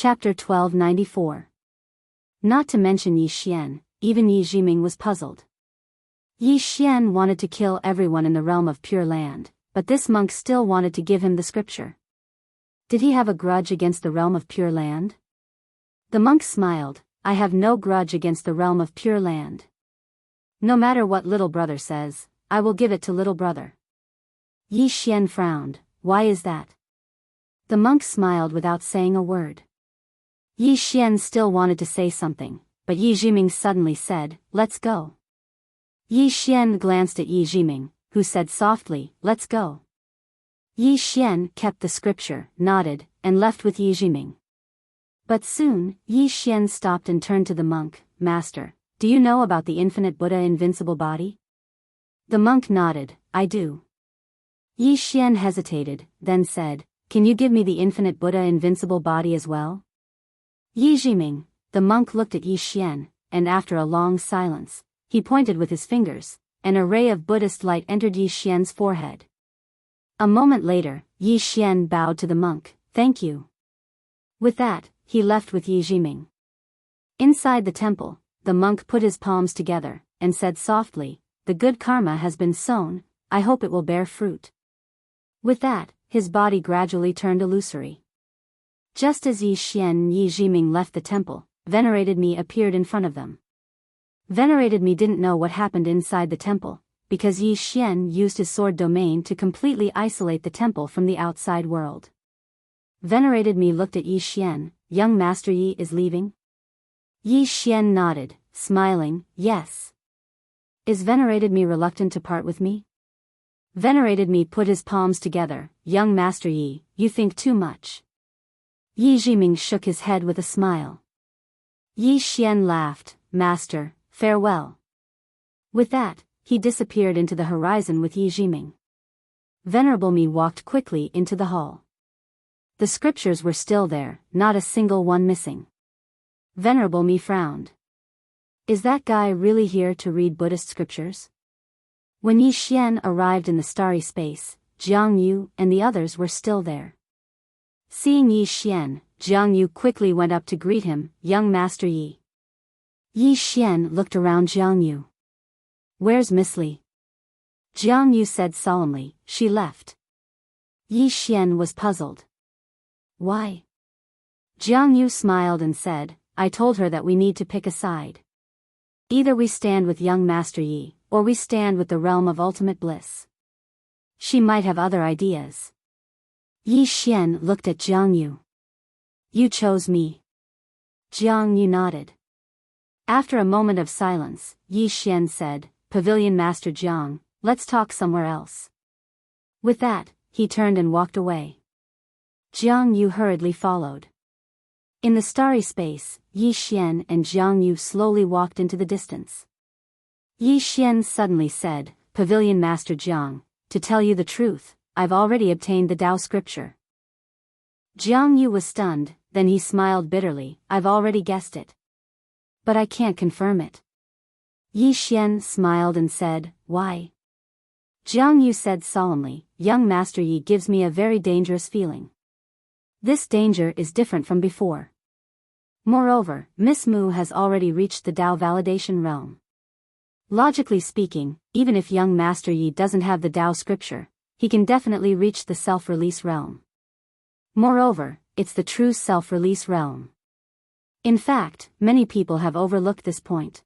Chapter 1294. Not to mention Yi Xian, even Yi Jiming was puzzled. Yi Xian wanted to kill everyone in the realm of Pure Land, but this monk still wanted to give him the scripture. Did he have a grudge against the realm of Pure Land? The monk smiled. I have no grudge against the realm of Pure Land. No matter what little brother says, I will give it to little brother. Yi Xian frowned. Why is that? The monk smiled without saying a word. Yi Xian still wanted to say something, but Yi Jiming suddenly said, "Let's go." Yi Xian glanced at Yi Jiming, who said softly, "Let's go." Yi Xian kept the scripture, nodded, and left with Yi Jiming. But soon, Yi Xian stopped and turned to the monk. "Master, do you know about the infinite Buddha invincible body?" The monk nodded. "I do." Yi Xian hesitated, then said, "Can you give me the infinite Buddha invincible body as well?" Yi Jiming. The monk looked at Yi Xian, and after a long silence, he pointed with his fingers. An array of Buddhist light entered Yi Xian's forehead. A moment later, Yi Xian bowed to the monk. "Thank you." With that, he left with Yi Jiming. Inside the temple, the monk put his palms together, and said softly, "The good karma has been sown, I hope it will bear fruit." With that, his body gradually turned illusory. Just as Yi Xian and Yi Jiming left the temple, Venerated Me appeared in front of them. Venerated Me didn't know what happened inside the temple, because Yi Xian used his sword domain to completely isolate the temple from the outside world. Venerated Me looked at Yi Xian. "Young Master Yi is leaving?" Yi Xian nodded, smiling, "Yes." "Is Venerated Me reluctant to part with me?" Venerated Me put his palms together. "Young Master Yi, you think too much." Yi Jiming shook his head with a smile. Yi Xian laughed. "Master, farewell." With that, he disappeared into the horizon with Yi Jiming. Venerable Me walked quickly into the hall. The scriptures were still there, not a single one missing. Venerable Me frowned. Is that guy really here to read Buddhist scriptures? When Yi Xian arrived in the starry space, Jiang Yu and the others were still there. Seeing Yi Xian, Jiang Yu quickly went up to greet him. "Young Master Yi." Yi Xian looked around Jiang Yu. "Where's Miss Li?" Jiang Yu said solemnly, "She left." Yi Xian was puzzled. "Why?" Jiang Yu smiled and said, "I told her that we need to pick a side. Either we stand with young Master Yi, or we stand with the realm of ultimate bliss. She might have other ideas." Yi Xian looked at Jiang Yu. "You chose me." Jiang Yu nodded. After a moment of silence, Yi Xian said, "Pavilion Master Jiang, let's talk somewhere else." With that, he turned and walked away. Jiang Yu hurriedly followed. In the starry space, Yi Xian and Jiang Yu slowly walked into the distance. Yi Xian suddenly said, "Pavilion Master Jiang, to tell you the truth, I've already obtained the Tao scripture." Jiang Yu was stunned, then he smiled bitterly. "I've already guessed it. But I can't confirm it." Yi Xian smiled and said, "Why?" Jiang Yu said solemnly, "Young Master Yi gives me a very dangerous feeling. This danger is different from before. Moreover, Miss Mu has already reached the Tao validation realm. Logically speaking, even if young Master Yi doesn't have the Tao scripture, he can definitely reach the self-release realm. Moreover, it's the true self-release realm. In fact, many people have overlooked this point.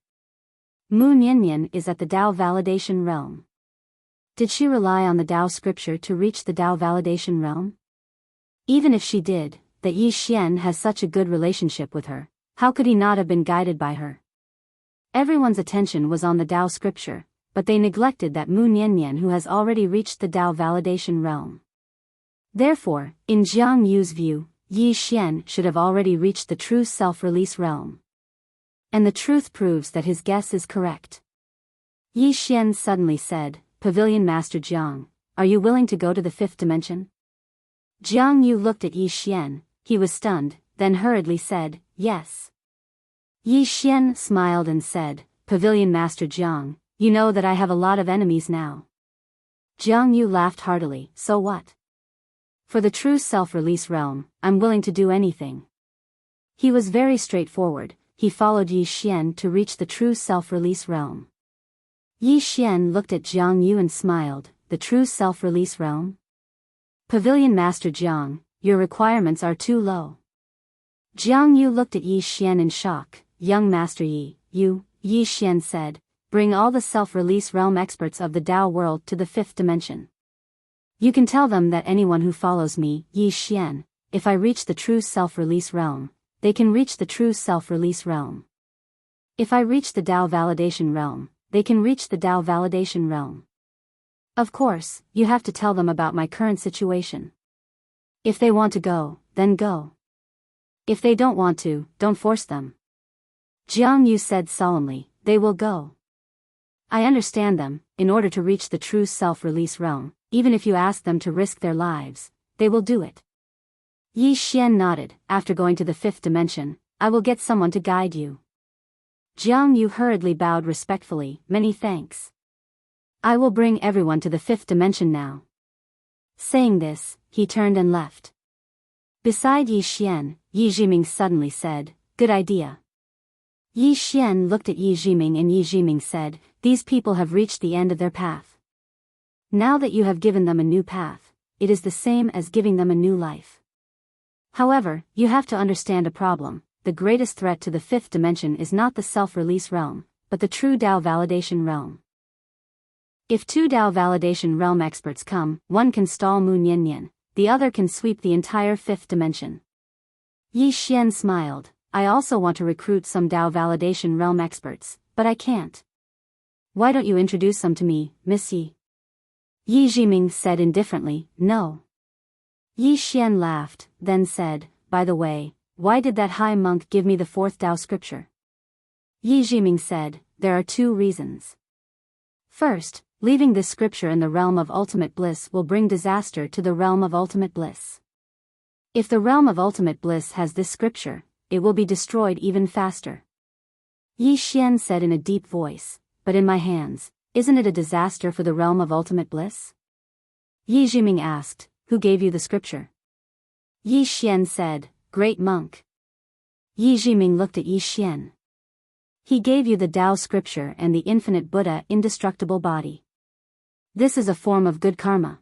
Mu Niannian is at the Tao validation realm. Did she rely on the Tao scripture to reach the Tao validation realm? Even if she did, that Yi Xian has such a good relationship with her, how could he not have been guided by her? Everyone's attention was on the Tao scripture, but they neglected that Mu Niannian who has already reached the Tao validation realm. Therefore, in Jiang Yu's view, Yi Xian should have already reached the true self-release realm. And the truth proves that his guess is correct. Yi Xian suddenly said, "Pavilion Master Jiang, are you willing to go to the fifth dimension?" Jiang Yu looked at Yi Xian. He was stunned, then hurriedly said, "Yes." Yi Xian smiled and said, "Pavilion Master Jiang, you know that I have a lot of enemies now." Jiang Yu laughed heartily. "So what? For the true self-release realm, I'm willing to do anything." He was very straightforward. He followed Yi Xian to reach the true self-release realm. Yi Xian looked at Jiang Yu and smiled. The true self-release realm? Pavilion Master Jiang, your requirements are too low. Jiang Yu looked at Yi Xian in shock. Young Master Yi Xian said, bring all the self-release realm experts of the Dao world to the 5th dimension. You can tell them that anyone who follows me, Yi Xian, if I reach the true self-release realm, they can reach the true self-release realm. If I reach the Dao validation realm, they can reach the Dao validation realm. Of course, you have to tell them about my current situation. If they want to go, then go. If they don't want to, don't force them. Jiang Yu said solemnly, they will go. I understand them. In order to reach the true self-release realm, even if you ask them to risk their lives, they will do it. Yi Xian nodded. After going to the 5th dimension, I will get someone to guide you. Jiang Yu hurriedly bowed respectfully. Many thanks. I will bring everyone to the 5th dimension now. Saying this, he turned and left. Beside Yi Xian, Yi Jiming suddenly said, good idea. Yi Xian looked at Yi Jiming and Yi Jiming said, these people have reached the end of their path. Now that you have given them a new path, it is the same as giving them a new life. However, you have to understand a problem. The greatest threat to the 5th dimension is not the self-release realm, but the true Dao validation realm. If 2 Dao validation realm experts come, one can stall Mu Nian, the other can sweep the entire 5th dimension. Yi Xian smiled. I also want to recruit some Dao validation realm experts, but I can't. Why don't you introduce some to me, Miss Yi? Yi Jiming said indifferently, no. Yi Xian laughed, then said, by the way, why did that high monk give me the 4th Dao scripture? Yi Jiming said, there are 2 reasons. First, leaving this scripture in the realm of ultimate bliss will bring disaster to the realm of ultimate bliss. If the realm of ultimate bliss has this scripture, it will be destroyed even faster. Yi Xian said in a deep voice, but in my hands, isn't it a disaster for the realm of ultimate bliss? Yi Jiming asked, who gave you the scripture? Yi Xian said, great monk. Yi Jiming looked at Yi Xian. He gave you the Dao scripture and the infinite Buddha indestructible body. This is a form of good karma.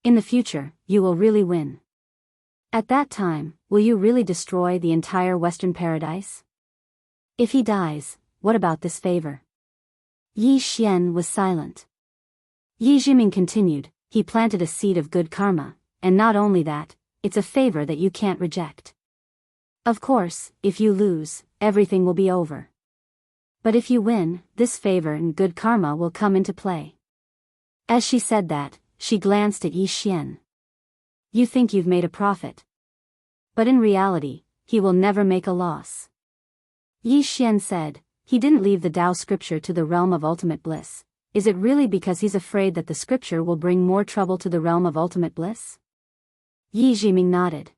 In the future, you will really win. At that time, will you really destroy the entire Western paradise? If he dies, what about this favor? Yi Xian was silent. Yi Jiming continued, he planted a seed of good karma, and not only that, it's a favor that you can't reject. Of course, if you lose, everything will be over. But if you win, this favor and good karma will come into play. As she said that, she glanced at Yi Xian. You think you've made a profit. But in reality, he will never make a loss. Yi Xian said, he didn't leave the Dao scripture to the realm of ultimate bliss. Is it really because he's afraid that the scripture will bring more trouble to the realm of ultimate bliss? Yi Jiming nodded.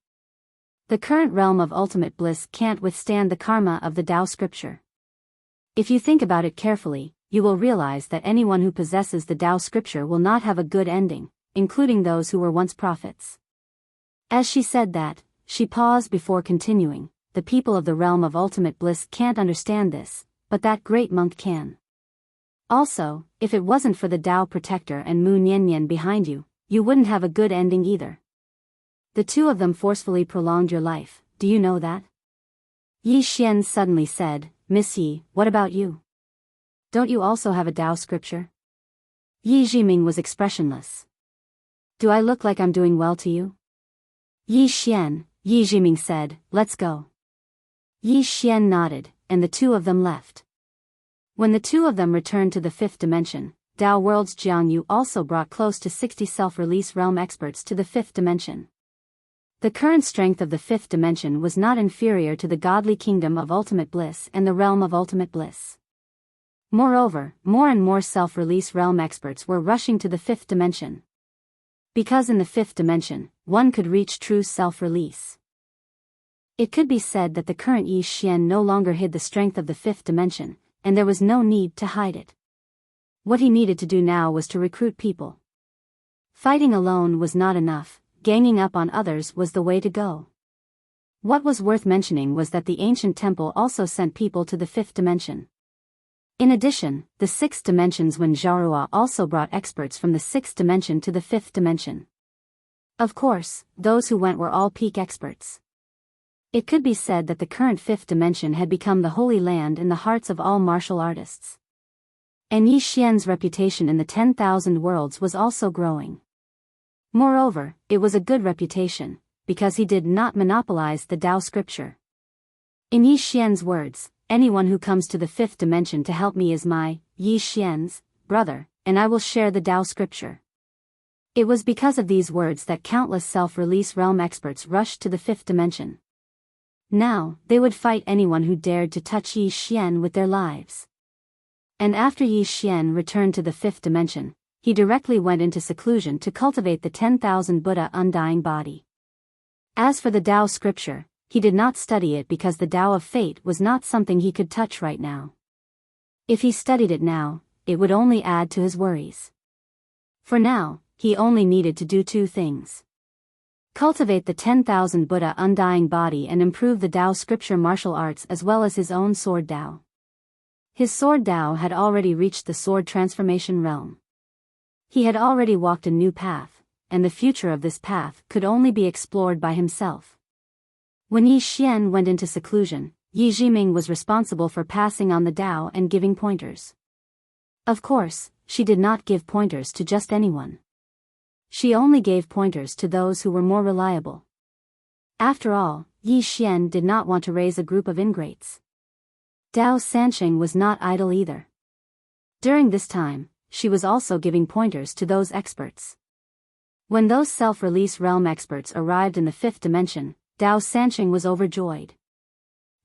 The current realm of ultimate bliss can't withstand the karma of the Dao scripture. If you think about it carefully, you will realize that anyone who possesses the Dao scripture will not have a good ending, including those who were once prophets. As she said that, she paused before continuing, the people of the realm of ultimate bliss can't understand this, but that great monk can. Also, if it wasn't for the Dao protector and Mu Nian behind you, you wouldn't have a good ending either. The 2 of them forcefully prolonged your life, do you know that? Yi Xian suddenly said, Miss Yi, what about you? Don't you also have a Dao scripture? Yi Jiming was expressionless. Do I look like I'm doing well to you? Yi Xian, Yi Jiming said, let's go. Yi Xian nodded, and the 2 of them left. When the 2 of them returned to the 5th dimension, Dao World's Jiang Yu also brought close to 60 self-release realm experts to the 5th dimension. The current strength of the 5th dimension was not inferior to the godly kingdom of ultimate bliss and the realm of ultimate bliss. Moreover, more and more self-release realm experts were rushing to the 5th dimension. Because in the 5th dimension, one could reach true self-release. It could be said that the current Yi Xian no longer hid the strength of the 5th dimension, and there was no need to hide it. What he needed to do now was to recruit people. Fighting alone was not enough, ganging up on others was the way to go. What was worth mentioning was that the ancient temple also sent people to the fifth dimension. In addition, the sixth dimensions when Jarua also brought experts from the sixth dimension to the fifth dimension. Of course, those who went were all peak experts. It could be said that the current fifth dimension had become the holy land in the hearts of all martial artists. And Yi Xian's reputation in the 10,000 worlds was also growing. Moreover, it was a good reputation, because he did not monopolize the Tao scripture. In Yi Xian's words, anyone who comes to the fifth dimension to help me is my, Yi Xian's, brother, and I will share the Tao scripture. It was because of these words that countless self-release realm experts rushed to the fifth dimension. Now, they would fight anyone who dared to touch Yi Xian with their lives. And after Yi Xian returned to the fifth dimension, he directly went into seclusion to cultivate the 10,000 Buddha undying body. As for the Tao scripture, he did not study it because the Tao of fate was not something he could touch right now. If he studied it now, it would only add to his worries. For now, he only needed to do two things. Cultivate the 10,000 Buddha undying body and improve the Tao scripture martial arts as well as his own sword Tao. His sword Tao had already reached the sword transformation realm. He had already walked a new path, and the future of this path could only be explored by himself. When Yi Xian went into seclusion, Yi Jiming was responsible for passing on the Tao and giving pointers. Of course, she did not give pointers to just anyone. She only gave pointers to those who were more reliable. After all, Yi Xian did not want to raise a group of ingrates. Dao Sanqing was not idle either. During this time, she was also giving pointers to those experts. When those self-release realm experts arrived in the fifth dimension, Dao Sanqing was overjoyed.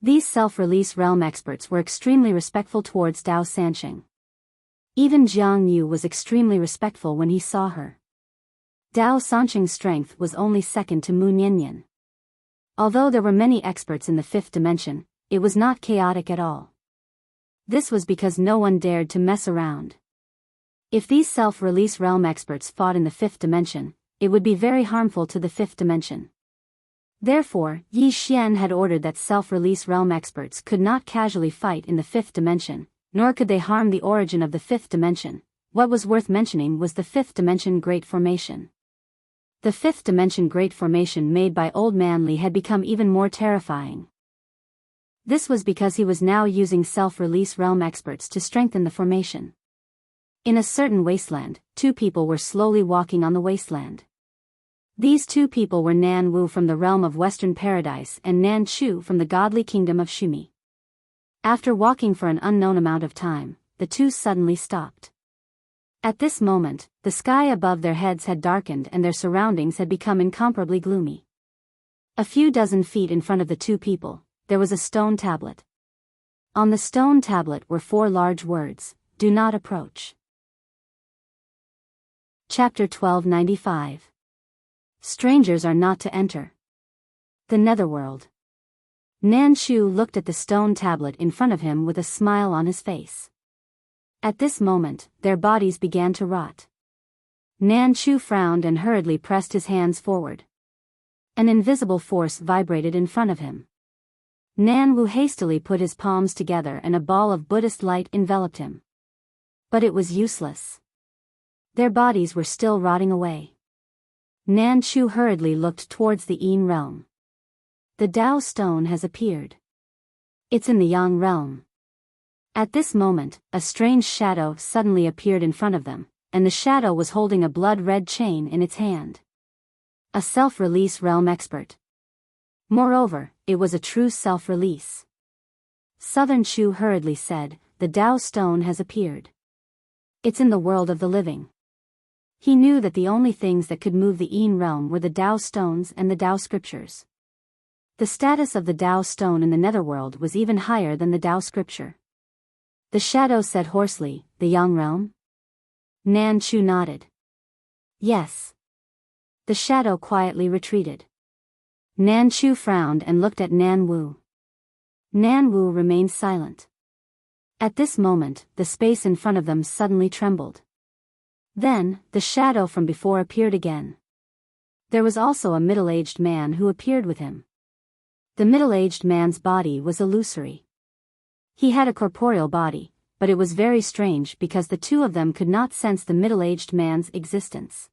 These self-release realm experts were extremely respectful towards Dao Sanqing. Even Jiang Yu was extremely respectful when he saw her. Dao Sanqing's strength was only second to Mu Nianyan. Although there were many experts in the fifth dimension, it was not chaotic at all. This was because no one dared to mess around. If these self-release realm experts fought in the fifth dimension, it would be very harmful to the fifth dimension. Therefore, Yi Xian had ordered that self-release realm experts could not casually fight in the fifth dimension, nor could they harm the origin of the fifth dimension. What was worth mentioning was the fifth dimension Great Formation. The fifth dimension Great Formation made by Old Man Li had become even more terrifying. This was because he was now using self-release realm experts to strengthen the formation. In a certain wasteland, two people were slowly walking on the wasteland. These two people were Nan Wu from the realm of Western Paradise and Nan Chu from the godly kingdom of Shumi. After walking for an unknown amount of time, the two suddenly stopped. At this moment, the sky above their heads had darkened and their surroundings had become incomparably gloomy. A few dozen feet in front of the two people, there was a stone tablet. On the stone tablet were 4 large words: "Do not approach." Chapter 1295. Strangers are not to enter. The Netherworld. Nan Chu looked at the stone tablet in front of him with a smile on his face. At this moment, their bodies began to rot. Nan Chu frowned and hurriedly pressed his hands forward. An invisible force vibrated in front of him. Nan Wu hastily put his palms together and a ball of Buddhist light enveloped him. But it was useless. Their bodies were still rotting away. Nan Chu hurriedly looked towards the Yin realm. The Tao stone has appeared. It's in the Yang realm. At this moment, a strange shadow suddenly appeared in front of them, and the shadow was holding a blood-red chain in its hand. A self-release realm expert. Moreover, it was a true self-release. Southern Chu hurriedly said, "The Tao stone has appeared. It's in the world of the living." He knew that the only things that could move the Yin realm were the Tao stones and the Tao scriptures. The status of the Tao stone in the netherworld was even higher than the Tao scripture. The shadow said hoarsely, "The Yang realm?" Nan Chu nodded. "Yes." The shadow quietly retreated. Nan Chu frowned and looked at Nan Wu. Nan Wu remained silent. At this moment, the space in front of them suddenly trembled. Then, the shadow from before appeared again. There was also a middle-aged man who appeared with him. The middle-aged man's body was illusory. He had a corporeal body, but it was very strange because the two of them could not sense the middle-aged man's existence.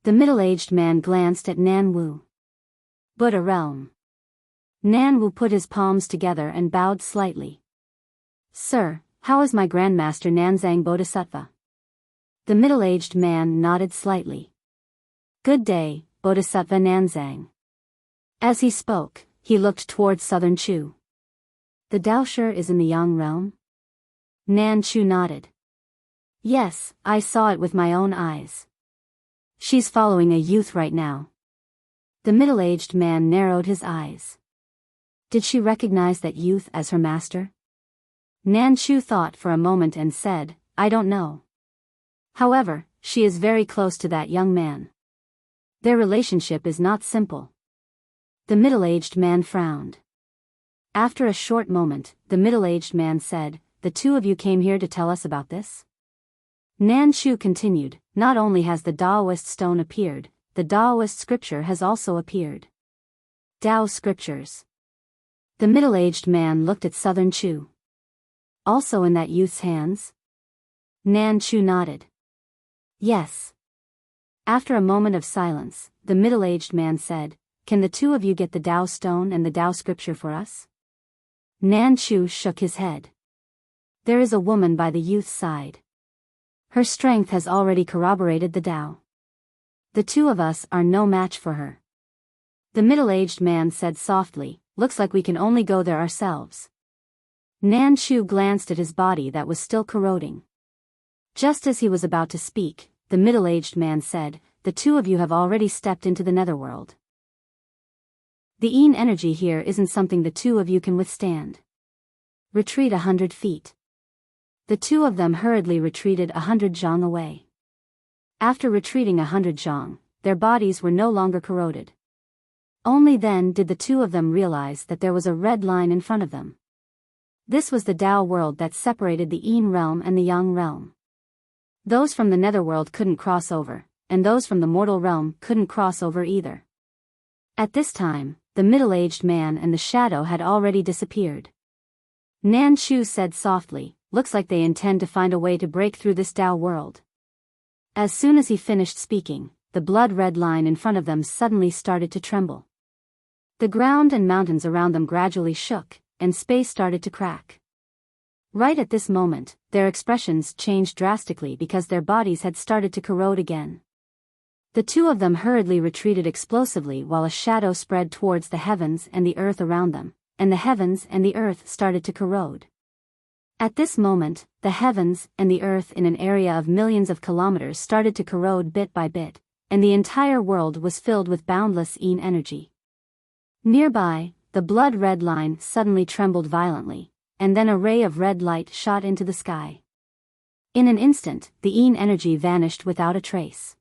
The middle-aged man glanced at Nan Wu. But a realm. Nan Wu put his palms together and bowed slightly. Sir, how is my Grandmaster Nanzang Bodhisattva? The middle-aged man nodded slightly. Good day, Bodhisattva Nanzang. As he spoke, he looked towards Southern Chu. The Daosher is in the Yang realm? Nan Chu nodded. Yes, I saw it with my own eyes. She's following a youth right now. The middle-aged man narrowed his eyes. Did she recognize that youth as her master? Nan Chu thought for a moment and said, I don't know. However, she is very close to that young man. Their relationship is not simple. The middle-aged man frowned. After a short moment, the middle-aged man said, The two of you came here to tell us about this? Nan Chu continued, Not only has the Taoist stone appeared, the Taoist scripture has also appeared. Tao scriptures. The middle-aged man looked at Southern Chu. Also in that youth's hands? Nan Chu nodded. Yes. After a moment of silence, the middle-aged man said, Can the two of you get the Tao stone and the Tao scripture for us? Nan Chu shook his head. There is a woman by the youth's side. Her strength has already corroborated the Tao. The two of us are no match for her. The middle-aged man said softly, Looks like we can only go there ourselves. Nan Chu glanced at his body that was still corroding. Just as he was about to speak, the middle-aged man said, The two of you have already stepped into the netherworld. The Yin energy here isn't something the two of you can withstand. Retreat 100 feet. The two of them hurriedly retreated 100 zhang away. After retreating 100 zhang, their bodies were no longer corroded. Only then did the two of them realize that there was a red line in front of them. This was the Tao world that separated the Yin realm and the Yang realm. Those from the netherworld couldn't cross over, and those from the mortal realm couldn't cross over either. At this time, the middle-aged man and the shadow had already disappeared. Nan Chu said softly, Looks like they intend to find a way to break through this Tao world. As soon as he finished speaking, the blood-red line in front of them suddenly started to tremble. The ground and mountains around them gradually shook, and space started to crack. Right at this moment, their expressions changed drastically because their bodies had started to corrode again. The two of them hurriedly retreated explosively while a shadow spread towards the heavens and the earth around them, and the heavens and the earth started to corrode. At this moment, the heavens and the earth in an area of millions of kilometers started to corrode bit by bit, and the entire world was filled with boundless Yin energy. Nearby, the blood-red line suddenly trembled violently, and then a ray of red light shot into the sky. In an instant, the Yin energy vanished without a trace.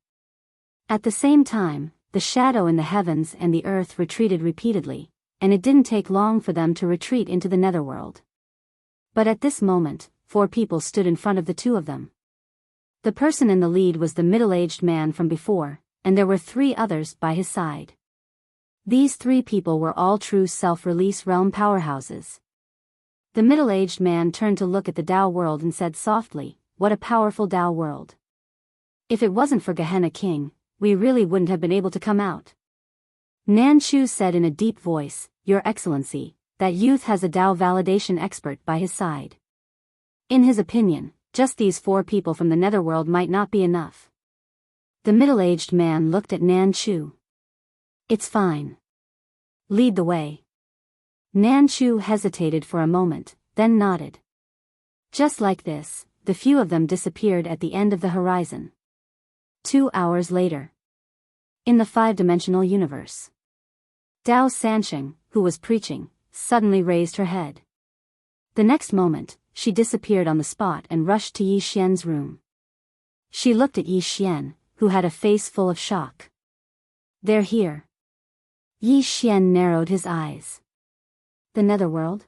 At the same time, the shadow in the heavens and the earth retreated repeatedly, and it didn't take long for them to retreat into the netherworld. But at this moment, 4 people stood in front of the two of them. The person in the lead was the middle-aged man from before, and there were 3 others by his side. These 3 people were all true self-release realm powerhouses. The middle-aged man turned to look at the Tao world and said softly, What a powerful Tao world. If it wasn't for Gehenna King, we really wouldn't have been able to come out. Nan Chu said in a deep voice, Your Excellency, that youth has a Tao validation expert by his side. In his opinion, just these 4 people from the netherworld might not be enough. The middle-aged man looked at Nan Chu. It's fine. Lead the way. Nan Chu hesitated for a moment, then nodded. Just like this, the few of them disappeared at the end of the horizon. 2 hours later. In the 5-dimensional universe. Dao Sansheng, who was preaching, suddenly raised her head. The next moment, she disappeared on the spot and rushed to Yi Xian's room. She looked at Yi Xian, who had a face full of shock. They're here. Yi Xian narrowed his eyes. The netherworld?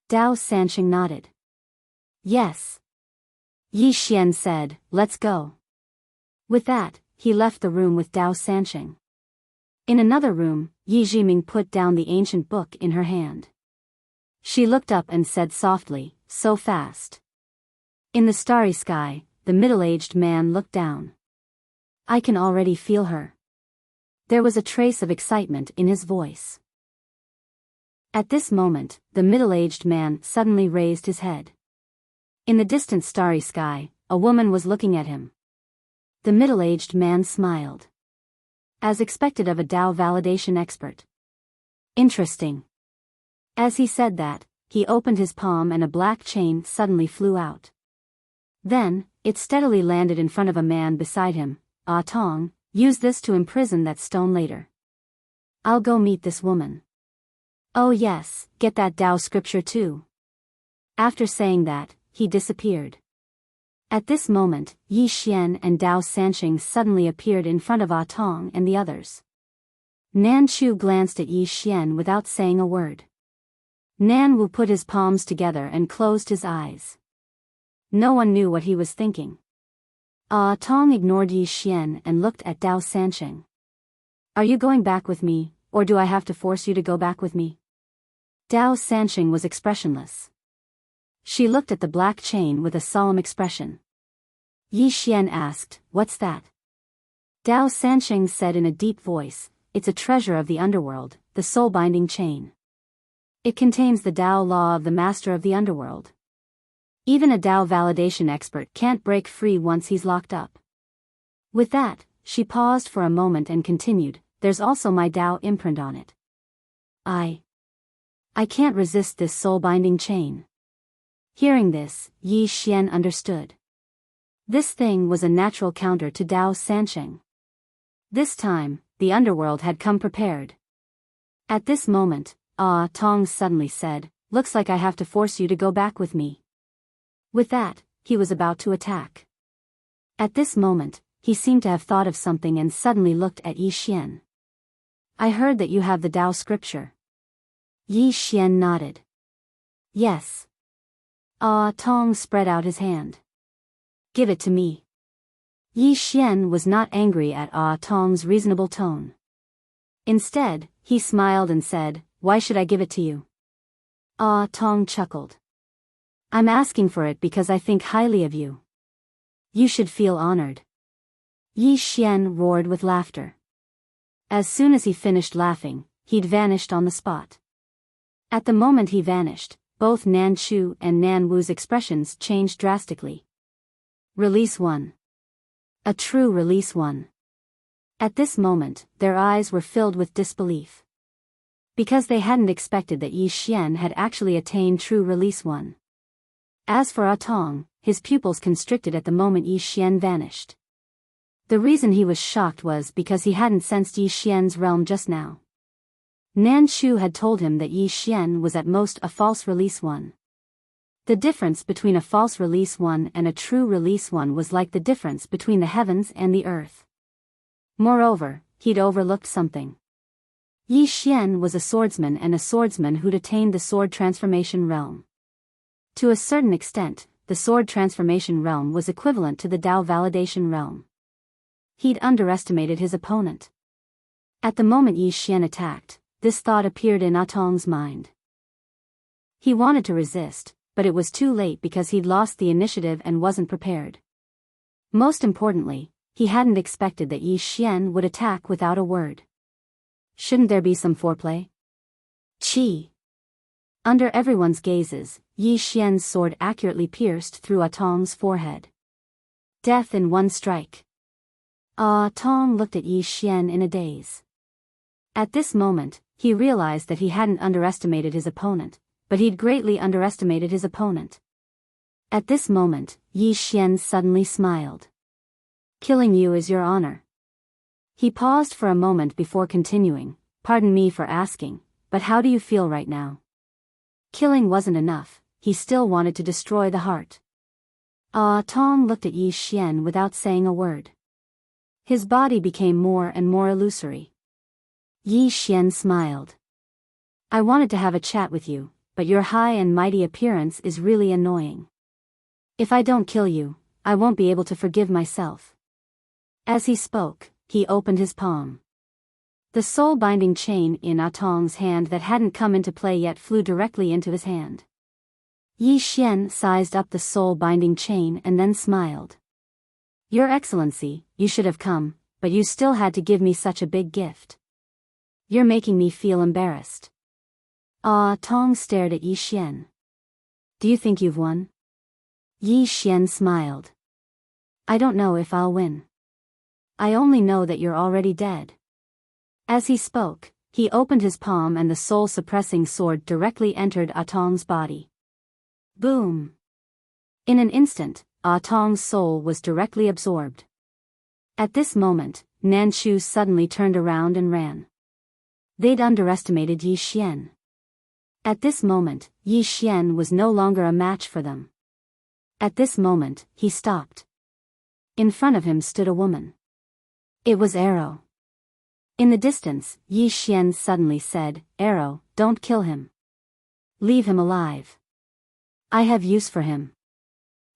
Dao Sansheng nodded. Yes. Yi Xian said, Let's go. With that, he left the room with Dao Sansheng. In another room, Yi Jiming put down the ancient book in her hand. She looked up and said softly, "So fast." In the starry sky, the middle-aged man looked down. "I can already feel her." There was a trace of excitement in his voice. At this moment, the middle-aged man suddenly raised his head. In the distant starry sky, a woman was looking at him. The middle-aged man smiled. As expected of a Dao validation expert. "Interesting." As he said that, he opened his palm and a black chain suddenly flew out. Then, it steadily landed in front of a man beside him. "Ah Tong, use this to imprison that stone later. I'll go meet this woman." "Oh yes, get that Dao scripture too." After saying that, he disappeared. At this moment, Yi Xian and Dao Sanqing suddenly appeared in front of Ah Tong and the others. Nan Chu glanced at Yi Xian without saying a word. Nan Wu put his palms together and closed his eyes. No one knew what he was thinking. Ah Tong ignored Yi Xian and looked at Dao Sanqing. "Are you going back with me, or do I have to force you to go back with me?" Dao Sanqing was expressionless. She looked at the black chain with a solemn expression. Yi Xian asked, "What's that?" Dao Sanqing said in a deep voice, "It's a treasure of the underworld, the soul-binding chain. It contains the Dao law of the master of the underworld. Even a Dao validation expert can't break free once he's locked up." With that, she paused for a moment and continued, "There's also my Dao imprint on it. I can't resist this soul-binding chain." Hearing this, Yi Xian understood. This thing was a natural counter to Dao Sanqing. This time, the underworld had come prepared. At this moment, Ah Tong suddenly said, "Looks like I have to force you to go back with me." With that, he was about to attack. At this moment, he seemed to have thought of something and suddenly looked at Yi Xian. "I heard that you have the Dao scripture." Yi Xian nodded. "Yes." Ah Tong spread out his hand. "Give it to me." Yi Xian was not angry at Ah Tong's reasonable tone. Instead, he smiled and said, "Why should I give it to you?" Ah Tong chuckled. "I'm asking for it because I think highly of you. You should feel honored." Yi Xian roared with laughter. As soon as he finished laughing, he'd vanished on the spot. At the moment he vanished, both Nan Chu and Nan Wu's expressions changed drastically. Release 1. A true release 1. At this moment, their eyes were filled with disbelief. Because they hadn't expected that Yi Xian had actually attained true release 1. As for Ah Tong, his pupils constricted at the moment Yi Xian vanished. The reason he was shocked was because he hadn't sensed Yi Xian's realm just now. Nan Chu had told him that Yi Xian was at most a false release 1. The difference between a false release 1 and a true release 1 was like the difference between the heavens and the earth. Moreover, he'd overlooked something. Yi Xian was a swordsman and a swordsman who'd attained the sword transformation realm. To a certain extent, the sword transformation realm was equivalent to the Dao validation realm. He'd underestimated his opponent. At the moment Yi Xian attacked, this thought appeared in Ah Tong's mind. He wanted to resist, but it was too late because he'd lost the initiative and wasn't prepared. Most importantly, he hadn't expected that Yi Xian would attack without a word. Shouldn't there be some foreplay? Chi. Under everyone's gazes, Yi Xian's sword accurately pierced through Ah Tong's forehead. Death in one strike. Ah Tong looked at Yi Xian in a daze. At this moment, he realized that he hadn't underestimated his opponent, but he'd greatly underestimated his opponent. At this moment, Yi Xian suddenly smiled. "Killing you is your honor." He paused for a moment before continuing, "Pardon me for asking, but how do you feel right now?" Killing wasn't enough, he still wanted to destroy the heart. Ah Tong looked at Yi Xian without saying a word. His body became more and more illusory. Yi Xian smiled. "I wanted to have a chat with you, but your high and mighty appearance is really annoying. If I don't kill you, I won't be able to forgive myself." As he spoke, he opened his palm. The soul-binding chain in Atong's hand that hadn't come into play yet flew directly into his hand. Yi Xian sized up the soul-binding chain and then smiled. Your Excellency, you should have come, but you still had to give me such a big gift. You're making me feel embarrassed. Ah, Tong stared at Yi Xian. Do you think you've won? Yi Xian smiled. I don't know if I'll win. I only know that you're already dead. As he spoke, he opened his palm and the soul-suppressing sword directly entered Atong's body. Boom! In an instant, Atong's soul was directly absorbed. At this moment, Nanchu suddenly turned around and ran. They'd underestimated Yi Xian. At this moment, Yi Xian was no longer a match for them. At this moment, he stopped. In front of him stood a woman. It was Arrow. In the distance, Yi Xian suddenly said, Arrow, don't kill him. Leave him alive. I have use for him.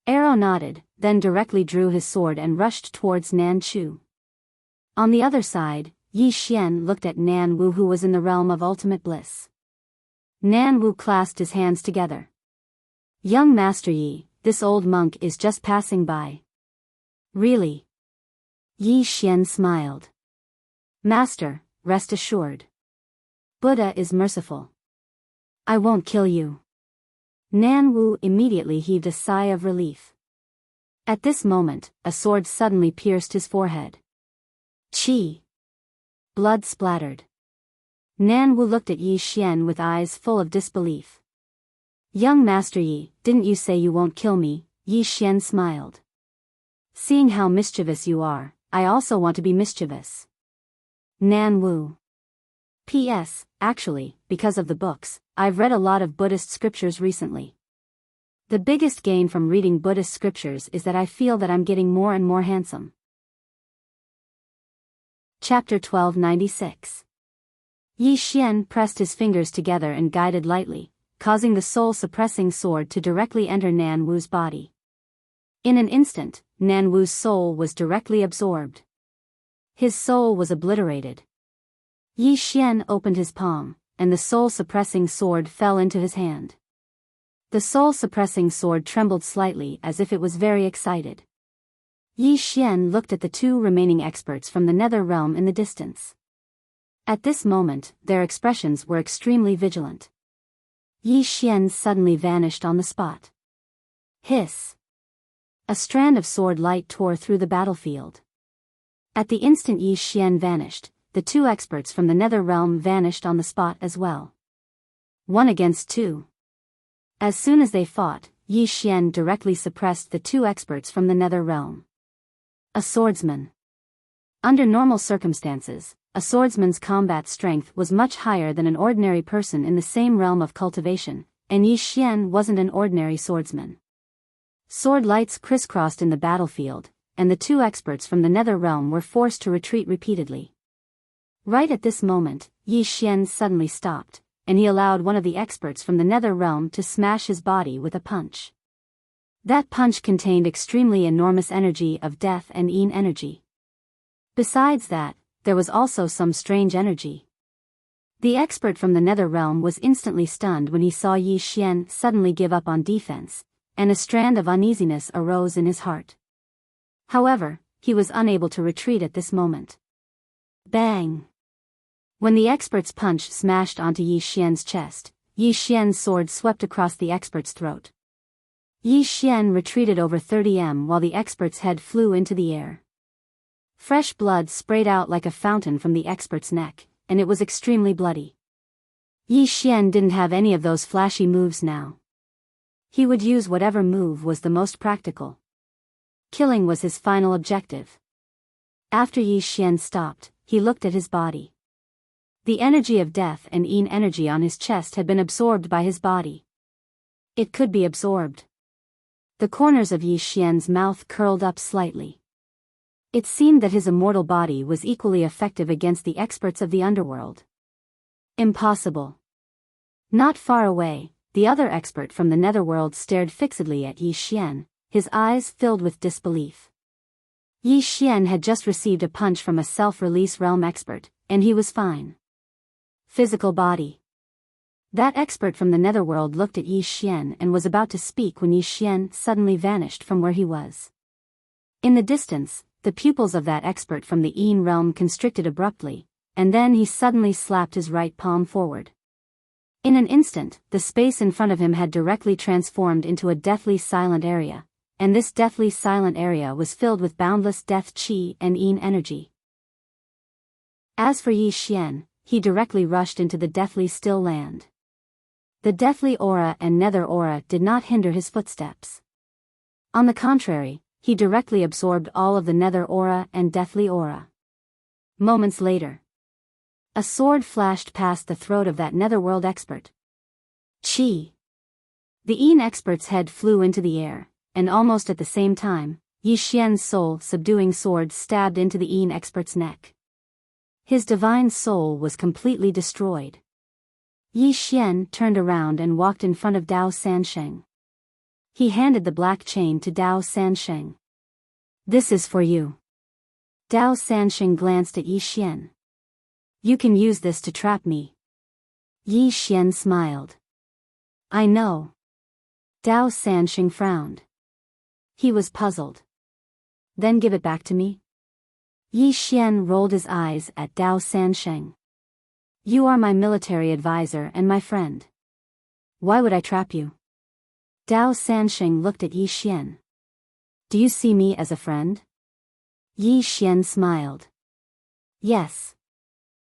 Arrow nodded, then directly drew his sword and rushed towards Nan Chu. On the other side, Yi Xian looked at Nan Wu, who was in the realm of ultimate bliss. Nan Wu clasped his hands together. Young Master Yi, this old monk is just passing by. Really? Yi Xian smiled. Master, rest assured. Buddha is merciful. I won't kill you. Nan Wu immediately heaved a sigh of relief. At this moment, a sword suddenly pierced his forehead. Chi! Blood splattered. Nan Wu looked at Yi Xian with eyes full of disbelief. Young Master Yi, didn't you say you won't kill me? Yi Xian smiled. Seeing how mischievous you are, I also want to be mischievous. Nan Wu. P.S. Actually, because of the books, I've read a lot of Buddhist scriptures recently. The biggest gain from reading Buddhist scriptures is that I feel that I'm getting more and more handsome. Chapter 1296. Yi Xian pressed his fingers together and guided lightly, causing the soul-suppressing sword to directly enter Nan Wu's body. In an instant, Nan Wu's soul was directly absorbed. His soul was obliterated. Yi Xian opened his palm, and the soul-suppressing sword fell into his hand. The soul-suppressing sword trembled slightly as if it was very excited. Yi Xian looked at the two remaining experts from the nether realm in the distance. At this moment, their expressions were extremely vigilant. Yi Xian suddenly vanished on the spot. Hiss! A strand of sword light tore through the battlefield. At the instant Yi Xian vanished, the two experts from the nether realm vanished on the spot as well. 1 against 2. As soon as they fought, Yi Xian directly suppressed the two experts from the nether realm. A swordsman. Under normal circumstances, a swordsman's combat strength was much higher than an ordinary person in the same realm of cultivation, and Yi Xian wasn't an ordinary swordsman. Sword lights crisscrossed in the battlefield, and the two experts from the nether realm were forced to retreat repeatedly. Right at this moment, Yi Xian suddenly stopped, and he allowed one of the experts from the nether realm to smash his body with a punch. That punch contained extremely enormous energy of death and Yin energy. Besides that, there was also some strange energy. The expert from the nether realm was instantly stunned when he saw Yi Xian suddenly give up on defense, and a strand of uneasiness arose in his heart. However, he was unable to retreat at this moment. Bang! When the expert's punch smashed onto Yi Xian's chest, Yi Xian's sword swept across the expert's throat. Yi Xian retreated over 30 m while the expert's head flew into the air. Fresh blood sprayed out like a fountain from the expert's neck, and it was extremely bloody. Yi Xian didn't have any of those flashy moves now. He would use whatever move was the most practical. Killing was his final objective. After Yi Xian stopped, he looked at his body. The energy of death and Yin energy on his chest had been absorbed by his body. It could be absorbed. The corners of Yi Xian's mouth curled up slightly. It seemed that his immortal body was equally effective against the experts of the underworld. Impossible. Not far away, the other expert from the netherworld stared fixedly at Yi Xian, his eyes filled with disbelief. Yi Xian had just received a punch from a self-release realm expert, and he was fine. Physical body. That expert from the netherworld looked at Yi Xian and was about to speak when Yi Xian suddenly vanished from where he was. In the distance, the pupils of that expert from the Yin realm constricted abruptly, and then he suddenly slapped his right palm forward. In an instant, the space in front of him had directly transformed into a deathly silent area, and this deathly silent area was filled with boundless death qi and Yin energy. As for Yi Xian, he directly rushed into the deathly still land. The deathly aura and nether aura did not hinder his footsteps. On the contrary, he directly absorbed all of the nether aura and deathly aura. Moments later, a sword flashed past the throat of that netherworld expert. Chi! The Yin expert's head flew into the air, and almost at the same time, Yi Xian's soul-subduing sword stabbed into the Yin expert's neck. His divine soul was completely destroyed. Yi Xian turned around and walked in front of Dao Sansheng. He handed the black chain to Dao Sansheng. "This is for you." Dao Sansheng glanced at Yi Xian. "You can use this to trap me." Yi Xian smiled. "I know." Dao Sansheng frowned. He was puzzled. "Then give it back to me?" Yi Xian rolled his eyes at Dao Sansheng. "You are my military advisor and my friend. Why would I trap you?" Dao Sansheng looked at Yi Xian. "Do you see me as a friend?" Yi Xian smiled. "Yes."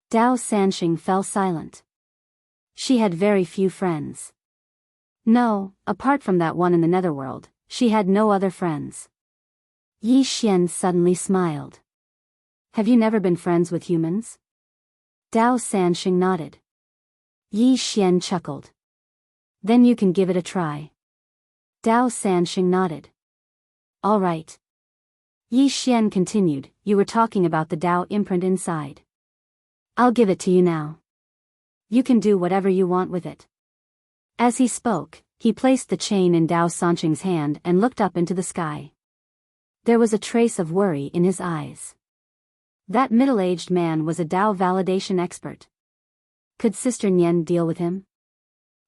Dao Sansheng fell silent. She had very few friends. No, apart from that one in the netherworld, she had no other friends. Yi Xian suddenly smiled. "Have you never been friends with humans?" Dao Sansheng nodded. Yi Xian chuckled. "Then you can give it a try." Dao Sansheng nodded. "All right." Yi Xian continued, "You were talking about the Dao imprint inside. I'll give it to you now. You can do whatever you want with it." As he spoke, he placed the chain in Dao Sansheng's hand and looked up into the sky. There was a trace of worry in his eyes. That middle-aged man was a Dao validation expert. Could Sister Nian deal with him?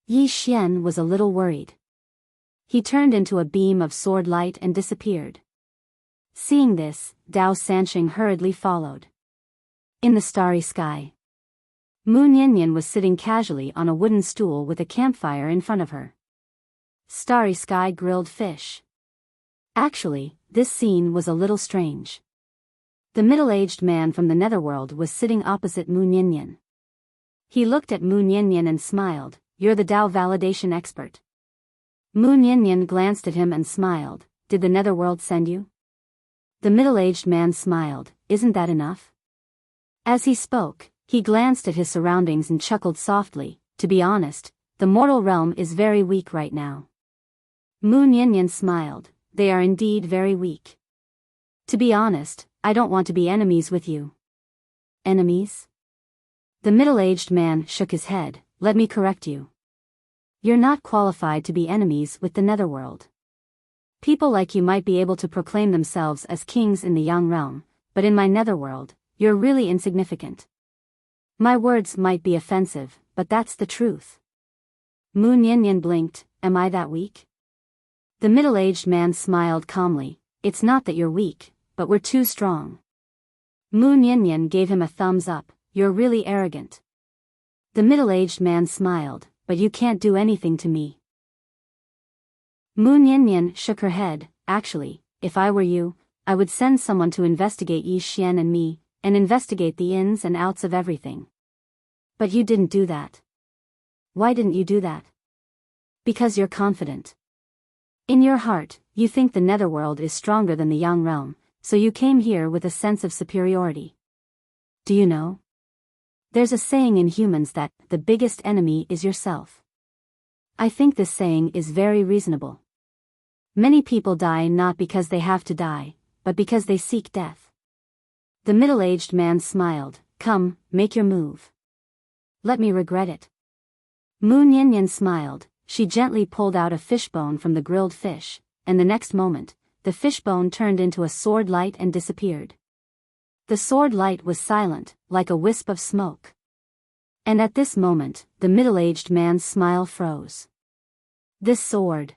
Yi Xian was a little worried. He turned into a beam of sword light and disappeared. Seeing this, Dao Sansheng hurriedly followed. In the starry sky, Mu Niannian was sitting casually on a wooden stool with a campfire in front of her. Starry sky grilled fish. Actually, this scene was a little strange. The middle-aged man from the netherworld was sitting opposite Mu Niannian. He looked at Mu Niannian and smiled. "You're the Dao validation expert." Mu Niannian glanced at him and smiled. "Did the netherworld send you?" The middle-aged man smiled. "Isn't that enough?" As he spoke, he glanced at his surroundings and chuckled softly. "To be honest, the mortal realm is very weak right now." Mu Niannian smiled. "They are indeed very weak. To be honest, I don't want to be enemies with you." "Enemies?" The middle-aged man shook his head. "Let me correct you. You're not qualified to be enemies with the netherworld. People like you might be able to proclaim themselves as kings in the Yang realm, but in my netherworld, you're really insignificant. My words might be offensive, but that's the truth." Mu Niannian blinked. "Am I that weak?" The middle-aged man smiled calmly. "It's not that you're weak, but we're too strong." Mu Niannian gave him a thumbs up. "You're really arrogant." The middle-aged man smiled. "But you can't do anything to me." Mu Niannian shook her head. "Actually, if I were you, I would send someone to investigate Yi Xian and me, and investigate the ins and outs of everything. But you didn't do that." "Why didn't you do that?" "Because you're confident. In your heart, you think the netherworld is stronger than the Yang realm, so you came here with a sense of superiority. Do you know? There's a saying in humans that the biggest enemy is yourself. I think this saying is very reasonable. Many people die not because they have to die, but because they seek death." The middle-aged man smiled. "Come, make your move. Let me regret it." Mu Niannian smiled. She gently pulled out a fishbone from the grilled fish, and the next moment, the fishbone turned into a sword light and disappeared. The sword light was silent, like a wisp of smoke. And at this moment, the middle-aged man's smile froze. This sword.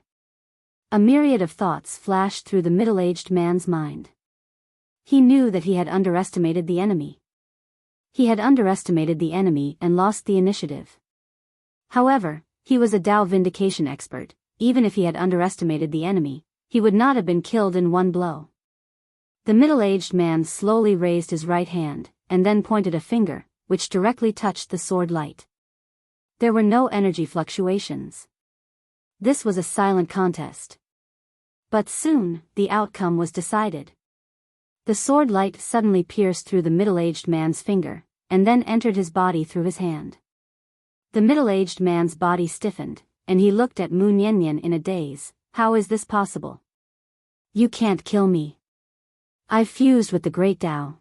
A myriad of thoughts flashed through the middle-aged man's mind. He knew that he had underestimated the enemy. He had underestimated the enemy and lost the initiative. However, he was a Dao vindication expert. Even if he had underestimated the enemy, he would not have been killed in one blow. The middle-aged man slowly raised his right hand, and then pointed a finger, which directly touched the sword light. There were no energy fluctuations. This was a silent contest. But soon, the outcome was decided. The sword light suddenly pierced through the middle-aged man's finger, and then entered his body through his hand. The middle-aged man's body stiffened, and he looked at Mu Niannian in a daze. How is this possible? You can't kill me. I've fused with the great Tao.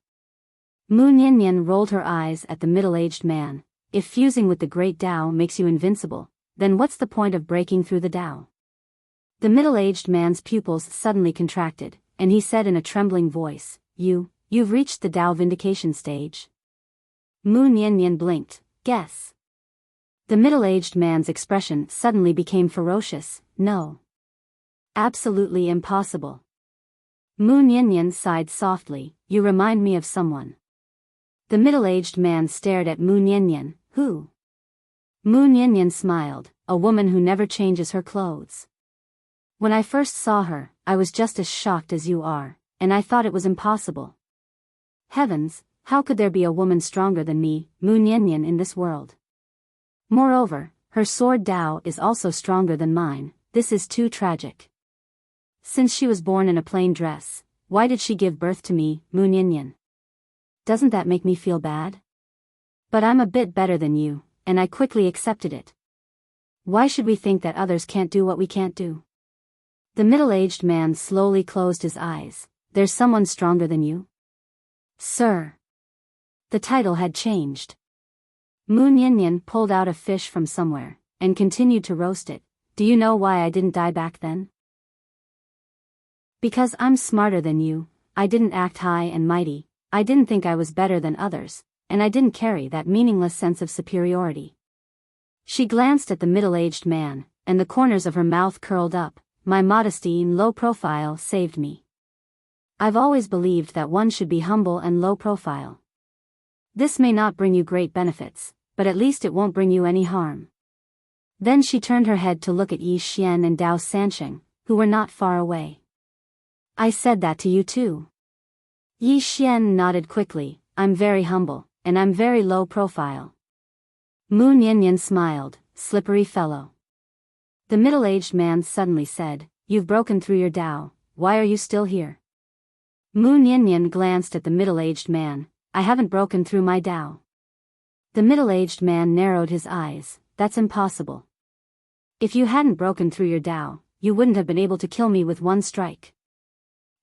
Mu Niannian rolled her eyes at the middle-aged man. If fusing with the great Tao makes you invincible, then what's the point of breaking through the Tao? The middle-aged man's pupils suddenly contracted, and he said in a trembling voice, You've reached the Tao vindication stage. Mu Niannian blinked. Guess. The middle-aged man's expression suddenly became ferocious. No. Absolutely impossible. Mu Niannian sighed softly. You remind me of someone. The middle-aged man stared at Mu Niannian. Who? Mu Niannian smiled. A woman who never changes her clothes. When I first saw her, I was just as shocked as you are, and I thought it was impossible. Heavens, how could there be a woman stronger than me, Mu Niannian, in this world? Moreover, her sword Tao is also stronger than mine. This is too tragic. Since she was born in a plain dress, why did she give birth to me, Mu Niannian? Doesn't that make me feel bad? But I'm a bit better than you, and I quickly accepted it. Why should we think that others can't do what we can't do? The middle-aged man slowly closed his eyes. There's someone stronger than you? Sir. The title had changed. Mu Niannian pulled out a fish from somewhere, and continued to roast it. Do you know why I didn't die back then? Because I'm smarter than you. I didn't act high and mighty. I didn't think I was better than others, and I didn't carry that meaningless sense of superiority. She glanced at the middle-aged man, and the corners of her mouth curled up. My modesty and low profile saved me. I've always believed that one should be humble and low profile. This may not bring you great benefits, but at least it won't bring you any harm. Then she turned her head to look at Yi Xian and Dao Sansheng, who were not far away. I said that to you too. Yi Xian nodded quickly. I'm very humble, and I'm very low profile. Mu Niannian smiled. Slippery fellow. The middle-aged man suddenly said, You've broken through your Tao. Why are you still here? Mu Niannian glanced at the middle-aged man. I haven't broken through my Tao. The middle-aged man narrowed his eyes. That's impossible. If you hadn't broken through your Tao, you wouldn't have been able to kill me with one strike.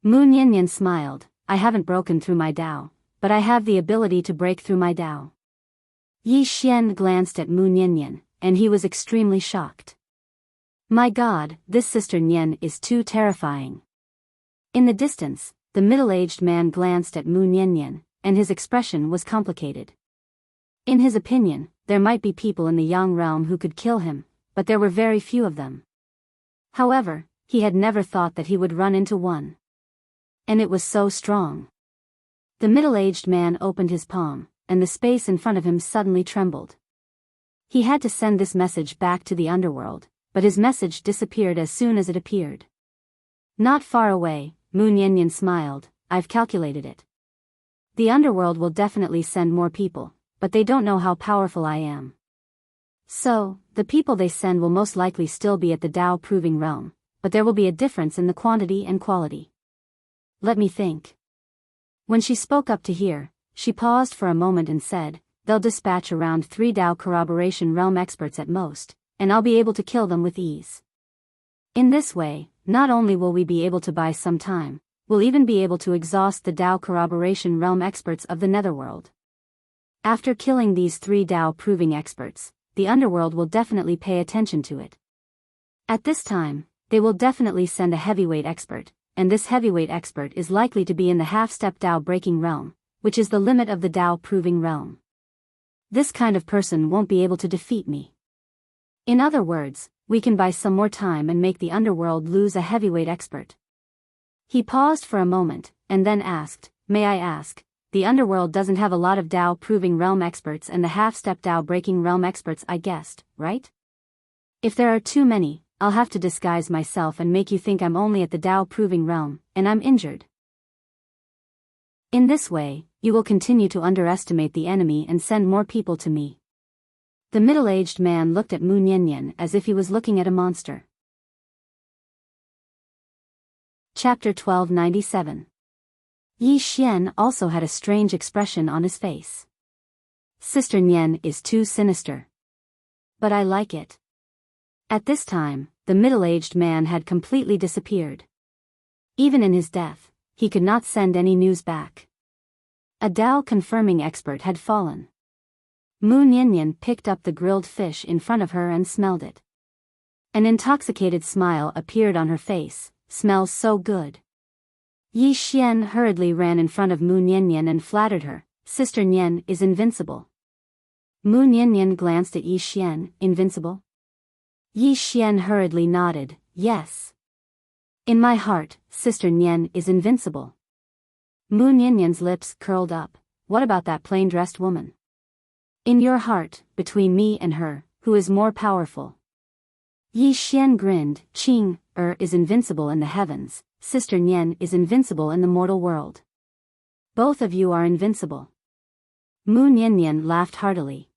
Mu Niannian smiled. I haven't broken through my Tao, but I have the ability to break through my Tao. Yi Xian glanced at Mu Niannian, and he was extremely shocked. My God, this Sister Nian is too terrifying. In the distance, the middle-aged man glanced at Mu Niannian, and his expression was complicated. In his opinion, there might be people in the Yang realm who could kill him, but there were very few of them. However, he had never thought that he would run into one. And it was so strong. The middle-aged man opened his palm, and the space in front of him suddenly trembled. He had to send this message back to the underworld, but his message disappeared as soon as it appeared. Not far away, Mu Niannian smiled. I've calculated it. The underworld will definitely send more people, but they don't know how powerful I am. So, the people they send will most likely still be at the Tao proving realm, but there will be a difference in the quantity and quality. Let me think. When she spoke up to hear, she paused for a moment and said, They'll dispatch around 3 Tao corroboration realm experts at most, and I'll be able to kill them with ease. In this way, not only will we be able to buy some time, we'll even be able to exhaust the Tao corroboration realm experts of the netherworld. After killing these 3 Tao proving experts, the underworld will definitely pay attention to it. At this time, they will definitely send a heavyweight expert, and this heavyweight expert is likely to be in the half-step Tao breaking realm, which is the limit of the Dao proving realm. This kind of person won't be able to defeat me. In other words, we can buy some more time and make the underworld lose a heavyweight expert. He paused for a moment, and then asked, may I ask, the underworld doesn't have a lot of Dao proving realm experts and the half-step Dao breaking realm experts, I guessed, right? If there are too many, I'll have to disguise myself and make you think I'm only at the Dao proving realm, and I'm injured. In this way, you will continue to underestimate the enemy and send more people to me. The middle-aged man looked at Mu Niannian as if he was looking at a monster. Chapter 1297. Yi Xian also had a strange expression on his face. Sister Nian is too sinister. But I like it. At this time, the middle-aged man had completely disappeared. Even in his death, he could not send any news back. A Dao confirming expert had fallen. Mu Niannian picked up the grilled fish in front of her and smelled it. An intoxicated smile appeared on her face. Smells so good. Yi Xian hurriedly ran in front of Mu Niannian and flattered her. Sister Nian is invincible. Mu Niannian glanced at Yi Xian. Invincible? Yi Xian hurriedly nodded. Yes. In my heart, Sister Nian is invincible. Mu Niannian's lips curled up. What about that plain-dressed woman? In your heart, between me and her, who is more powerful? Yi Xian grinned. Qing is invincible in the heavens, Sister Nian is invincible in the mortal world. Both of you are invincible. Mu Niannian laughed heartily.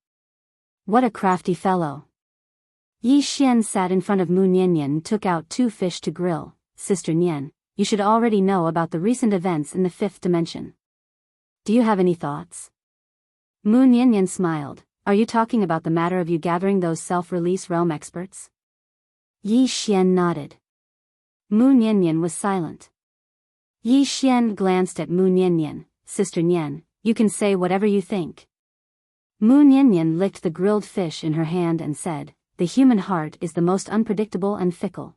What a crafty fellow. Yi Xian sat in front of Mu Niannian and took out 2 fish to grill. Sister Nian, you should already know about the recent events in the 5th dimension. Do you have any thoughts? Mu Niannian smiled. Are you talking about the matter of you gathering those self-release realm experts? Yi Xian nodded. Mu Niannian was silent. Yi Xian glanced at Mu Niannian. Sister Nian, you can say whatever you think. Mu Niannian licked the grilled fish in her hand and said, the human heart is the most unpredictable and fickle.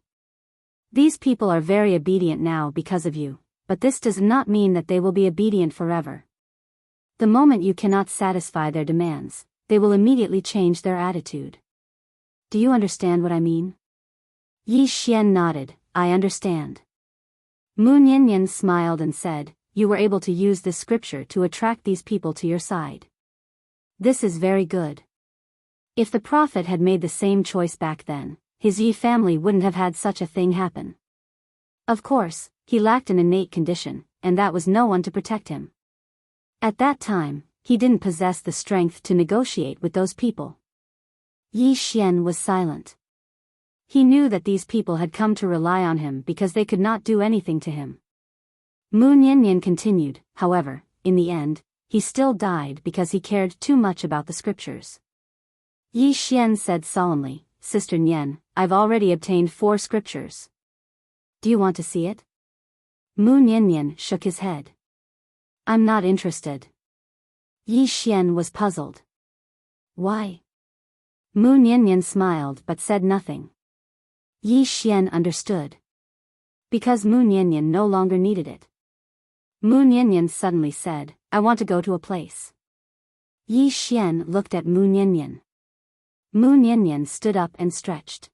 These people are very obedient now because of you, but this does not mean that they will be obedient forever. The moment you cannot satisfy their demands, they will immediately change their attitude. Do you understand what I mean? Yi Xian nodded. I understand. Mu Niannian smiled and said, you were able to use this scripture to attract these people to your side. This is very good. If the prophet had made the same choice back then, his Yi family wouldn't have had such a thing happen. Of course, he lacked an innate condition, and that was no one to protect him. At that time, he didn't possess the strength to negotiate with those people. Yi Xian was silent. He knew that these people had come to rely on him because they could not do anything to him. Mu Niannian continued, however, in the end, he still died because he cared too much about the scriptures. Yi Xian said solemnly, Sister Nian, I've already obtained 4 scriptures. Do you want to see it? Mu Niannian shook his head. I'm not interested. Yi Xian was puzzled. Why? Mu Niannian smiled but said nothing. Yi Xian understood. Because Mu Niannian no longer needed it. Mu Niannian suddenly said, I want to go to a place. Yi Xian looked at Mu Niannian. Mu Niannian stood up and stretched.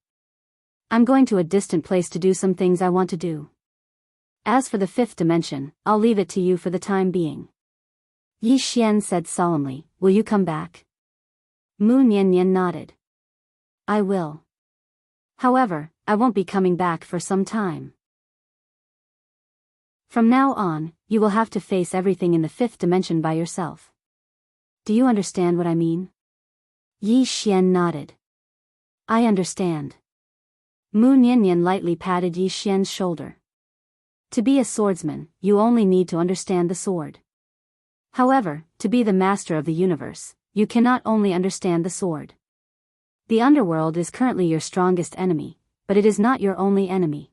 I'm going to a distant place to do some things I want to do. As for the 5th dimension, I'll leave it to you for the time being. Yi Xian said solemnly, will you come back? Mu Niannian nodded. I will. However, I won't be coming back for some time. From now on, you will have to face everything in the 5th dimension by yourself. Do you understand what I mean? Yi Xian nodded. I understand. Mu Niannian lightly patted Yi Xian's shoulder. To be a swordsman, you only need to understand the sword. However, to be the master of the universe, you cannot only understand the sword. The underworld is currently your strongest enemy, but it is not your only enemy.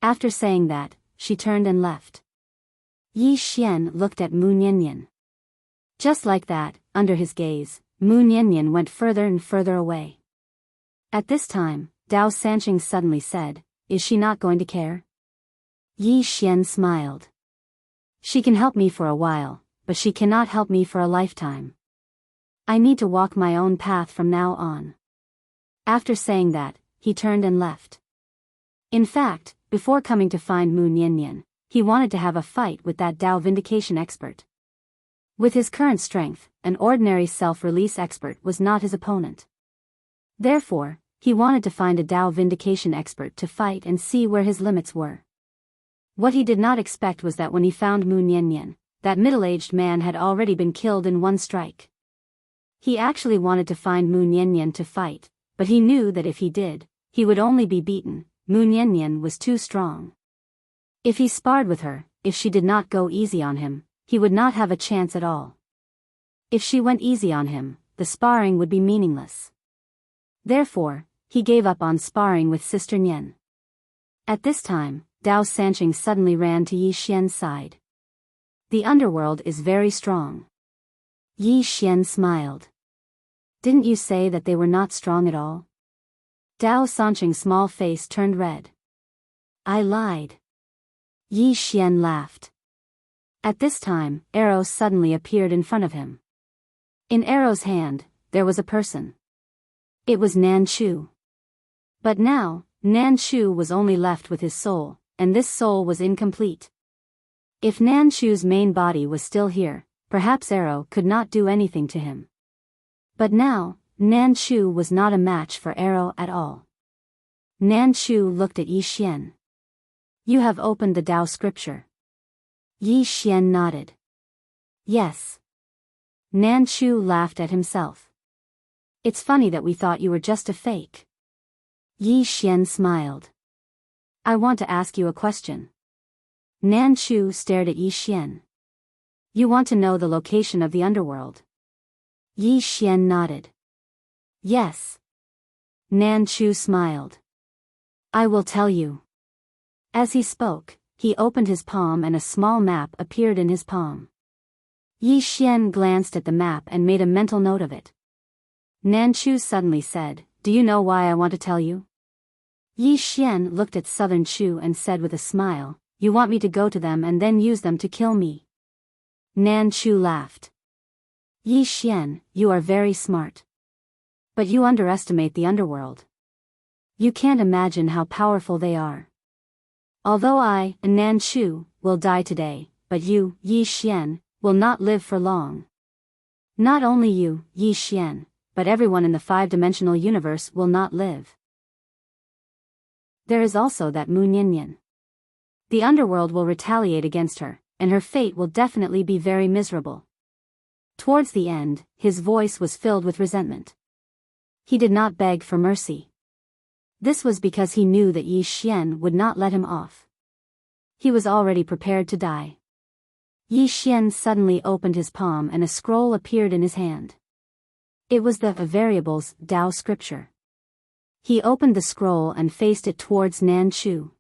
After saying that, she turned and left. Yi Xian looked at Mu Niannian. Just like that, under his gaze, Mu Niannian went further and further away. At this time, Dao Sanqing suddenly said, is she not going to care? Yi Xian smiled. She can help me for a while, but she cannot help me for a lifetime. I need to walk my own path from now on." After saying that, he turned and left. In fact, before coming to find Mu Niannian, he wanted to have a fight with that Dao Vindication expert. With his current strength, an ordinary self-release expert was not his opponent. Therefore, he wanted to find a Dao Vindication expert to fight and see where his limits were. What he did not expect was that when he found Mu Niannian, that middle-aged man had already been killed in one strike. He actually wanted to find Mu Niannian to fight, but he knew that if he did, he would only be beaten. Mu Niannian was too strong. If he sparred with her, if she did not go easy on him, he would not have a chance at all. If she went easy on him, the sparring would be meaningless. Therefore, he gave up on sparring with Sister Nian. At this time, Dao Sanqing suddenly ran to Yi Xian's side. "The underworld is very strong." Yi Xian smiled. "Didn't you say that they were not strong at all?" Dao Sanqing's small face turned red. "I lied." Yi Xian laughed. At this time, Arrow suddenly appeared in front of him. In Arrow's hand, there was a person. It was Nan Chu. But now, Nan Chu was only left with his soul, and this soul was incomplete. If Nan Chu's main body was still here, perhaps Arrow could not do anything to him. But now, Nan Chu was not a match for Arrow at all. Nan Chu looked at Yi Xian. "You have opened the Dao scripture." Yi Xian nodded. "Yes." Nan Chu laughed at himself. "It's funny that we thought you were just a fake." Yi Xian smiled. "I want to ask you a question." Nan Chu stared at Yi Xian. "You want to know the location of the underworld?" Yi Xian nodded. "Yes." Nan Chu smiled. "I will tell you." As he spoke, he opened his palm and a small map appeared in his palm. Yi Xian glanced at the map and made a mental note of it. Nan Chu suddenly said, "Do you know why I want to tell you?" Yi Xian looked at Southern Chu and said with a smile, "You want me to go to them and then use them to kill me?" Nan Chu laughed. "Yi Xian, you are very smart. But you underestimate the underworld. You can't imagine how powerful they are. Although I, Nan Chu, will die today, but you, Yi Xian, will not live for long. Not only you, Yi Xian, but everyone in the five-dimensional universe will not live. There is also that Mu Niannian. The underworld will retaliate against her, and her fate will definitely be very miserable." Towards the end, his voice was filled with resentment. He did not beg for mercy. This was because he knew that Yi Xian would not let him off. He was already prepared to die. Yi Xian suddenly opened his palm and a scroll appeared in his hand. It was the Variables Dao scripture. He opened the scroll and faced it towards Nan Chu.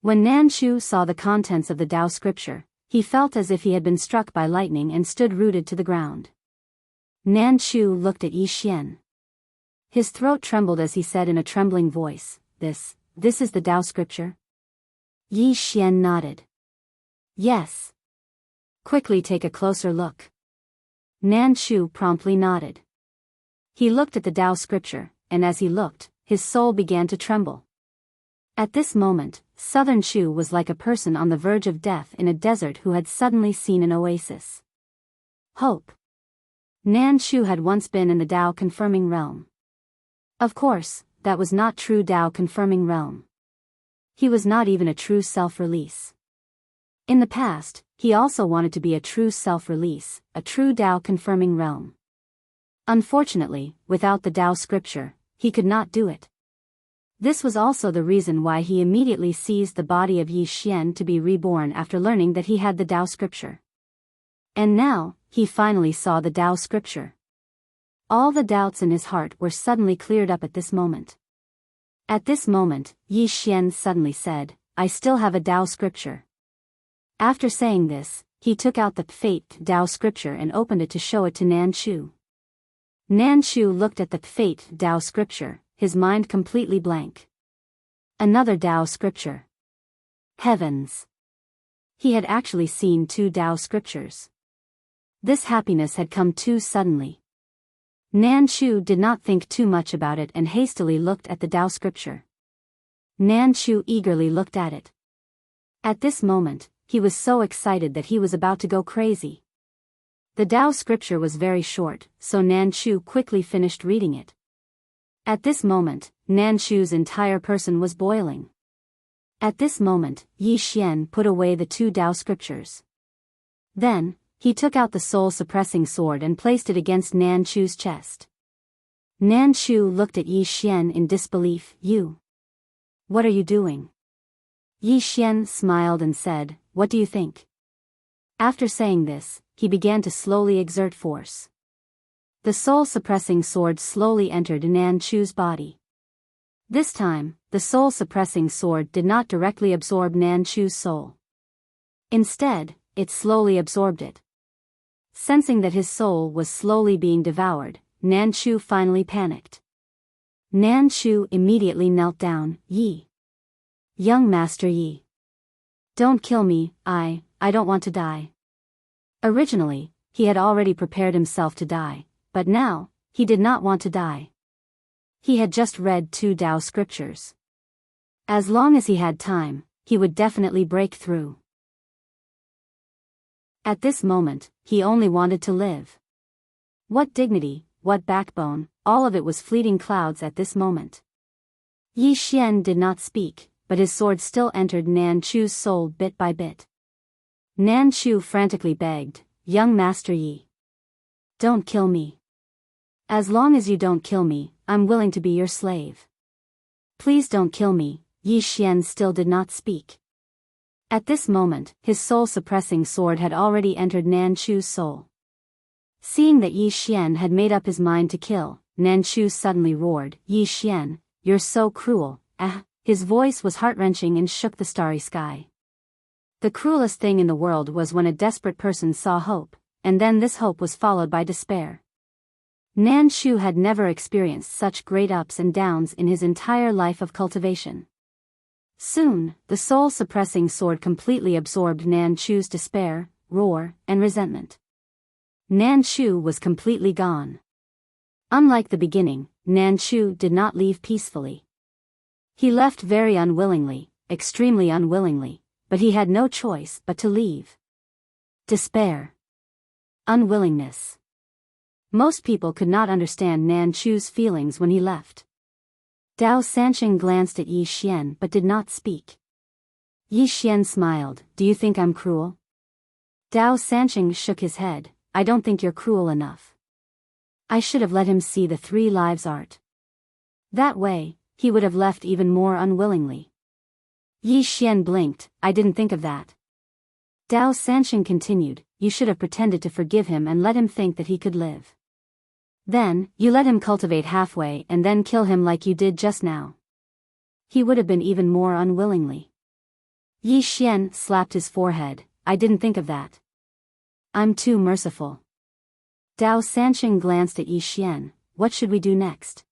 When Nan Chu saw the contents of the Dao scripture, he felt as if he had been struck by lightning and stood rooted to the ground. Nan Chu looked at Yi Xian. His throat trembled as he said in a trembling voice, This is the Dao scripture?" Yi Xian nodded. "Yes." "Quickly take a closer look." Nan Chu promptly nodded. He looked at the Dao scripture, and as he looked, his soul began to tremble. At this moment, Southern Chu was like a person on the verge of death in a desert who had suddenly seen an oasis. Hope. Nan Chu had once been in the Dao confirming realm. Of course, that was not true Dao confirming realm. He was not even a true self-release. In the past, he also wanted to be a true self-release, a true Dao confirming realm. Unfortunately, without the Dao scripture, he could not do it. This was also the reason why he immediately seized the body of Yi Xian to be reborn after learning that he had the Dao scripture. And now, he finally saw the Dao scripture. All the doubts in his heart were suddenly cleared up at this moment. At this moment, Yi Xian suddenly said, "I still have a Dao scripture." After saying this, he took out the Fate Dao scripture and opened it to show it to Nan Chu. Nan Chu looked at the Fate Dao scripture, his mind completely blank. Another Dao scripture. Heavens! He had actually seen two Dao scriptures. This happiness had come too suddenly. Nan Chu did not think too much about it and hastily looked at the Tao scripture. Nan Chu eagerly looked at it. At this moment, he was so excited that he was about to go crazy. The Tao scripture was very short, so Nan Chu quickly finished reading it. At this moment, Nan Chu's entire person was boiling. At this moment, Yi Xian put away the 2 Tao scriptures. Then, he took out the soul-suppressing sword and placed it against Nan Chu's chest. Nan Chu looked at Yi Xian in disbelief. "You? What are you doing?" Yi Xian smiled and said, "What do you think?" After saying this, he began to slowly exert force. The soul-suppressing sword slowly entered Nan Chu's body. This time, the soul-suppressing sword did not directly absorb Nan Chu's soul. Instead, it slowly absorbed it. Sensing that his soul was slowly being devoured, Nan Chu finally panicked. Nan Chu immediately knelt down. "Yi. Young Master Yi. Don't kill me, I don't want to die." Originally, he had already prepared himself to die, but now, he did not want to die. He had just read 2 Tao scriptures. As long as he had time, he would definitely break through. At this moment, he only wanted to live. What dignity, what backbone, all of it was fleeting clouds at this moment. Yi Xian did not speak, but his sword still entered Nan Chu's soul bit by bit. Nan Chu frantically begged, "Young Master Yi. Don't kill me. As long as you don't kill me, I'm willing to be your slave. Please don't kill me." Yi Xian still did not speak. At this moment, his soul-suppressing sword had already entered Nan Chu's soul. Seeing that Yi Xian had made up his mind to kill, Nan Chu suddenly roared, "Yi Xian, you're so cruel, ah!" His voice was heart-wrenching and shook the starry sky. The cruelest thing in the world was when a desperate person saw hope, and then this hope was followed by despair. Nan Chu had never experienced such great ups and downs in his entire life of cultivation. Soon, the soul-suppressing sword completely absorbed Nan Chu's despair, roar, and resentment. Nan Chu was completely gone. Unlike the beginning, Nan Chu did not leave peacefully. He left very unwillingly, extremely unwillingly, but he had no choice but to leave. Despair. Unwillingness. Most people could not understand Nan Chu's feelings when he left. Dao Sanqing glanced at Yi Xian but did not speak. Yi Xian smiled, "Do you think I'm cruel?" Dao Sanqing shook his head, "I don't think you're cruel enough. I should have let him see the 3 lives art. That way, he would have left even more unwillingly." Yi Xian blinked, "I didn't think of that." Dao Sanqing continued, "You should have pretended to forgive him and let him think that he could live. Then, you let him cultivate halfway and then kill him like you did just now. He would have been even more unwillingly." Yi Xian slapped his forehead, "I didn't think of that. I'm too merciful." Dao Sanqing glanced at Yi Xian, "What should we do next?"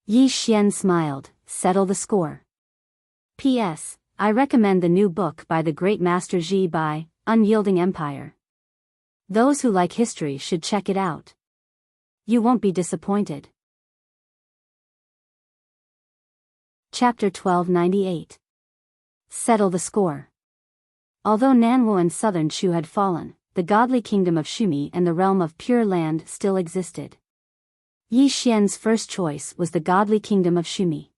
Yi Xian smiled, "Settle the score. P.S. I recommend the new book by the great Master Ji by Unyielding Empire. Those who like history should check it out. You won't be disappointed." Chapter 1298. Settle the score. Although Nanwu and Southern Shu had fallen, the godly kingdom of Shumi and the realm of Pure Land still existed. Yi Xian's first choice was the godly kingdom of Shumi.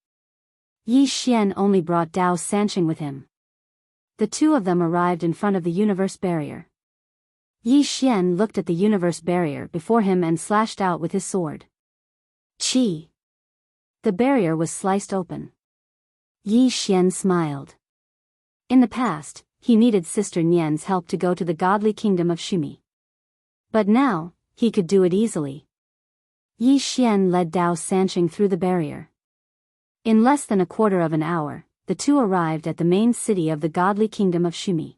Yi Xian only brought Dao Sanqing with him. The 2 of them arrived in front of the universe barrier. Yi Xian looked at the universe barrier before him and slashed out with his sword. Chi! The barrier was sliced open. Yi Xian smiled. In the past, he needed Sister Nian's help to go to the godly kingdom of Shumi. But now, he could do it easily. Yi Xian led Dao Sanqing through the barrier. In less than a quarter of an hour, the 2 arrived at the main city of the godly kingdom of Shumi.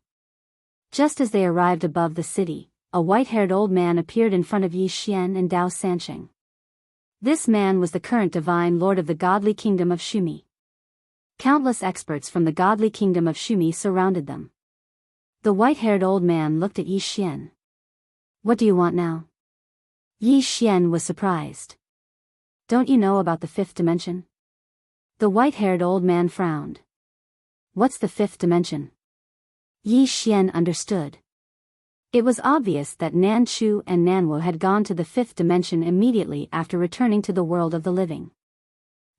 Just as they arrived above the city, a white-haired old man appeared in front of Yi Xian and Dao Sanqing. This man was the current divine lord of the godly kingdom of Shumi. Countless experts from the godly kingdom of Shumi surrounded them. The white-haired old man looked at Yi Xian. What do you want now? Yi Xian was surprised. Don't you know about the fifth dimension? The white-haired old man frowned. What's the fifth dimension? Yi Xian understood. It was obvious that Nan Chu and Nanwu had gone to the fifth dimension immediately after returning to the world of the living.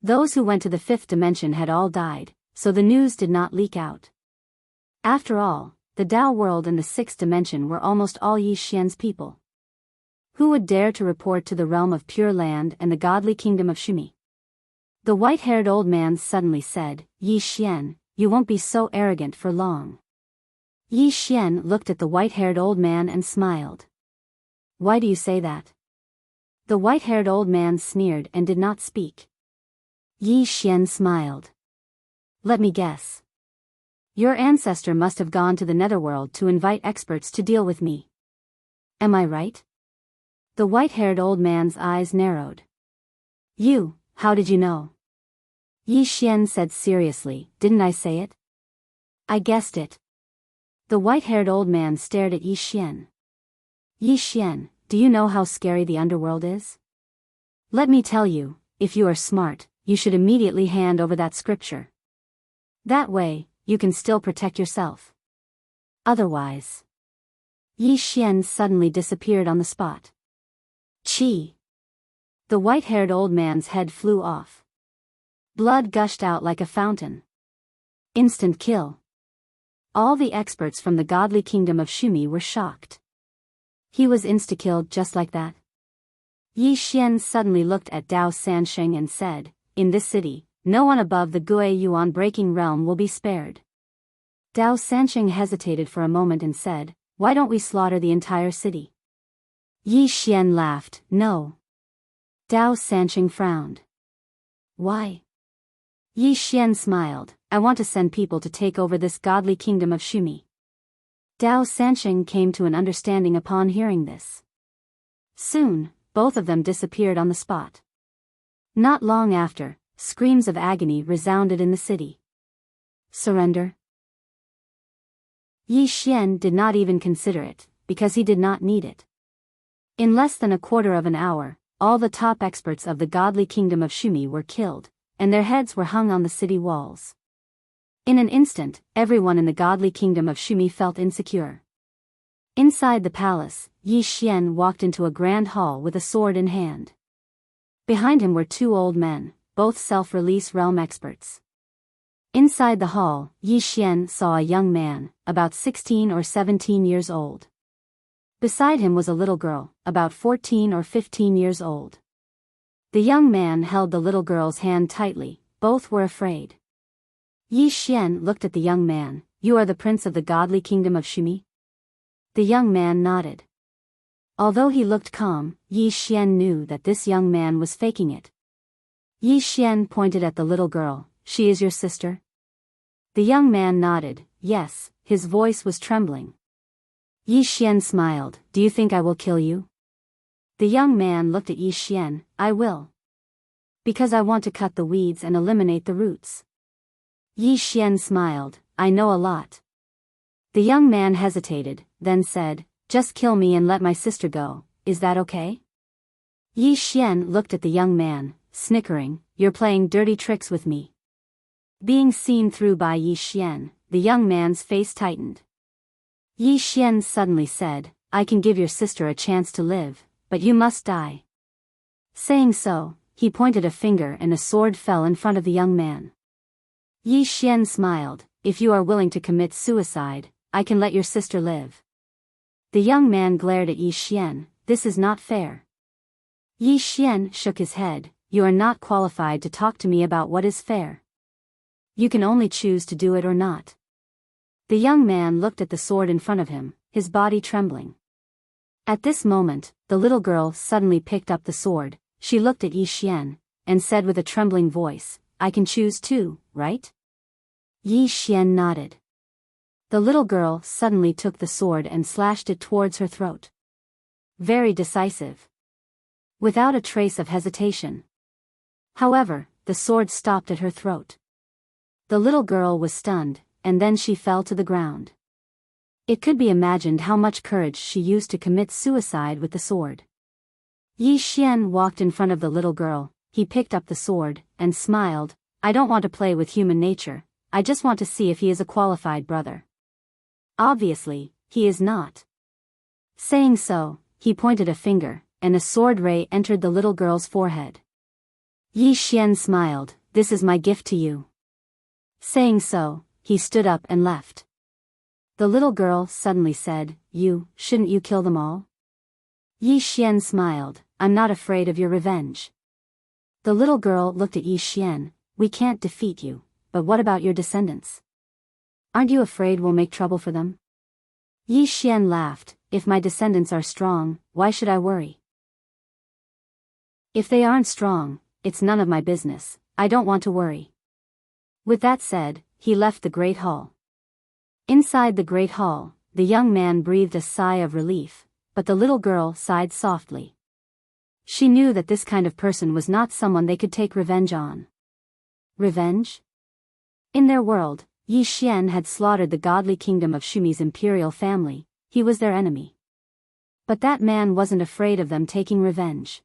Those who went to the fifth dimension had all died, so the news did not leak out. After all, the Tao world and the sixth dimension were almost all Yi Xian's people. Who would dare to report to the realm of Pure Land and the godly kingdom of Shumi? The white-haired old man suddenly said, Yi Xian, you won't be so arrogant for long. Yi Xian looked at the white-haired old man and smiled. Why do you say that? The white-haired old man sneered and did not speak. Yi Xian smiled. Let me guess. Your ancestor must have gone to the netherworld to invite experts to deal with me. Am I right? The white-haired old man's eyes narrowed. You, how did you know? Yi Xian said seriously, didn't I say it? I guessed it. The white-haired old man stared at Yi Xian. Yi Xian, do you know how scary the underworld is? Let me tell you, if you are smart, you should immediately hand over that scripture. That way, you can still protect yourself. Otherwise. Yi Xian suddenly disappeared on the spot. Chi. The white-haired old man's head flew off. Blood gushed out like a fountain. Instant kill. All the experts from the godly kingdom of Shumi were shocked. He was insta-killed just like that. Yi Xian suddenly looked at Dao Sansheng and said, in this city, no one above the Gui Yuan breaking realm will be spared. Dao Sansheng hesitated for a moment and said, why don't we slaughter the entire city? Yi Xian laughed, no. Dao Sansheng frowned. Why? Yi Xian smiled, I want to send people to take over this godly kingdom of Shumi. Dao Sansheng came to an understanding upon hearing this. Soon, both of them disappeared on the spot. Not long after, screams of agony resounded in the city. Surrender? Yi Xian did not even consider it, because he did not need it. In less than a quarter of an hour, all the top experts of the godly kingdom of Shumi were killed, and their heads were hung on the city walls. In an instant, everyone in the godly kingdom of Shumi felt insecure. Inside the palace, Yi Xian walked into a grand hall with a sword in hand. Behind him were two old men, both self-release realm experts. Inside the hall, Yi Xian saw a young man, about 16 or 17 years old. Beside him was a little girl, about 14 or 15 years old. The young man held the little girl's hand tightly, both were afraid. Yi Xian looked at the young man, you are the prince of the godly kingdom of Shumi? The young man nodded. Although he looked calm, Yi Xian knew that this young man was faking it. Yi Xian pointed at the little girl, she is your sister? The young man nodded, yes, his voice was trembling. Yi Xian smiled, do you think I will kill you? The young man looked at Yi Xian, I will. Because I want to cut the weeds and eliminate the roots. Yi Xian smiled, I know a lot. The young man hesitated, then said, just kill me and let my sister go, is that okay? Yi Xian looked at the young man, snickering, you're playing dirty tricks with me. Being seen through by Yi Xian, the young man's face tightened. Yi Xian suddenly said, I can give your sister a chance to live, but you must die. Saying so, he pointed a finger and a sword fell in front of the young man. Yi Xian smiled, if you are willing to commit suicide, I can let your sister live. The young man glared at Yi Xian, this is not fair. Yi Xian shook his head, you are not qualified to talk to me about what is fair. You can only choose to do it or not. The young man looked at the sword in front of him, his body trembling. At this moment, the little girl suddenly picked up the sword, she looked at Yi Xian, and said with a trembling voice, I can choose too, right? Yi Xian nodded. The little girl suddenly took the sword and slashed it towards her throat. Very decisive. Without a trace of hesitation. However, the sword stopped at her throat. The little girl was stunned, and then she fell to the ground. It could be imagined how much courage she used to commit suicide with the sword. Yi Xian walked in front of the little girl. He picked up the sword, and smiled. I don't want to play with human nature, I just want to see if he is a qualified brother. Obviously, he is not. Saying so, he pointed a finger, and a sword ray entered the little girl's forehead. Yi Xian smiled, this is my gift to you. Saying so, he stood up and left. The little girl suddenly said, shouldn't you kill them all? Yi Xian smiled, I'm not afraid of your revenge. The little girl looked at Yi Xian, we can't defeat you, but what about your descendants? Aren't you afraid we'll make trouble for them? Yi Xian laughed, if my descendants are strong, why should I worry? If they aren't strong, it's none of my business, I don't want to worry. With that said, he left the Great Hall. Inside the Great Hall, the young man breathed a sigh of relief, but the little girl sighed softly. She knew that this kind of person was not someone they could take revenge on. Revenge? In their world, Yi Xian had slaughtered the godly kingdom of Shumi's imperial family, he was their enemy. But that man wasn't afraid of them taking revenge.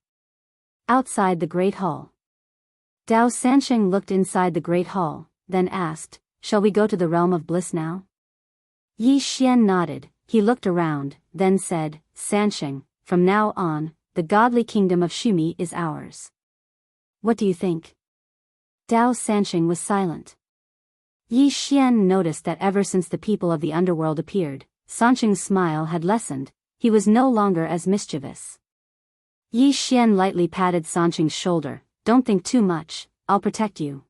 Outside the Great Hall. Dao Sansheng looked inside the Great Hall, then asked, shall we go to the realm of bliss now? Yi Xian nodded, he looked around, then said, Sansheng, from now on, the godly kingdom of Shumi is ours. What do you think? Dao Sansheng was silent. Yi Xian noticed that ever since the people of the underworld appeared, Sansheng's smile had lessened, he was no longer as mischievous. Yi Xian lightly patted Sansheng's shoulder, don't think too much, I'll protect you.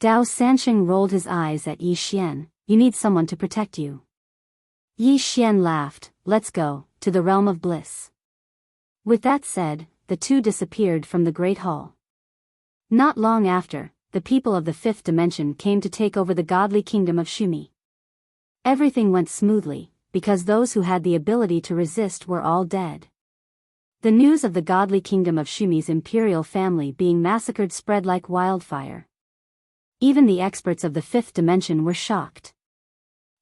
Dao Sansheng rolled his eyes at Yi Xian, you need someone to protect you. Yi Xian laughed, let's go, to the realm of bliss. With that said, the two disappeared from the Great Hall. Not long after, the people of the fifth dimension came to take over the godly kingdom of Shumi. Everything went smoothly, because those who had the ability to resist were all dead. The news of the godly kingdom of Shumi's imperial family being massacred spread like wildfire. Even the experts of the fifth dimension were shocked.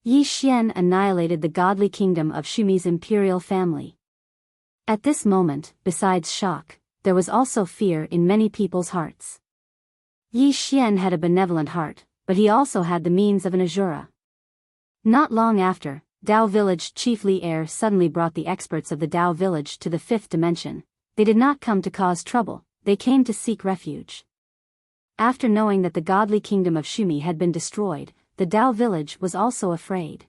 Yi Xian annihilated the godly kingdom of Shumi's imperial family. At this moment, besides shock, there was also fear in many people's hearts. Yi Xian had a benevolent heart, but he also had the means of an Azura. Not long after, Dao Village Chief Li Er suddenly brought the experts of the Dao Village to the fifth dimension. They did not come to cause trouble, they came to seek refuge. After knowing that the godly kingdom of Shumi had been destroyed, the Dao Village was also afraid.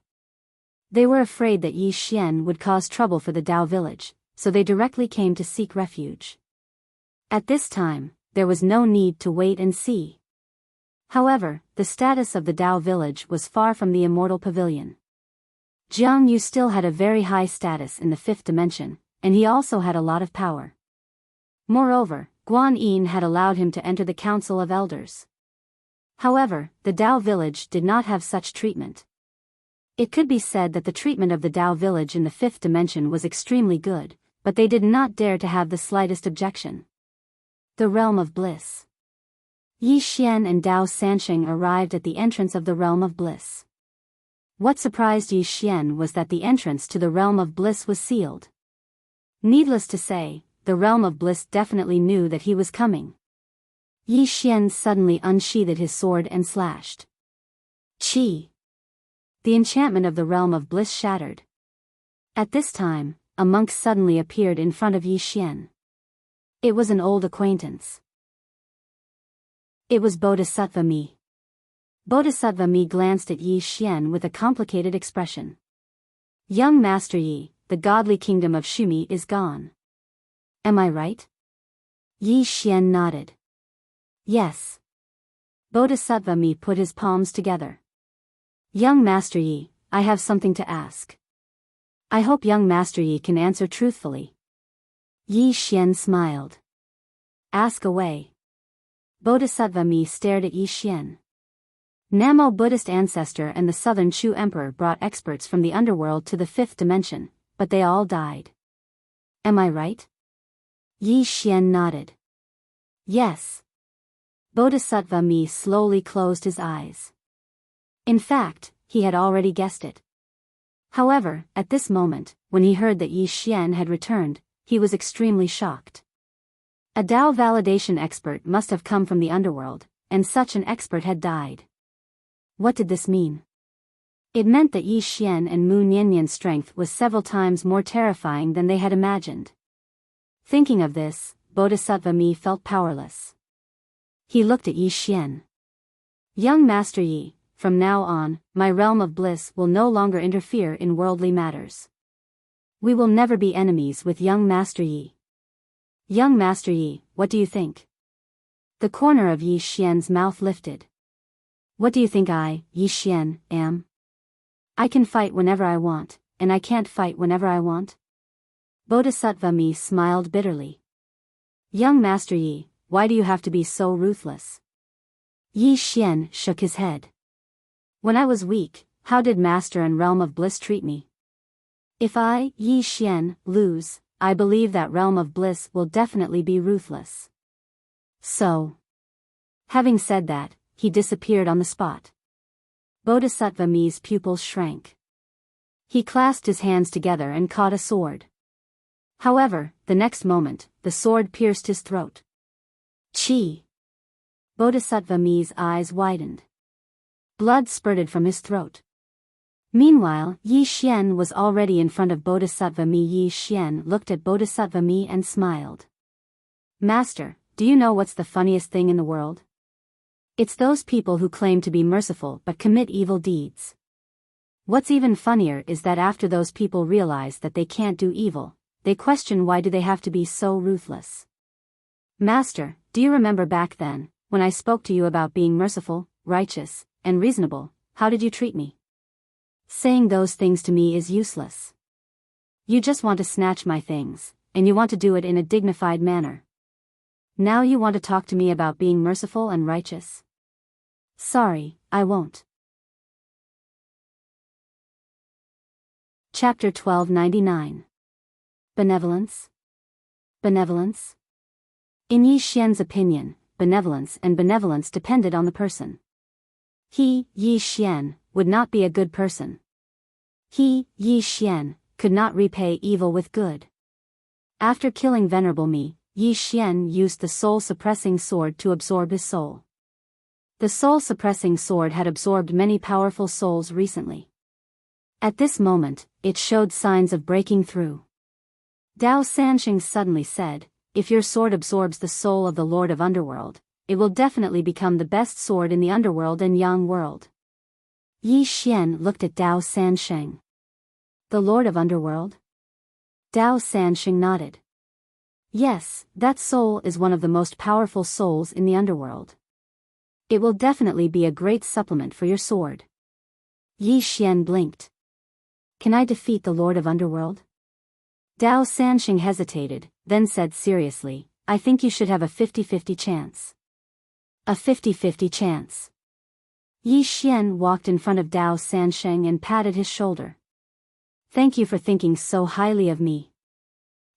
They were afraid that Yi Xian would cause trouble for the Dao Village, so they directly came to seek refuge. At this time, there was no need to wait and see. However, the status of the Dao Village was far from the Immortal Pavilion. Jiang Yu still had a very high status in the fifth dimension, and he also had a lot of power. Moreover, Guan Yin had allowed him to enter the Council of Elders. However, the Dao Village did not have such treatment. It could be said that the treatment of the Dao Village in the fifth dimension was extremely good, but they did not dare to have the slightest objection. The Realm of Bliss. Yi Xian and Dao Sansheng arrived at the entrance of the Realm of Bliss. What surprised Yi Xian was that the entrance to the Realm of Bliss was sealed. Needless to say, the Realm of Bliss definitely knew that he was coming. Yi Xian suddenly unsheathed his sword and slashed. Chi! The enchantment of the Realm of Bliss shattered. At this time, a monk suddenly appeared in front of Yi Xian. It was an old acquaintance. It was Bodhisattva Mi. Bodhisattva Mi glanced at Yi Xian with a complicated expression. Young Master Yi, the godly kingdom of Shumi is gone. Am I right? Yi Xian nodded. Yes. Bodhisattva Mi put his palms together. Young Master Yi, I have something to ask. I hope young Master Yi can answer truthfully. Yi Xian smiled. Ask away. Bodhisattva Mi stared at Yi Xian. Namo Buddhist ancestor and the Southern Chu Emperor brought experts from the underworld to the fifth dimension, but they all died. Am I right? Yi Xian nodded. Yes. Bodhisattva Mi slowly closed his eyes. In fact, he had already guessed it. However, at this moment, when he heard that Yi Xian had returned, he was extremely shocked. A Dao validation expert must have come from the underworld, and such an expert had died. What did this mean? It meant that Yi Xian and Mu Nianyan's strength was several times more terrifying than they had imagined. Thinking of this, Bodhisattva Mi felt powerless. He looked at Yi Xian. Young Master Yi, from now on, my realm of bliss will no longer interfere in worldly matters. We will never be enemies with young Master Yi. Young Master Yi, what do you think? The corner of Yi Xian's mouth lifted. What do you think I, Yi Xian, am? I can fight whenever I want, and I can't fight whenever I want? Bodhisattva Mi smiled bitterly. Young Master Yi, why do you have to be so ruthless? Yi Xian shook his head. When I was weak, how did Master and Realm of Bliss treat me? If I, Yi Xian, lose, I believe that Realm of Bliss will definitely be ruthless. So. Having said that, he disappeared on the spot. Bodhisattva Mi's pupils shrank. He clasped his hands together and caught a sword. However, the next moment, the sword pierced his throat. Chi! Bodhisattva Mi's eyes widened. Blood spurted from his throat. Meanwhile, Yi Xian was already in front of Bodhisattva Mi. Yi Xian looked at Bodhisattva Mi and smiled. Master, do you know what's the funniest thing in the world? It's those people who claim to be merciful but commit evil deeds. What's even funnier is that after those people realize that they can't do evil, they question why do they have to be so ruthless. Master, do you remember back then, when I spoke to you about being merciful, righteous, and reasonable, how did you treat me? Saying those things to me is useless. You just want to snatch my things, and you want to do it in a dignified manner. Now you want to talk to me about being merciful and righteous? Sorry, I won't. Chapter 1299. Benevolence? Benevolence? In Yi Xian's opinion, benevolence depended on the person. He, Yi Xian, would not be a good person. He, Yi Xian, could not repay evil with good. After killing Venerable Mi, Yi Xian used the soul-suppressing sword to absorb his soul. The soul-suppressing sword had absorbed many powerful souls recently. At this moment, it showed signs of breaking through. Dao Sanxing suddenly said, if your sword absorbs the soul of the Lord of Underworld, it will definitely become the best sword in the Underworld and Yang world. Yi Xian looked at Dao Sanxing. The Lord of Underworld? Dao Sanxing nodded. Yes, that soul is one of the most powerful souls in the Underworld. It will definitely be a great supplement for your sword. Yi Xian blinked. Can I defeat the Lord of Underworld? Dao Sanxing hesitated, then said seriously, I think you should have a 50-50 chance. A 50-50 chance. Yi Xian walked in front of Dao Sanxing and patted his shoulder. Thank you for thinking so highly of me.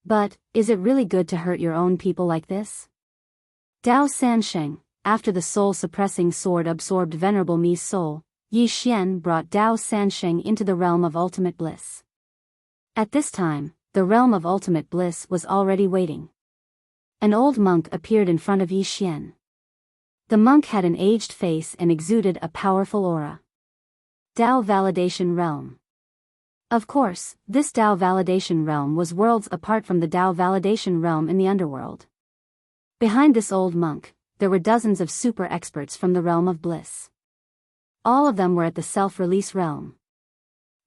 But, is it really good to hurt your own people like this? Dao Sanxing, after the soul-suppressing sword absorbed Venerable Mi's soul, Yi Xian brought Dao Sanxing into the realm of ultimate bliss. At this time, the realm of ultimate bliss was already waiting. An old monk appeared in front of Yi Xian. The monk had an aged face and exuded a powerful aura. Dao Validation Realm. Of course, this Dao Validation Realm was worlds apart from the Dao Validation Realm in the underworld. Behind this old monk, there were dozens of super experts from the realm of bliss. All of them were at the self-release realm.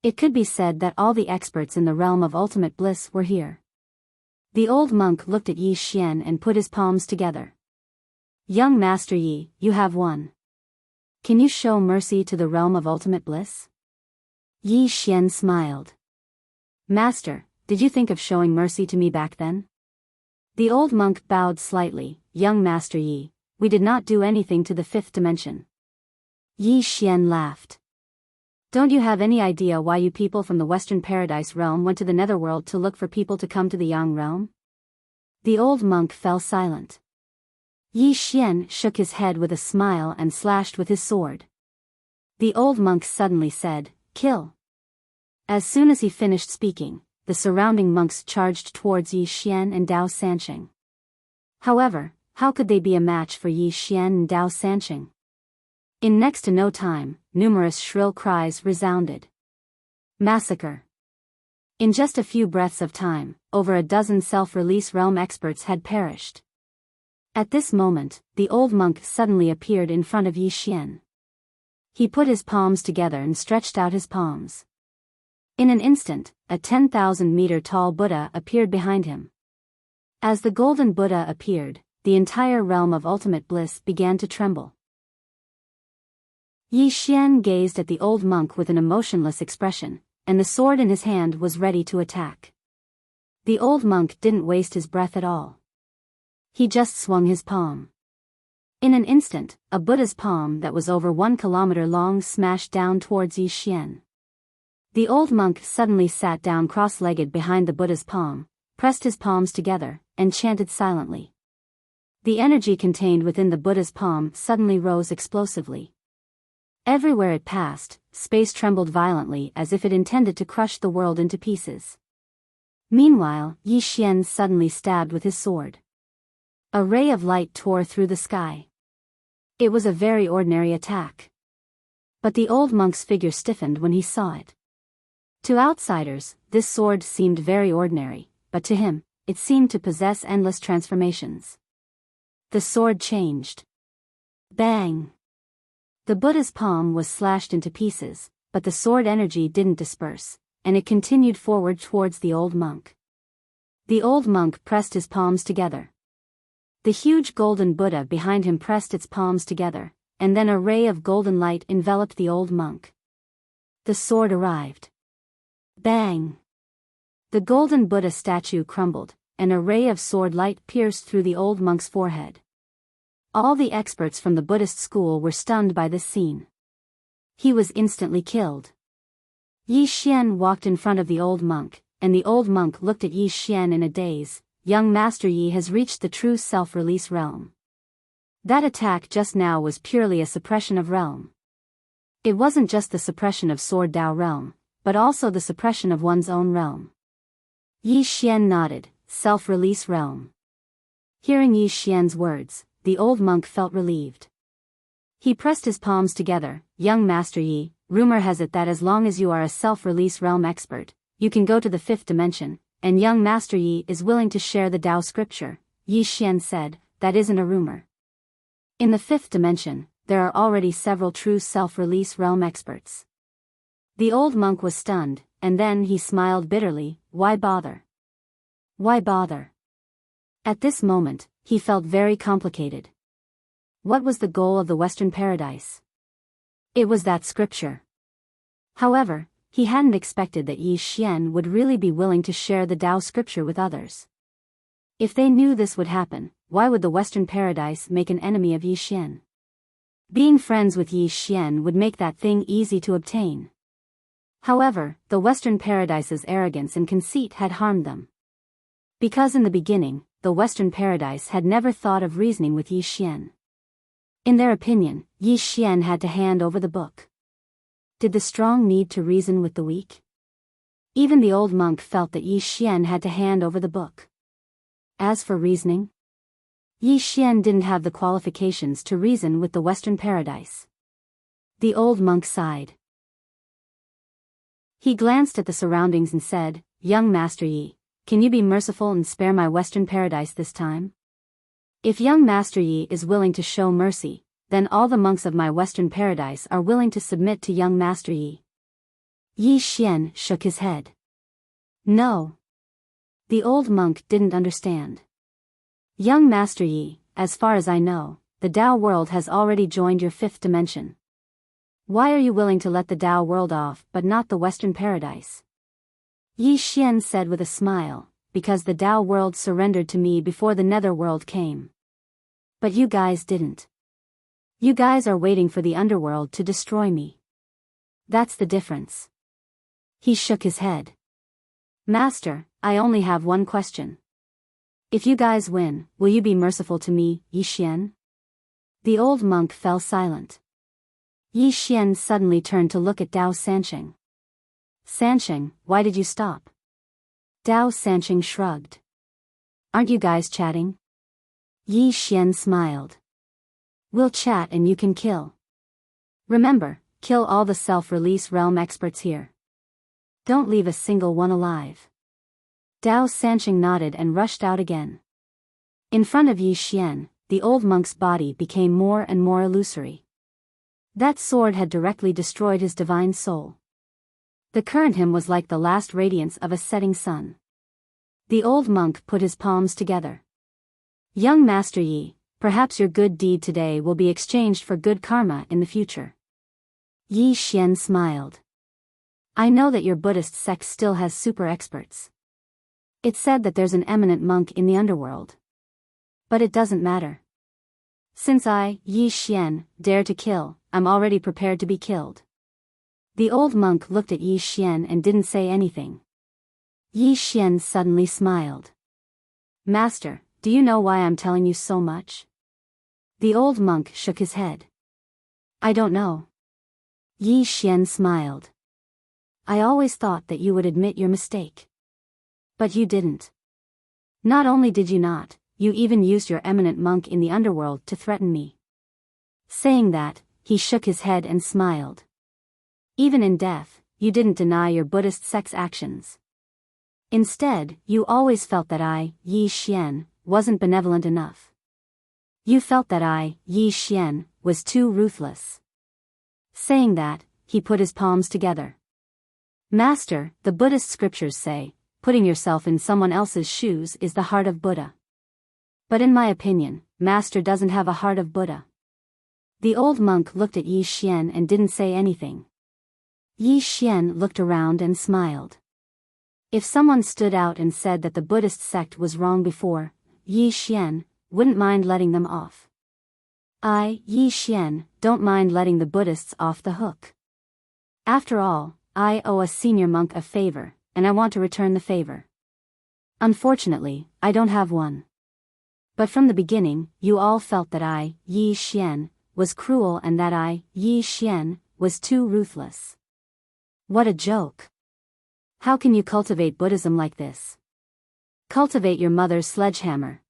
It could be said that all the experts in the realm of ultimate bliss were here. The old monk looked at Yi Xian and put his palms together. Young Master Yi, you have won. Can you show mercy to the realm of ultimate bliss? Yi Xian smiled. Master, did you think of showing mercy to me back then? The old monk bowed slightly. Young Master Yi, we did not do anything to the fifth dimension. Yi Xian laughed. Don't you have any idea why you people from the Western Paradise realm went to the Netherworld to look for people to come to the Yang realm? The old monk fell silent. Yi Xian shook his head with a smile and slashed with his sword. The old monk suddenly said, Kill. As soon as he finished speaking, the surrounding monks charged towards Yi Xian and Dao Sanqing. However, how could they be a match for Yi Xian and Dao Sanqing? In next to no time, numerous shrill cries resounded. Massacre! In just a few breaths of time, over a dozen self-release realm experts had perished. At this moment, the old monk suddenly appeared in front of Yi Xian. He put his palms together and stretched out his palms. In an instant, a 10,000-meter tall Buddha appeared behind him. As the golden Buddha appeared, the entire realm of ultimate bliss began to tremble. Yi Xian gazed at the old monk with an emotionless expression, and the sword in his hand was ready to attack. The old monk didn't waste his breath at all. He just swung his palm. In an instant, a Buddha's palm that was over 1 kilometer long smashed down towards Yi Xian. The old monk suddenly sat down cross-legged behind the Buddha's palm, pressed his palms together, and chanted silently. The energy contained within the Buddha's palm suddenly rose explosively. Everywhere it passed, space trembled violently as if it intended to crush the world into pieces. Meanwhile, Yi Xian suddenly stabbed with his sword. A ray of light tore through the sky. It was a very ordinary attack. But the old monk's figure stiffened when he saw it. To outsiders, this sword seemed very ordinary, but to him, it seemed to possess endless transformations. The sword changed. Bang! The Buddha's palm was slashed into pieces, but the sword energy didn't disperse, and it continued forward towards the old monk. The old monk pressed his palms together. The huge golden Buddha behind him pressed its palms together, and then a ray of golden light enveloped the old monk. The sword arrived. Bang! The golden Buddha statue crumbled, and a ray of sword light pierced through the old monk's forehead. All the experts from the Buddhist school were stunned by this scene. He was instantly killed. Yi Xian walked in front of the old monk, and the old monk looked at Yi Xian in a daze. Young Master Yi has reached the true self-release realm. That attack just now was purely a suppression of realm. It wasn't just the suppression of Sword Dao realm, but also the suppression of one's own realm. Yi Xian nodded, self-release realm. Hearing Yi Xian's words, the old monk felt relieved. He pressed his palms together. Young Master Yi, rumor has it that as long as you are a self-release realm expert, you can go to the 5th dimension, and young Master Yi is willing to share the Tao scripture. Yi Xian said, that isn't a rumor. In the 5th dimension, there are already several true self-release realm experts. The old monk was stunned, and then he smiled bitterly. Why bother? Why bother? At this moment, he felt very complicated. What was the goal of the Western Paradise? It was that scripture. However, he hadn't expected that Yi Xian would really be willing to share the Tao scripture with others. If they knew this would happen, why would the Western Paradise make an enemy of Yi Xian? Being friends with Yi Xian would make that thing easy to obtain. However, the Western Paradise's arrogance and conceit had harmed them. Because in the beginning, the Western Paradise had never thought of reasoning with Yi Xian. In their opinion, Yi Xian had to hand over the book. Did the strong need to reason with the weak? Even the old monk felt that Yi Xian had to hand over the book. As for reasoning, Yi Xian didn't have the qualifications to reason with the Western Paradise. The old monk sighed. He glanced at the surroundings and said, Young Master Yi, can you be merciful and spare my Western Paradise this time? If young Master Yi is willing to show mercy, then all the monks of my Western Paradise are willing to submit to young Master Yi. Yi Xian shook his head. No. The old monk didn't understand. Young Master Yi, as far as I know, the Tao world has already joined your 5th dimension. Why are you willing to let the Tao world off but not the Western Paradise? Yi Xian said with a smile, because the Tao world surrendered to me before the nether world came. But you guys didn't. You guys are waiting for the underworld to destroy me. That's the difference. He shook his head. Master, I only have one question. If you guys win, will you be merciful to me, Yi Xian? The old monk fell silent. Yi Xian suddenly turned to look at Dao Sanqing. Sansheng, why did you stop? Dao Sansheng shrugged. Aren't you guys chatting? Yi Xian smiled. We'll chat and you can kill. Remember, kill all the self-release realm experts here. Don't leave a single one alive. Dao Sansheng nodded and rushed out again. In front of Yi Xian, the old monk's body became more and more illusory. That sword had directly destroyed his divine soul. The current him was like the last radiance of a setting sun. The old monk put his palms together. Young Master Yi, perhaps your good deed today will be exchanged for good karma in the future. Yi Xian smiled. I know that your Buddhist sect still has super experts. It's said that there's an eminent monk in the underworld. But it doesn't matter. Since I, Yi Xian, dare to kill, I'm already prepared to be killed. The old monk looked at Yi Xian and didn't say anything. Yi Xian suddenly smiled. Master, do you know why I'm telling you so much? The old monk shook his head. I don't know. Yi Xian smiled. I always thought that you would admit your mistake. But you didn't. Not only did you not, you even used your eminent monk in the underworld to threaten me. Saying that, he shook his head and smiled. Even in death, you didn't deny your Buddhist sect's actions. Instead, you always felt that I, Yi Xian, wasn't benevolent enough. You felt that I, Yi Xian, was too ruthless. Saying that, he put his palms together. Master, the Buddhist scriptures say, putting yourself in someone else's shoes is the heart of Buddha. But in my opinion, Master doesn't have a heart of Buddha. The old monk looked at Yi Xian and didn't say anything. Yi Xian looked around and smiled. If someone stood out and said that the Buddhist sect was wrong before, Yi Xian wouldn't mind letting them off. I, Yi Xian, don't mind letting the Buddhists off the hook. After all, I owe a senior monk a favor, and I want to return the favor. Unfortunately, I don't have one. But from the beginning, you all felt that I, Yi Xian, was cruel and that I, Yi Xian, was too ruthless. What a joke. How can you cultivate Buddhism like this? Cultivate your mother's sledgehammer.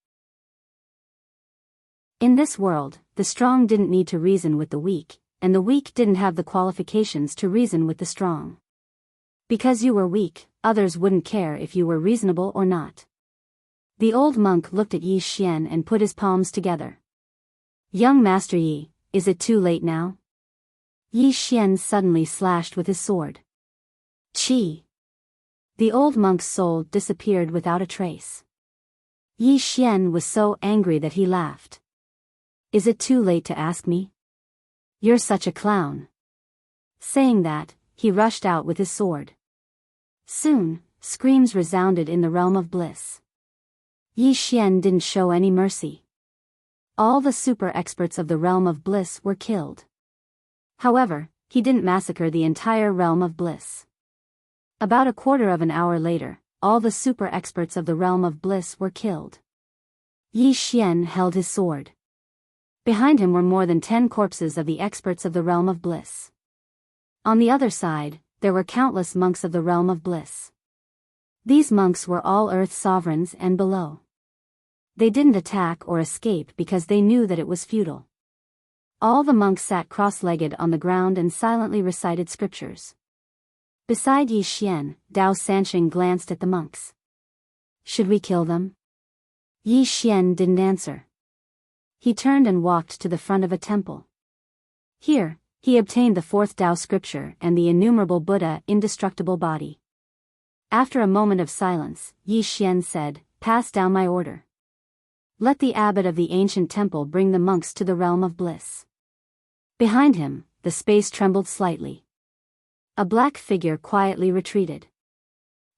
In this world, the strong didn't need to reason with the weak, and the weak didn't have the qualifications to reason with the strong. Because you were weak, others wouldn't care if you were reasonable or not. The old monk looked at Yi Xian and put his palms together. Young Master Yi, is it too late now? Yi Xian suddenly slashed with his sword. Chi! The old monk's soul disappeared without a trace. Yi Xian was so angry that he laughed. Is it too late to ask me? You're such a clown. Saying that, he rushed out with his sword. Soon, screams resounded in the realm of bliss. Yi Xian didn't show any mercy. All the super experts of the realm of bliss were killed. However, he didn't massacre the entire realm of bliss. About a quarter of an hour later, all the super experts of the realm of bliss were killed. Yi Xian held his sword. Behind him were more than 10 corpses of the experts of the realm of bliss. On the other side, there were countless monks of the realm of bliss. These monks were all Earth sovereigns and below. They didn't attack or escape because they knew that it was futile. All the monks sat cross-legged on the ground and silently recited scriptures. Beside Yi Xian, Dao Sansheng glanced at the monks. Should we kill them? Yi Xian didn't answer. He turned and walked to the front of a temple. Here, he obtained the 4th Tao scripture and the innumerable Buddha indestructible body. After a moment of silence, Yi Xian said, "Pass down my order. Let the abbot of the ancient temple bring the monks to the realm of bliss." Behind him, the space trembled slightly. A black figure quietly retreated.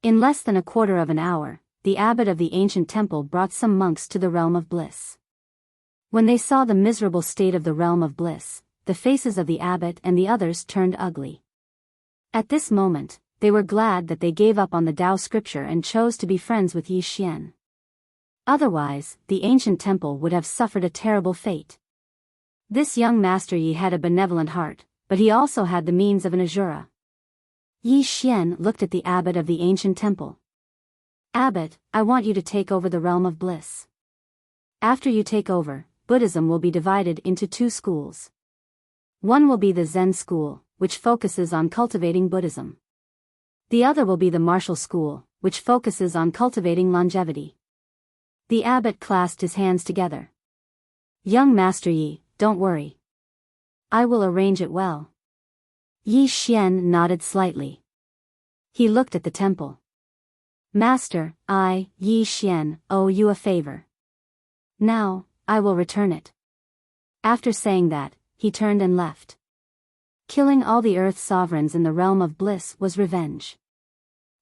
In less than a quarter of an hour, the abbot of the ancient temple brought some monks to the realm of bliss. When they saw the miserable state of the realm of bliss, the faces of the abbot and the others turned ugly. At this moment, they were glad that they gave up on the Tao scripture and chose to be friends with Yi Xian. Otherwise, the ancient temple would have suffered a terrible fate. This young Master Yi had a benevolent heart, but he also had the means of an Asura. Yi Xian looked at the abbot of the ancient temple. Abbot, I want you to take over the realm of bliss. After you take over, Buddhism will be divided into two schools. One will be the Zen school, which focuses on cultivating Buddhism. The other will be the martial school, which focuses on cultivating longevity. The abbot clasped his hands together. Young Master Yi, don't worry. I will arrange it well. Yi Xian nodded slightly. He looked at the temple. Master, I, Yi Xian, owe you a favor. Now, I will return it. After saying that, he turned and left. Killing all the earth sovereigns in the realm of bliss was revenge.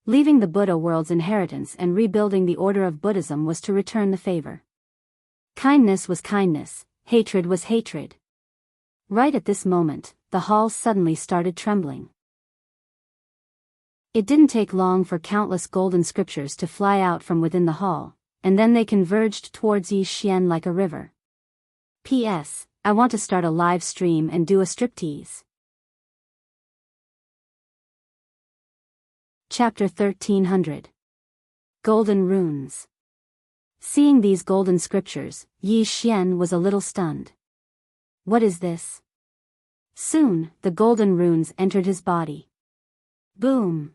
Leaving the Buddha world's inheritance and rebuilding the order of Buddhism was to return the favor. Kindness was kindness, hatred was hatred. Right at this moment, the hall suddenly started trembling. It didn't take long for countless golden scriptures to fly out from within the hall, and then they converged towards Yi Xian like a river. P.S. I want to start a live stream and do a striptease. Chapter 1300. Golden Runes. Seeing these golden scriptures, Yi Xian was a little stunned. What is this? Soon, the golden runes entered his body. Boom!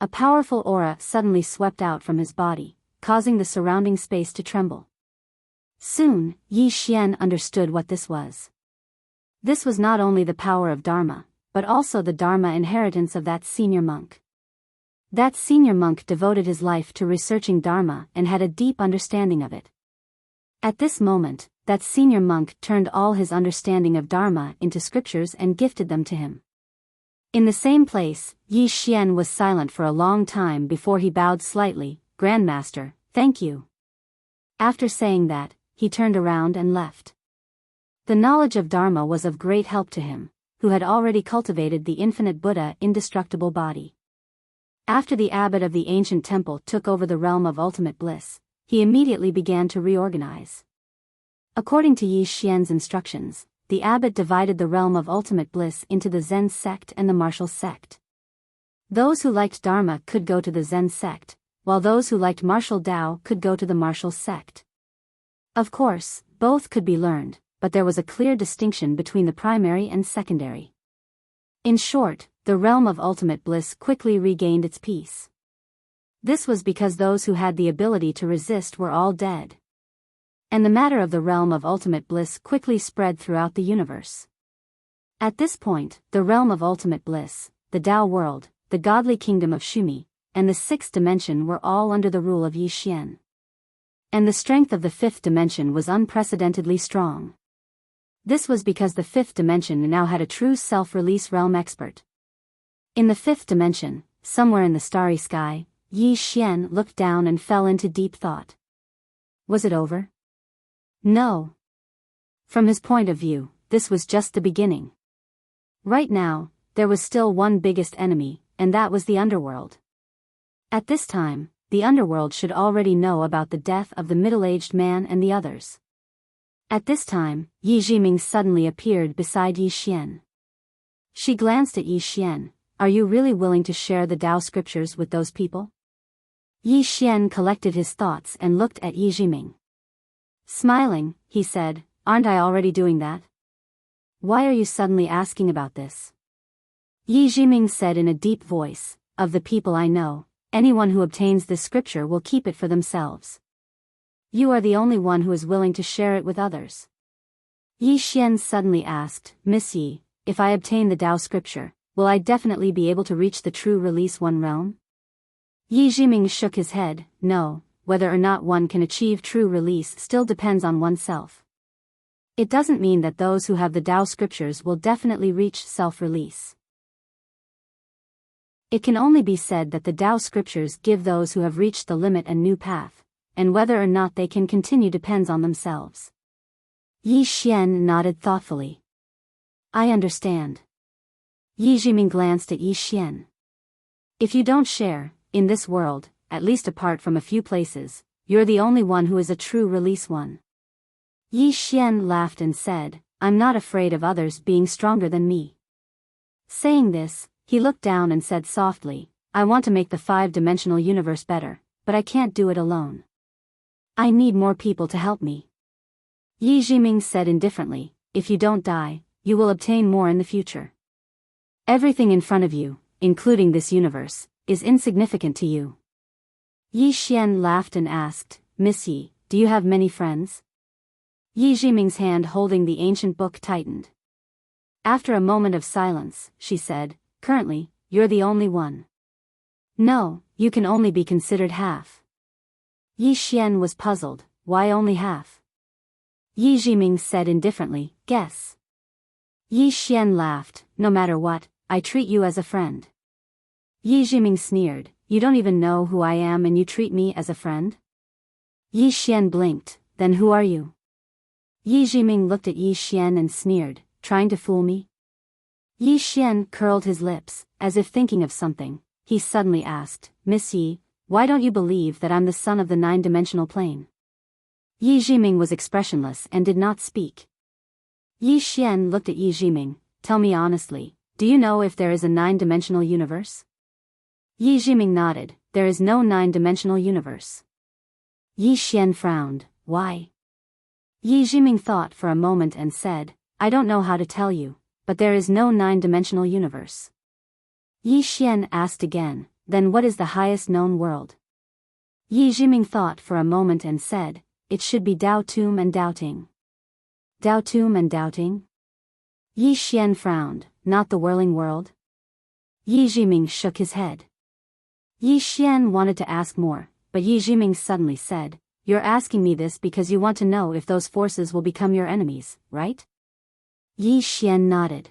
A powerful aura suddenly swept out from his body, causing the surrounding space to tremble. Soon, Yi Xian understood what this was. This was not only the power of Dharma, but also the Dharma inheritance of that senior monk. That senior monk devoted his life to researching Dharma and had a deep understanding of it. At this moment, that senior monk turned all his understanding of Dharma into scriptures and gifted them to him. In the same place, Yi Xian was silent for a long time before he bowed slightly. Grandmaster, thank you. After saying that, he turned around and left. The knowledge of Dharma was of great help to him, who had already cultivated the infinite Buddha indestructible body. After the abbot of the ancient temple took over the realm of ultimate bliss, he immediately began to reorganize. According to Yi Xian's instructions, the abbot divided the realm of ultimate bliss into the Zen sect and the martial sect. Those who liked Dharma could go to the Zen sect, while those who liked martial Tao could go to the martial sect. Of course, both could be learned, but there was a clear distinction between the primary and secondary. In short, the realm of ultimate bliss quickly regained its peace. This was because those who had the ability to resist were all dead. And the matter of the realm of ultimate bliss quickly spread throughout the universe. At this point, the realm of ultimate bliss, the Tao world, the godly kingdom of Shumi, and the sixth dimension were all under the rule of Yi Xian. And the strength of the fifth dimension was unprecedentedly strong. This was because the fifth dimension now had a true self-release realm expert. In the fifth dimension, somewhere in the starry sky, Yi Xian looked down and fell into deep thought. Was it over? No. From his point of view, this was just the beginning. Right now, there was still one biggest enemy, and that was the underworld. At this time, the underworld should already know about the death of the middle-aged man and the others. At this time, Yi Jiming suddenly appeared beside Yi Xian. She glanced at Yi Xian. Are you really willing to share the Tao scriptures with those people? Yi Xian collected his thoughts and looked at Yi Jiming. Smiling, he said, aren't I already doing that? Why are you suddenly asking about this? Yi Jiming said in a deep voice, of the people I know, anyone who obtains this scripture will keep it for themselves. You are the only one who is willing to share it with others. Yi Xian suddenly asked, Miss Yi, if I obtain the Tao scripture, will I definitely be able to reach the true release one realm? Yi Jiming shook his head. No, whether or not one can achieve true release still depends on oneself. It doesn't mean that those who have the Tao scriptures will definitely reach self-release. It can only be said that the Tao scriptures give those who have reached the limit a new path, and whether or not they can continue depends on themselves. Yi Xian nodded thoughtfully. I understand. Yi Jiming glanced at Yi Xian. If you don't share, in this world, at least apart from a few places, you're the only one who is a true release one. Yi Xian laughed and said, I'm not afraid of others being stronger than me. Saying this, He looked down and said softly, I want to make the 5-dimensional universe better, but I can't do it alone. I need more people to help me. Yi Jiming said indifferently, if you don't die, you will obtain more in the future. Everything in front of you, including this universe, is insignificant to you. Yi Xian laughed and asked, Miss Yi, do you have many friends? Yi Jiming's hand holding the ancient book tightened. After a moment of silence, she said, currently, you're the only one. No, you can only be considered half. Yi Xian was puzzled, why only half? Yi Jiming said indifferently, guess. Yi Xian laughed, no matter what, I treat you as a friend. Yi Jiming sneered, you don't even know who I am and you treat me as a friend? Yi Xian blinked, then who are you? Yi Jiming looked at Yi Xian and sneered, trying to fool me? Yi Xian curled his lips, as if thinking of something. He suddenly asked, Miss Yi, why don't you believe that I'm the son of the 9-dimensional plane? Yi Jiming was expressionless and did not speak. Yi Xian looked at Yi Jiming, tell me honestly, do you know if there is a 9-dimensional universe? Yi Jiming nodded, there is no 9-dimensional universe. Yi Xian frowned, why? Yi Jiming thought for a moment and said, I don't know how to tell you, but there is no 9-dimensional universe. Yi Xian asked again, then what is the highest known world? Yi Jiming thought for a moment and said, it should be Dao Tomb and Doubting. Dao Tomb and Doubting? Yi Xian frowned, not the whirling world? Yi Jiming shook his head. Yi Xian wanted to ask more, but Yi Jiming suddenly said, you're asking me this because you want to know if those forces will become your enemies, right? Yi Xian nodded.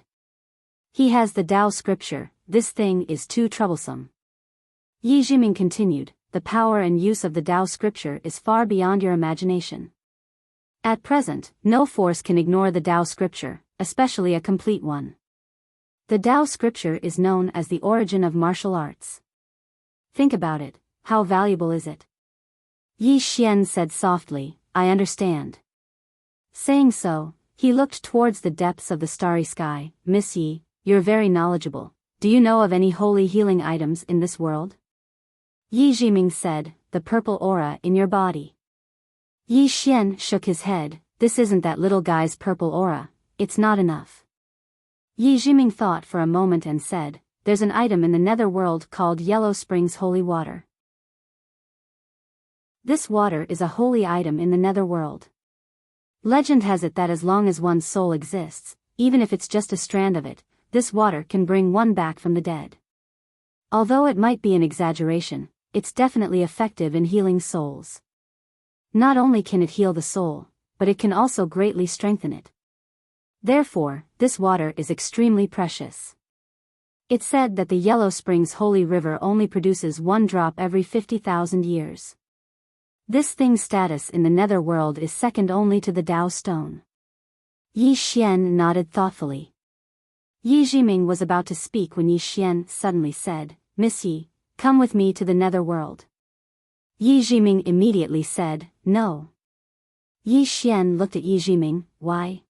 He has the Dao scripture, this thing is too troublesome. Yi Jiming continued, the power and use of the Dao scripture is far beyond your imagination. At present, no force can ignore the Dao scripture, especially a complete one. The Dao scripture is known as the origin of martial arts. Think about it, how valuable is it? Yi Xian said softly, I understand. Saying so, he looked towards the depths of the starry sky, Miss Yi, you're very knowledgeable, do you know of any holy healing items in this world? Yi Jiming said, the purple aura in your body. Yi Xian shook his head, this isn't that little guy's purple aura, it's not enough. Yi Jiming thought for a moment and said, there's an item in the nether world called Yellow Springs Holy Water. This water is a holy item in the nether world. Legend has it that as long as one's soul exists, even if it's just a strand of it, this water can bring one back from the dead. Although it might be an exaggeration, it's definitely effective in healing souls. Not only can it heal the soul, but it can also greatly strengthen it. Therefore, this water is extremely precious. It's said that the Yellow Springs Holy River only produces one drop every 50,000 years. This thing's status in the nether world is second only to the Dao stone. Yi Xian nodded thoughtfully. Yi Jiming was about to speak when Yi Xian suddenly said, Miss Yi, come with me to the nether world. Yi Jiming immediately said, no. Yi Xian looked at Yi Jiming, why?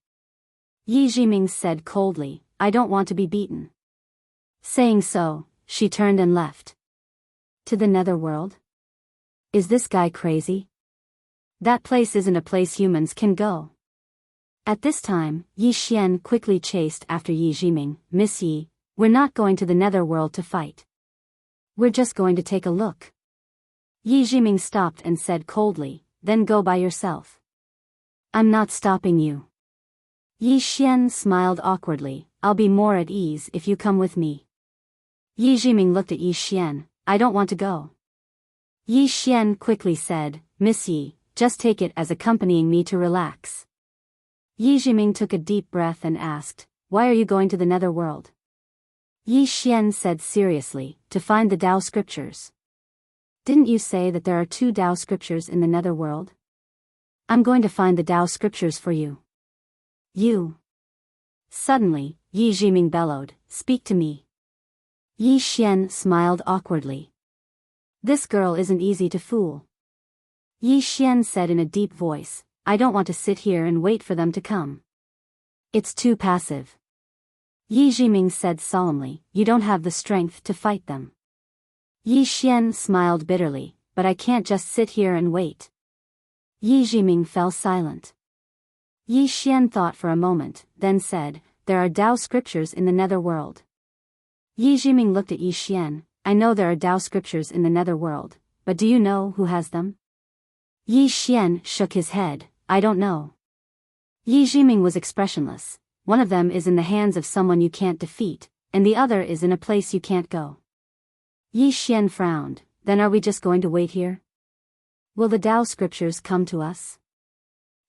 Yi Jiming said coldly, I don't want to be beaten. Saying so, she turned and left. To the nether world? Is this guy crazy? That place isn't a place humans can go. At this time, Yi Xian quickly chased after Yi Jiming, Miss Yi, we're not going to the nether world to fight. We're just going to take a look. Yi Jiming stopped and said coldly, then go by yourself. I'm not stopping you. Yi Xian smiled awkwardly, I'll be more at ease if you come with me. Yi Jiming looked at Yi Xian, I don't want to go. Yi Xian quickly said, Miss Yi, just take it as accompanying me to relax. Yi Jiming took a deep breath and asked, why are you going to the nether world? Yi Xian said seriously, to find the Dao scriptures. Didn't you say that there are 2 Dao scriptures in the nether world? I'm going to find the Dao scriptures for you. You. Suddenly, Yi Jiming bellowed, speak to me. Yi Xian smiled awkwardly. This girl isn't easy to fool. Yi Xian said in a deep voice, I don't want to sit here and wait for them to come. It's too passive. Yi Jiming said solemnly, you don't have the strength to fight them. Yi Xian smiled bitterly, but I can't just sit here and wait. Yi Jiming fell silent. Yi Xian thought for a moment, then said, there are Tao scriptures in the netherworld. Yi Jiming looked at Yi Xian, I know there are Tao scriptures in the netherworld, but do you know who has them? Yi Xian shook his head, I don't know. Yi Jiming was expressionless. One of them is in the hands of someone you can't defeat, and the other is in a place you can't go. Yi Xian frowned, then are we just going to wait here? Will the Tao scriptures come to us?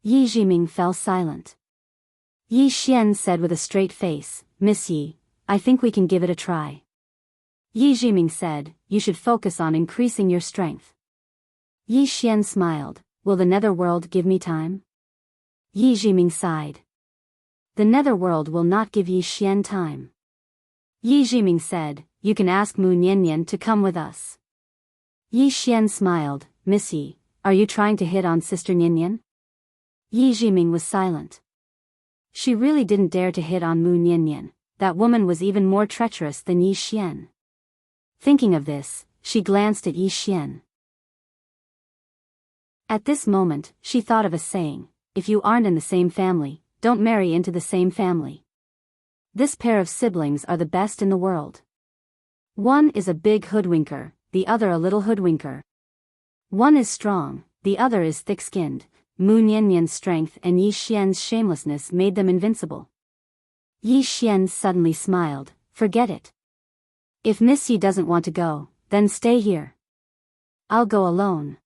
Yi Jiming fell silent. Yi Xian said with a straight face, Miss Yi, I think we can give it a try. Yi Jiming said, you should focus on increasing your strength. Yi Xian smiled, will the netherworld give me time? Yi Jiming sighed. The netherworld will not give Yi Xian time. Yi Jiming said, you can ask Mu Niannian to come with us. Yi Xian smiled, Miss Yi, are you trying to hit on Sister Niannian? Yi Jiming was silent. She really didn't dare to hit on Mu Niannian. That woman was even more treacherous than Yi Xian. Thinking of this, she glanced at Yi Xian. At this moment, she thought of a saying, if you aren't in the same family, don't marry into the same family. This pair of siblings are the best in the world. One is a big hoodwinker, the other a little hoodwinker. One is strong, the other is thick-skinned. Mu Niannian's strength and Yi Xian's shamelessness made them invincible. Yi Xian suddenly smiled, forget it. If Miss Yi doesn't want to go, then stay here. I'll go alone.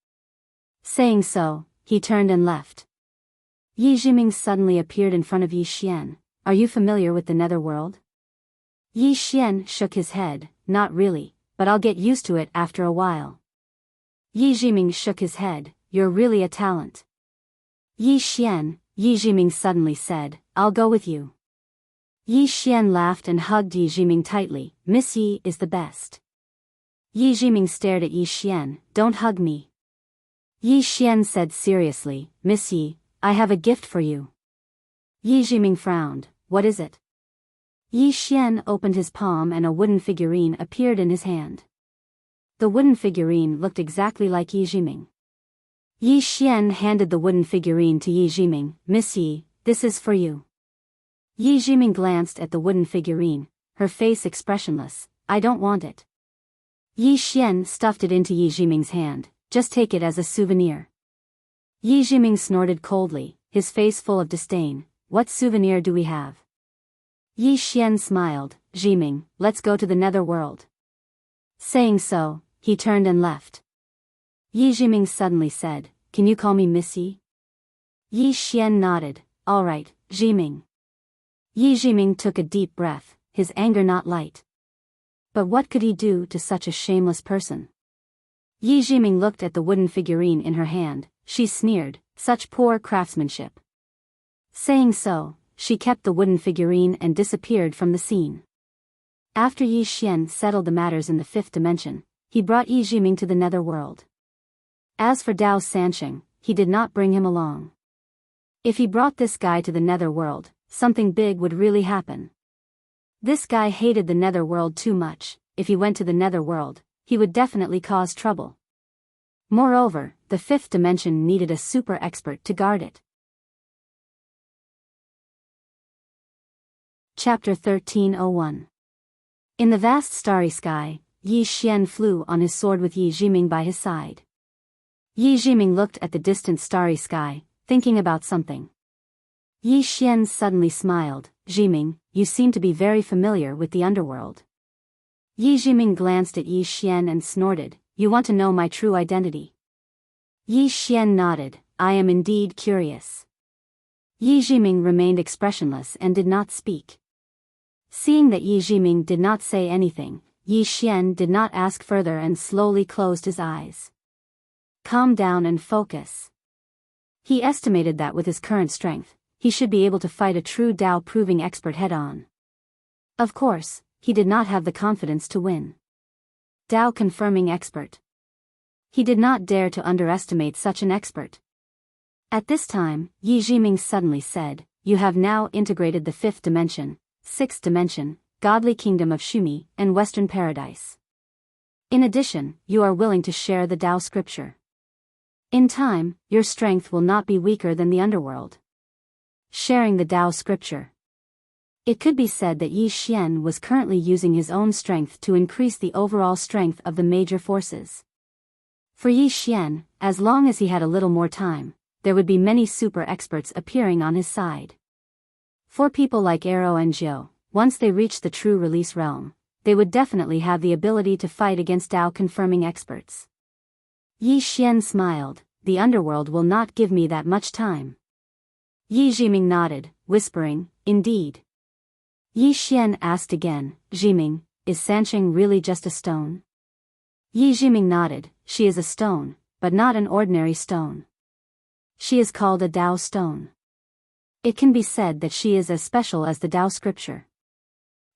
Saying so, he turned and left. Yi Jiming suddenly appeared in front of Yi Xian. Are you familiar with the netherworld? Yi Xian shook his head, not really, but I'll get used to it after a while. Yi Jiming shook his head, you're really a talent. Yi Xian, Yi Jiming suddenly said, I'll go with you. Yi Xian laughed and hugged Yi Jiming tightly, Miss Yi is the best. Yi Jiming stared at Yi Xian, don't hug me. Yi Xian said seriously, Miss Yi, I have a gift for you. Yi Jiming frowned, what is it? Yi Xian opened his palm and a wooden figurine appeared in his hand. The wooden figurine looked exactly like Yi Jiming. Yi Xian handed the wooden figurine to Yi Jiming, Miss Yi, this is for you. Yi Jiming glanced at the wooden figurine, her face expressionless, I don't want it. Yi Xian stuffed it into Yi Jiming's hand, just take it as a souvenir. Yi Jiming snorted coldly, his face full of disdain, what souvenir do we have? Yi Xian smiled, Jiming, let's go to the netherworld. Saying so, he turned and left. Yi Jiming suddenly said, can you call me Miss Yi? Yi Xian nodded, all right, Jiming. Yi Jiming took a deep breath, his anger not light. But what could he do to such a shameless person? Yi Jiming looked at the wooden figurine in her hand, she sneered, such poor craftsmanship. Saying so, she kept the wooden figurine and disappeared from the scene. After Yi Xian settled the matters in the fifth dimension, he brought Yi Jiming to the netherworld. As for Dao Sansheng, he did not bring him along. If he brought this guy to the netherworld, something big would really happen. This guy hated the netherworld too much. If he went to the netherworld, he would definitely cause trouble. Moreover, the fifth dimension needed a super expert to guard it. Chapter 1301. In the vast starry sky, Yi Xian flew on his sword with Yi Jiming by his side. Yi Jiming looked at the distant starry sky, thinking about something. Yi Xian suddenly smiled, Jiming, you seem to be very familiar with the underworld. Yi Jiming glanced at Yi Xian and snorted, you want to know my true identity? Yi Xian nodded, I am indeed curious. Yi Jiming remained expressionless and did not speak. Seeing that Yi Jiming did not say anything, Yi Xian did not ask further and slowly closed his eyes. Calm down and focus. He estimated that with his current strength, he should be able to fight a true Dao-proving expert head-on. Of course, he did not have the confidence to win. Dao-confirming expert. He did not dare to underestimate such an expert. At this time, Yi Jiming suddenly said, you have now integrated the fifth dimension, sixth dimension, godly kingdom of Shumi, and western paradise. In addition, you are willing to share the Tao scripture. In time, your strength will not be weaker than the underworld. Sharing the Tao scripture. It could be said that Yi Xian was currently using his own strength to increase the overall strength of the major forces. For Yi Xian, as long as he had a little more time, there would be many super experts appearing on his side. For people like Arrow and Zhou, once they reached the true release realm, they would definitely have the ability to fight against Tao-confirming experts. Yi Xian smiled, the underworld will not give me that much time. Yi Jiming nodded, whispering, indeed. Yi Xian asked again, Jiming, is Sansheng really just a stone? Yi Jiming nodded, she is a stone, but not an ordinary stone. She is called a Tao stone. It can be said that she is as special as the Tao scripture.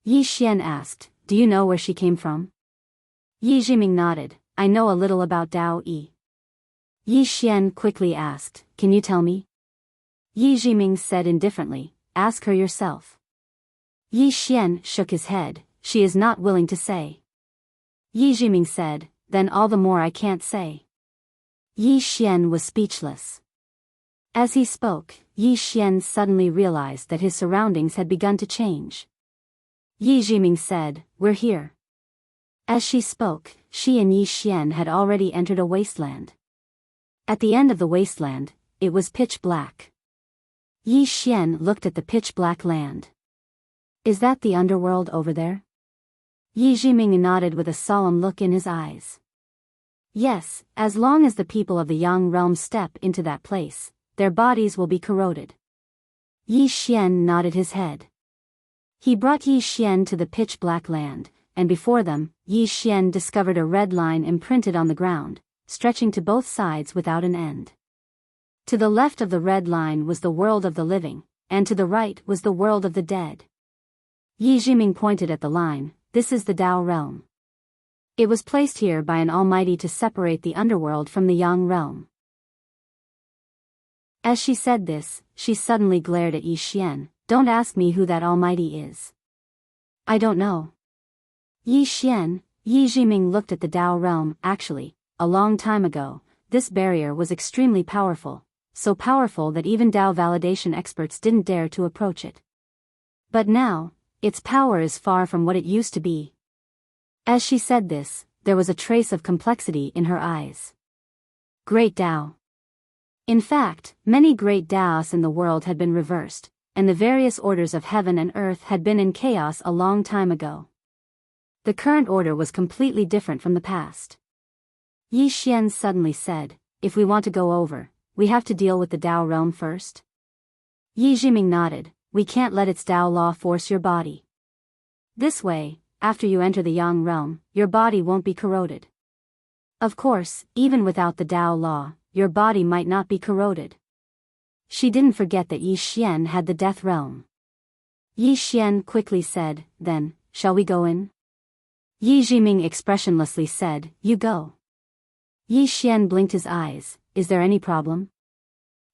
Yi Xian asked, do you know where she came from? Yi Jiming nodded, I know a little about Tao Yi. Yi Xian quickly asked, can you tell me? Yi Jiming said indifferently, ask her yourself. Yi Xian shook his head, she is not willing to say. Yi Jiming said, then all the more I can't say. Yi Xian was speechless. As he spoke, Yi Xian suddenly realized that his surroundings had begun to change. Yi Jiming said, we're here. As she spoke, she and Yi Xian had already entered a wasteland. At the end of the wasteland, it was pitch black. Yi Xian looked at the pitch black land. Is that the underworld over there? Yi Jiming nodded with a solemn look in his eyes. Yes, as long as the people of the Yang realm step into that place, their bodies will be corroded. Yi Xian nodded his head. He brought Yi Xian to the pitch black land, and before them, Yi Xian discovered a red line imprinted on the ground, stretching to both sides without an end. To the left of the red line was the world of the living, and to the right was the world of the dead. Yi Jiming pointed at the line, this is the Tao realm. It was placed here by an almighty to separate the underworld from the Yang realm. As she said this, she suddenly glared at Yi Xian, don't ask me who that almighty is. I don't know. Yi Xian, Yi Jiming looked at the Tao realm, actually, a long time ago, this barrier was extremely powerful, so powerful that even Tao validation experts didn't dare to approach it. But now, its power is far from what it used to be. As she said this, there was a trace of complexity in her eyes. Great Tao. In fact, many great Taos in the world had been reversed, and the various orders of heaven and earth had been in chaos a long time ago. The current order was completely different from the past. Yi Xian suddenly said, if we want to go over, we have to deal with the Tao realm first? Yi Jiming nodded, we can't let its Tao law force your body. This way, after you enter the Yang realm, your body won't be corroded. Of course, even without the Tao law, your body might not be corroded. She didn't forget that Yi Xian had the death realm. Yi Xian quickly said, then, shall we go in? Yi Jiming expressionlessly said, you go. Yi Xian blinked his eyes, is there any problem?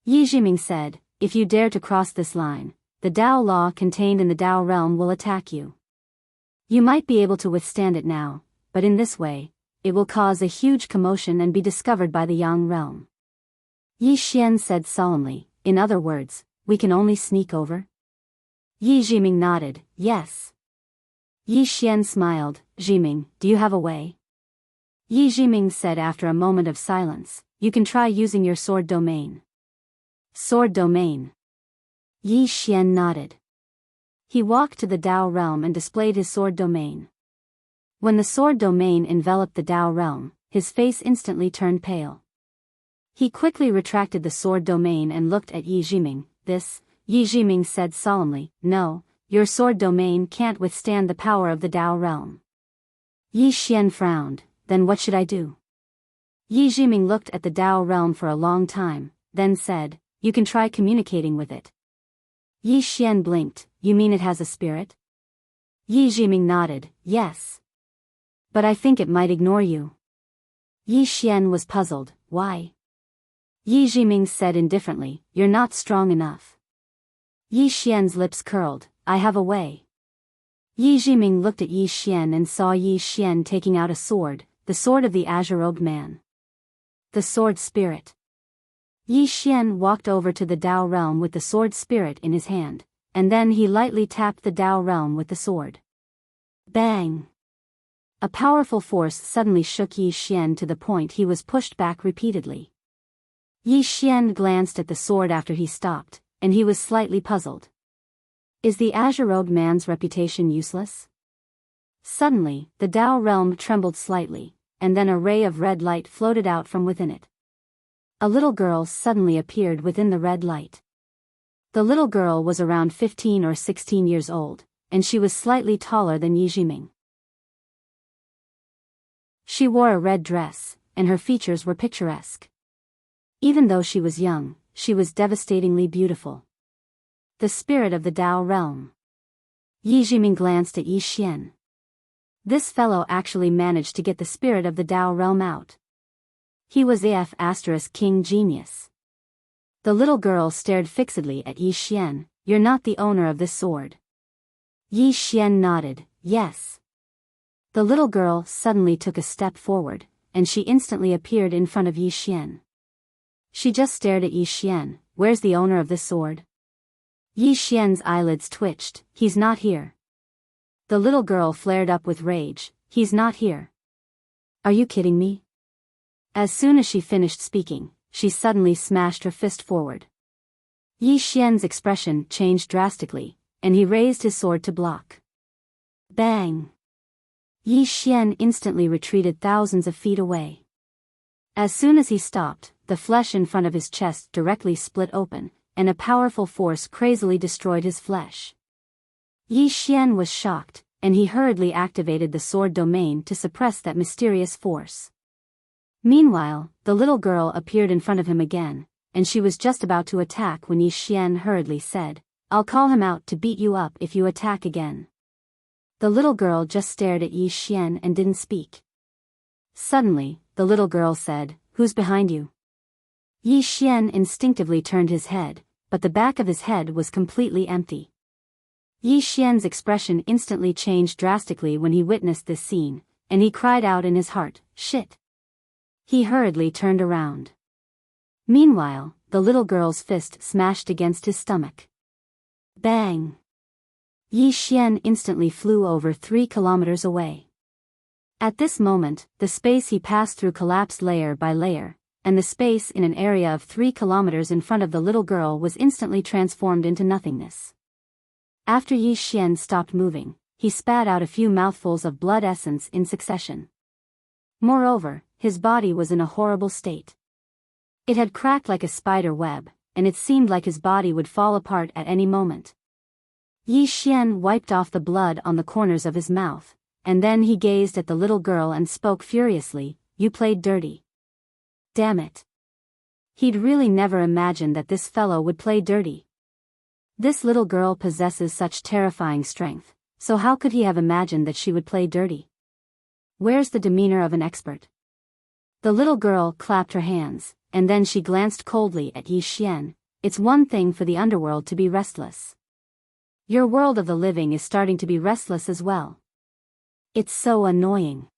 Yi Jiming said, if you dare to cross this line, the Tao law contained in the Tao realm will attack you. You might be able to withstand it now, but in this way, it will cause a huge commotion and be discovered by the Yang realm. Yi Xian said solemnly, in other words, we can only sneak over? Yi Jiming nodded, yes. Yi Xian smiled, Jiming, do you have a way? Yi Jiming said after a moment of silence, you can try using your sword domain. Sword domain. Yi Xian nodded. He walked to the Tao realm and displayed his sword domain. When the sword domain enveloped the Tao realm, his face instantly turned pale. He quickly retracted the sword domain and looked at Yi Jiming. This, Yi Jiming said solemnly, no, your sword domain can't withstand the power of the Tao realm. Yi Xian frowned, then what should I do? Yi Jiming looked at the Tao realm for a long time, then said, you can try communicating with it. Yi Xian blinked, you mean it has a spirit? Yi Jiming nodded, yes. But I think it might ignore you. Yi Xian was puzzled, why? Yi Jiming said indifferently, you're not strong enough. Yi Xian's lips curled, I have a way. Yi Jiming looked at Yi Xian and saw Yi Xian taking out a sword, the sword of the azure-robed man. The sword spirit. Yi Xian walked over to the Dao realm with the sword spirit in his hand, and then he lightly tapped the Dao realm with the sword. Bang! A powerful force suddenly shook Yi Xian to the point he was pushed back repeatedly. Yi Xian glanced at the sword after he stopped, and he was slightly puzzled. Is the azure-robed man's reputation useless? Suddenly, the Dao realm trembled slightly, and then a ray of red light floated out from within it. A little girl suddenly appeared within the red light. The little girl was around 15 or 16 years old, and she was slightly taller than Yi Jiming. She wore a red dress, and her features were picturesque. Even though she was young, she was devastatingly beautiful. The spirit of the Dao realm. Yi Jiming glanced at Yi Xian. This fellow actually managed to get the spirit of the Dao realm out. He was the king genius. The little girl stared fixedly at Yi Xian. You're not the owner of this sword. Yi Xian nodded, yes. The little girl suddenly took a step forward, and she instantly appeared in front of Yi Xian. She just stared at Yi Xian. Where's the owner of this sword? Yi Xian's eyelids twitched. He's not here. The little girl flared up with rage. He's not here. Are you kidding me? As soon as she finished speaking, she suddenly smashed her fist forward. Yi Xian's expression changed drastically, and he raised his sword to block. Bang! Yi Xian instantly retreated thousands of feet away. As soon as he stopped, the flesh in front of his chest directly split open, and a powerful force crazily destroyed his flesh. Yi Xian was shocked, and he hurriedly activated the sword domain to suppress that mysterious force. Meanwhile, the little girl appeared in front of him again, and she was just about to attack when Yi Xian hurriedly said, I'll call him out to beat you up if you attack again. The little girl just stared at Yi Xian and didn't speak. Suddenly, the little girl said, Who's behind you? Yi Xian instinctively turned his head, but the back of his head was completely empty. Yi Xian's expression instantly changed drastically when he witnessed this scene, and he cried out in his heart, Shit! He hurriedly turned around. Meanwhile, the little girl's fist smashed against his stomach. Bang! Yi Xian instantly flew over 3 kilometers away. At this moment, the space he passed through collapsed layer by layer, and the space in an area of 3 kilometers in front of the little girl was instantly transformed into nothingness. After Yi Xian stopped moving, he spat out a few mouthfuls of blood essence in succession. Moreover, his body was in a horrible state. It had cracked like a spider web, and it seemed like his body would fall apart at any moment. Yi Xian wiped off the blood on the corners of his mouth, and then he gazed at the little girl and spoke furiously, You played dirty. Damn it. He'd really never imagined that this fellow would play dirty. This little girl possesses such terrifying strength, so how could he have imagined that she would play dirty? Where's the demeanor of an expert? The little girl clapped her hands, and then she glanced coldly at Yi Xian. It's one thing for the underworld to be restless. Your world of the living is starting to be restless as well. It's so annoying.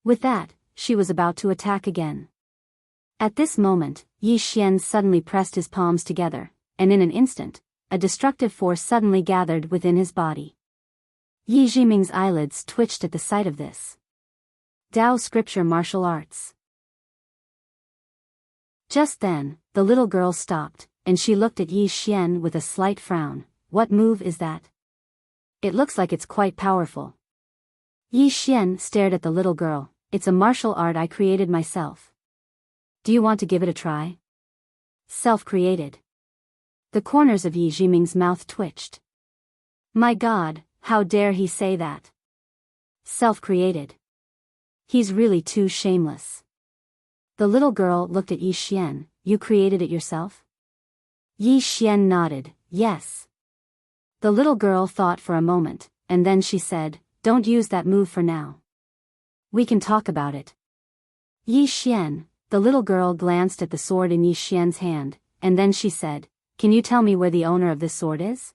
With that, she was about to attack again. At this moment, Yi Xian suddenly pressed his palms together, and in an instant, a destructive force suddenly gathered within his body. Yi Jiming's eyelids twitched at the sight of this. Dao Scripture Martial Arts. Just then, the little girl stopped, and she looked at Yi Xian with a slight frown. What move is that? It looks like it's quite powerful. Yi Xian stared at the little girl. It's a martial art I created myself. Do you want to give it a try? Self-created. The corners of Yi Jiming's mouth twitched. My God, how dare he say that? Self-created. He's really too shameless. The little girl looked at Yi Xian. You created it yourself? Yi Xian nodded, yes. The little girl thought for a moment, and then she said, Don't use that move for now. We can talk about it. Yi Xian. The little girl glanced at the sword in Yi Xian's hand, and then she said, Can you tell me where the owner of this sword is?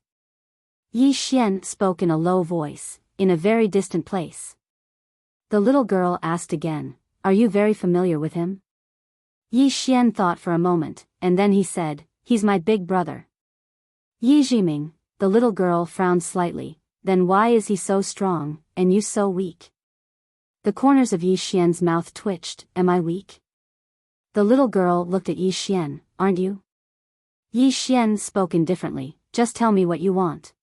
Yi Xian spoke in a low voice, in a very distant place. The little girl asked again, "Are you very familiar with him?" Yi Xian thought for a moment, and then he said, "He's my big brother." Yi Jiming, the little girl frowned slightly. "Then why is he so strong, and you so weak?" The corners of Yi Xian's mouth twitched. "Am I weak?" The little girl looked at Yi Xian. "Aren't you?" Yi Xian spoke indifferently, "Just tell me what you want."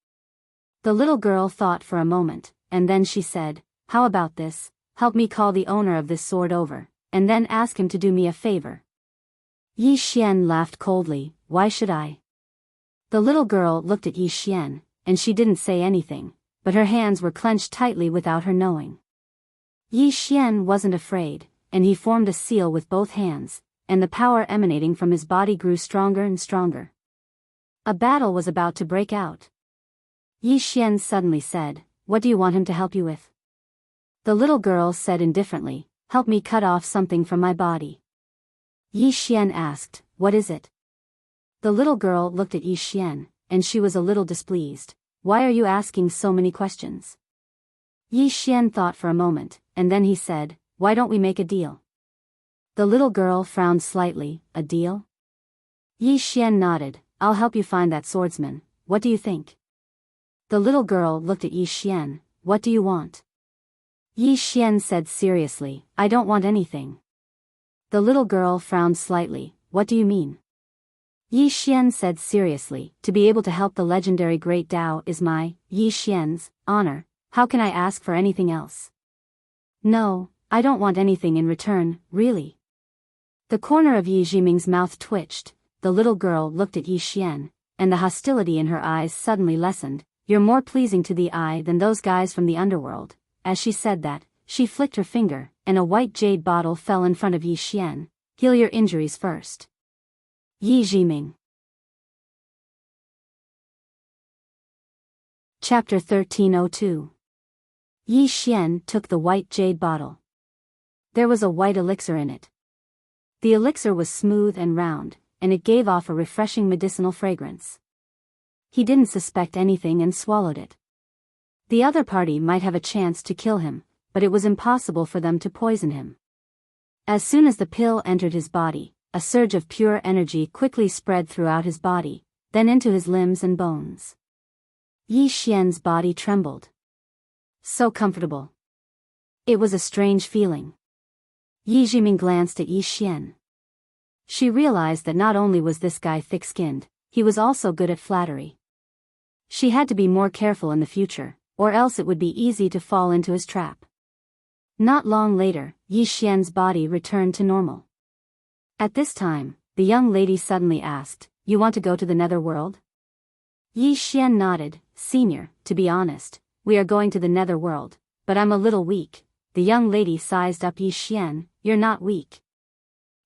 The little girl thought for a moment, and then she said, "How about this? Help me call the owner of this sword over, and then ask him to do me a favor." Yi Xian laughed coldly. "Why should I?" The little girl looked at Yi Xian, and she didn't say anything, but her hands were clenched tightly without her knowing. Yi Xian wasn't afraid, and he formed a seal with both hands, and the power emanating from his body grew stronger and stronger. A battle was about to break out. Yi Xian suddenly said, "What do you want him to help you with?" The little girl said indifferently, "Help me cut off something from my body." Yi Xian asked, "What is it?" The little girl looked at Yi Xian, and she was a little displeased. "Why are you asking so many questions?" Yi Xian thought for a moment, and then he said, "Why don't we make a deal?" The little girl frowned slightly. "A deal?" Yi Xian nodded. "I'll help you find that swordsman. What do you think?" The little girl looked at Yi Xian. "What do you want?" Yi Xian said seriously, "I don't want anything." The little girl frowned slightly. "What do you mean?" Yi Xian said seriously, "To be able to help the legendary Great Tao is my, Yi Xian's, honor. How can I ask for anything else? No, I don't want anything in return, really." The corner of Yi Jiming's mouth twitched. The little girl looked at Yi Xian, and the hostility in her eyes suddenly lessened. "You're more pleasing to the eye than those guys from the underworld." As she said that, she flicked her finger, and a white jade bottle fell in front of Yi Xian. "Heal your injuries first." Yi Jiming. Chapter 1302. Yi Xian took the white jade bottle. There was a white elixir in it. The elixir was smooth and round, and it gave off a refreshing medicinal fragrance. He didn't suspect anything and swallowed it. The other party might have a chance to kill him, but it was impossible for them to poison him. As soon as the pill entered his body, a surge of pure energy quickly spread throughout his body, then into his limbs and bones. Yi Xian's body trembled. So comfortable. It was a strange feeling. Yi Jiming glanced at Yi Xian. She realized that not only was this guy thick-skinned, he was also good at flattery. She had to be more careful in the future, or else it would be easy to fall into his trap. Not long later, Yi Xian's body returned to normal. At this time, the young lady suddenly asked, "You want to go to the netherworld?" Yi Xian nodded. "Senior, to be honest, we are going to the netherworld, but I'm a little weak." The young lady sized up Yi Xian. "You're not weak."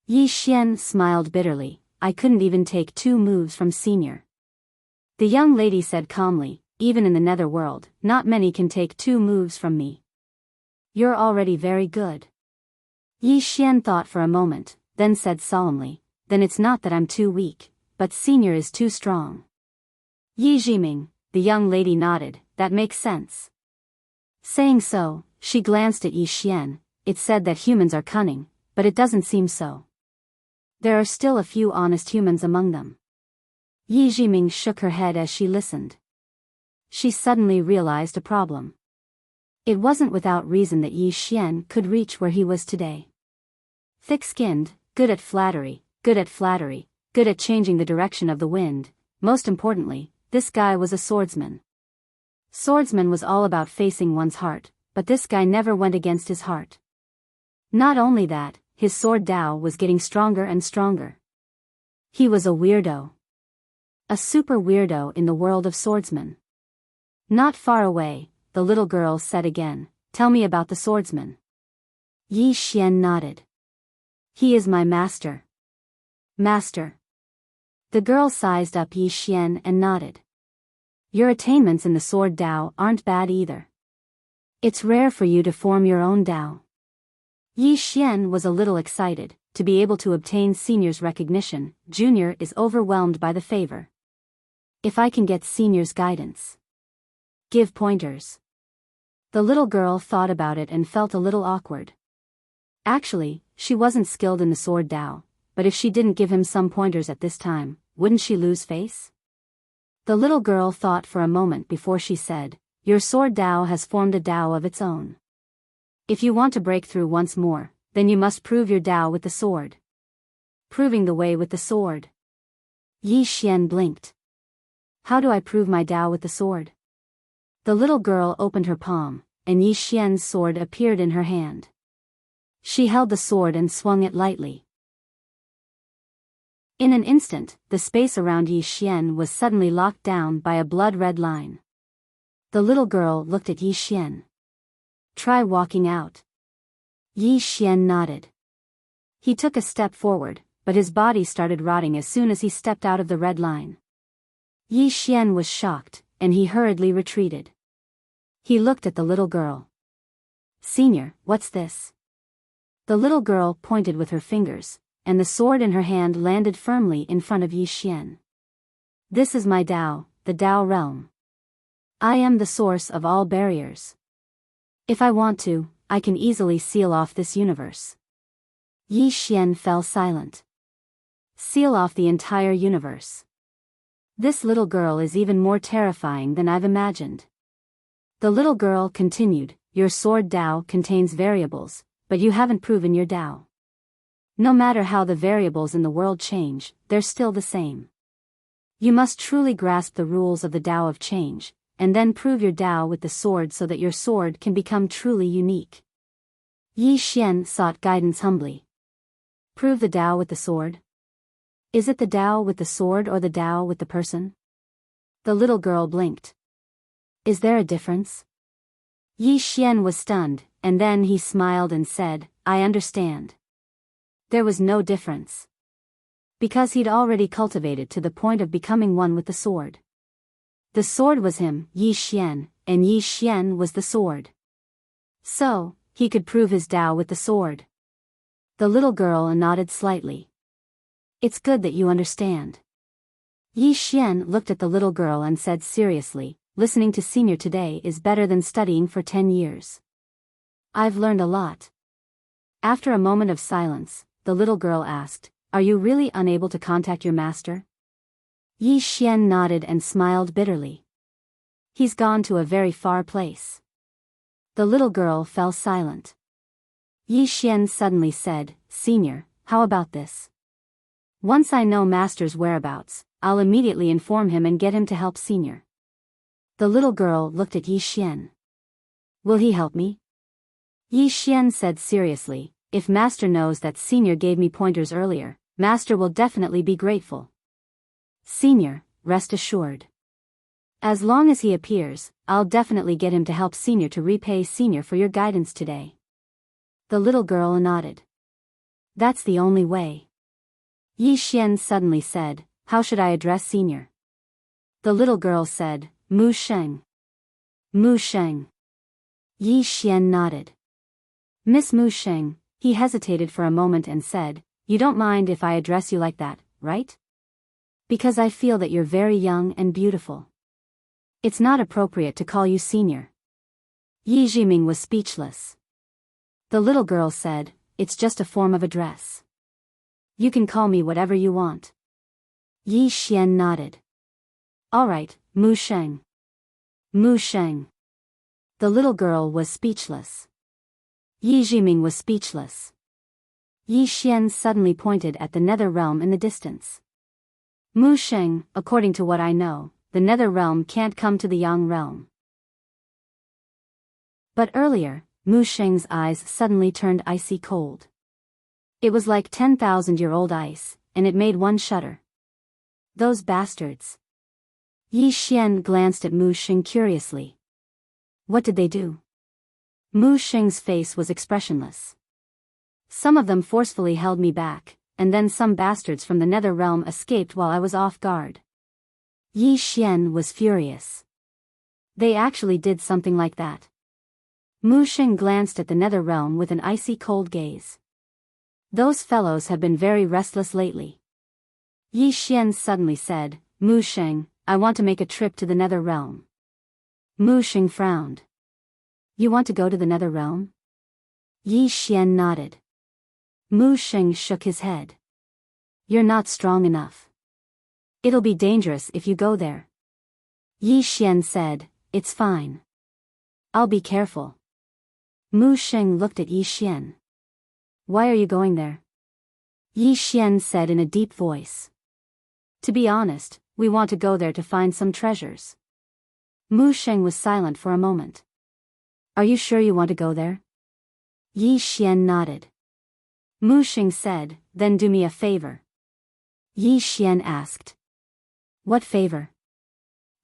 Yi Xian smiled bitterly. "I couldn't even take 2 moves from Senior." The young lady said calmly, "Even in the netherworld, not many can take 2 moves from me." "You're already very good." Yi Xian thought for a moment, then said solemnly, "Then it's not that I'm too weak, but Senior is too strong." Yi Jiming, the young lady nodded. "That makes sense." Saying so, she glanced at Yi Xian. "It said that humans are cunning, but it doesn't seem so. There are still a few honest humans among them." Yi Jiming shook her head as she listened. She suddenly realized a problem. It wasn't without reason that Yi Xian could reach where he was today. Thick-skinned, good at flattery, good at changing the direction of the wind. Most importantly, this guy was a swordsman. Swordsman was all about facing one's heart, but this guy never went against his heart. Not only that, his sword Dao was getting stronger and stronger. He was a weirdo. A super weirdo in the world of swordsmen. Not far away, the little girl said again, "Tell me about the swordsman." Yi Xian nodded. "He is my master." "Master." The girl sized up Yi Xian and nodded. "Your attainments in the sword Dao aren't bad either. It's rare for you to form your own Dao." Yi Xian was a little excited. To be able to obtain Senior's recognition, Junior is overwhelmed by the favor. If I can get Senior's guidance. Give pointers. The little girl thought about it and felt a little awkward. Actually, she wasn't skilled in the sword Dao, but if she didn't give him some pointers at this time, wouldn't she lose face? The little girl thought for a moment before she said, "Your sword Dao has formed a Dao of its own. If you want to break through once more, then you must prove your Dao with the sword." Proving the way with the sword. Yi Xian blinked. How do I prove my Dao with the sword? The little girl opened her palm, and Yi Xian's sword appeared in her hand. She held the sword and swung it lightly. In an instant, the space around Yi Xian was suddenly locked down by a blood-red line. The little girl looked at Yi Xian. Try walking out. Yi Xian nodded. He took a step forward, but his body started rotting as soon as he stepped out of the red line. Yi Xian was shocked, and he hurriedly retreated. He looked at the little girl. "Senior, what's this?" The little girl pointed with her fingers, and the sword in her hand landed firmly in front of Yi Xian. "This is my Dao, the Dao realm. I am the source of all barriers. If I want to, I can easily seal off this universe." Yi Xian fell silent. Seal off the entire universe. This little girl is even more terrifying than I've imagined. The little girl continued, "Your sword Dao contains variables, but you haven't proven your Dao. No matter how the variables in the world change, they're still the same. You must truly grasp the rules of the Dao of change, and then prove your Dao with the sword so that your sword can become truly unique." Yi Xian sought guidance humbly. Prove the Dao with the sword? Is it the Dao with the sword or the Dao with the person? The little girl blinked. Is there a difference? Yi Xian was stunned, and then he smiled and said, "I understand." There was no difference. Because he'd already cultivated to the point of becoming one with the sword. The sword was him, Yi Xian, and Yi Xian was the sword. So, he could prove his Dao with the sword. The little girl nodded slightly. "It's good that you understand." Yi Xian looked at the little girl and said seriously, "Listening to Senior today is better than studying for 10 years. I've learned a lot." After a moment of silence, the little girl asked, "Are you really unable to contact your master?" Yi Xian nodded and smiled bitterly. "He's gone to a very far place." The little girl fell silent. Yi Xian suddenly said, "Senior, how about this? Once I know Master's whereabouts, I'll immediately inform him and get him to help Senior." The little girl looked at Yi Xian. "Will he help me?" Yi Xian said seriously, "If Master knows that Senior gave me pointers earlier, Master will definitely be grateful. Senior, rest assured. As long as he appears, I'll definitely get him to help Senior to repay Senior for your guidance today." The little girl nodded. "That's the only way." Yi Xian suddenly said, "How should I address Senior?" The little girl said, "Mu Sheng." "Mu Sheng." Yi Xian nodded. "Miss Mu Sheng," he hesitated for a moment and said, "You don't mind if I address you like that, right? Because I feel that you're very young and beautiful. It's not appropriate to call you Senior." Yi Jiming was speechless. The little girl said, "It's just a form of address. You can call me whatever you want." Yi Xian nodded. "All right, Mu Sheng." Mu Sheng. The little girl was speechless. Yi Jiming was speechless. Yi Xian suddenly pointed at the nether realm in the distance. "Mu Sheng, according to what I know, the nether realm can't come to the yang realm." But earlier, Mu Sheng's eyes suddenly turned icy cold. It was like 10,000-year-old ice, and it made one shudder. Those bastards. Yi Xian glanced at Mu Sheng curiously. What did they do? Mu Sheng's face was expressionless. "Some of them forcefully held me back, and then some bastards from the nether realm escaped while I was off guard." Yi Xian was furious. They actually did something like that. Mu Sheng glanced at the nether realm with an icy cold gaze. Those fellows have been very restless lately. Yi Xian suddenly said, "Mu Sheng, I want to make a trip to the nether realm." Mu Xing frowned. You want to go to the nether realm? Yi Xian nodded. Mu Xing shook his head. You're not strong enough. It'll be dangerous if you go there. Yi Xian said, It's fine. I'll be careful. Mu Xing looked at Yi Xian. Why are you going there? Yi Xian said in a deep voice. To be honest, we want to go there to find some treasures. Mu Xing was silent for a moment. Are you sure you want to go there? Yi Xian nodded. Mu Xing said, Then do me a favor. Yi Xian asked. What favor?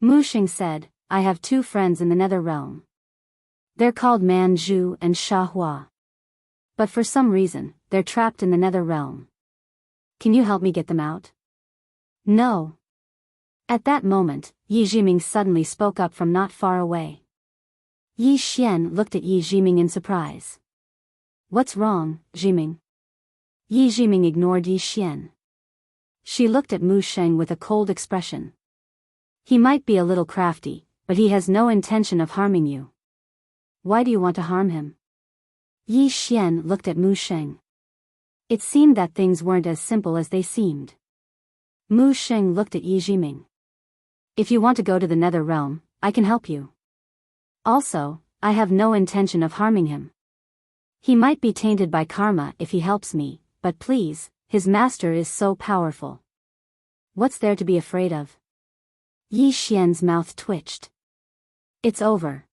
Mu Xing said, I have 2 friends in the nether realm. They're called Man Zhu and Sha Hua. But for some reason, they're trapped in the nether realm. Can you help me get them out? No. At that moment, Yi Jiming suddenly spoke up from not far away. Yi Xian looked at Yi Jiming in surprise. What's wrong, Jiming? Yi Jiming ignored Yi Xian. She looked at Mu Xing with a cold expression. He might be a little crafty, but he has no intention of harming you. Why do you want to harm him? Yi Xian looked at Mu Xing. It seemed that things weren't as simple as they seemed. Mu Xing looked at Yi Jiming. If you want to go to the nether realm, I can help you. Also, I have no intention of harming him. He might be tainted by karma if he helps me, but please, his master is so powerful. What's there to be afraid of? Yi Xian's mouth twitched. It's over.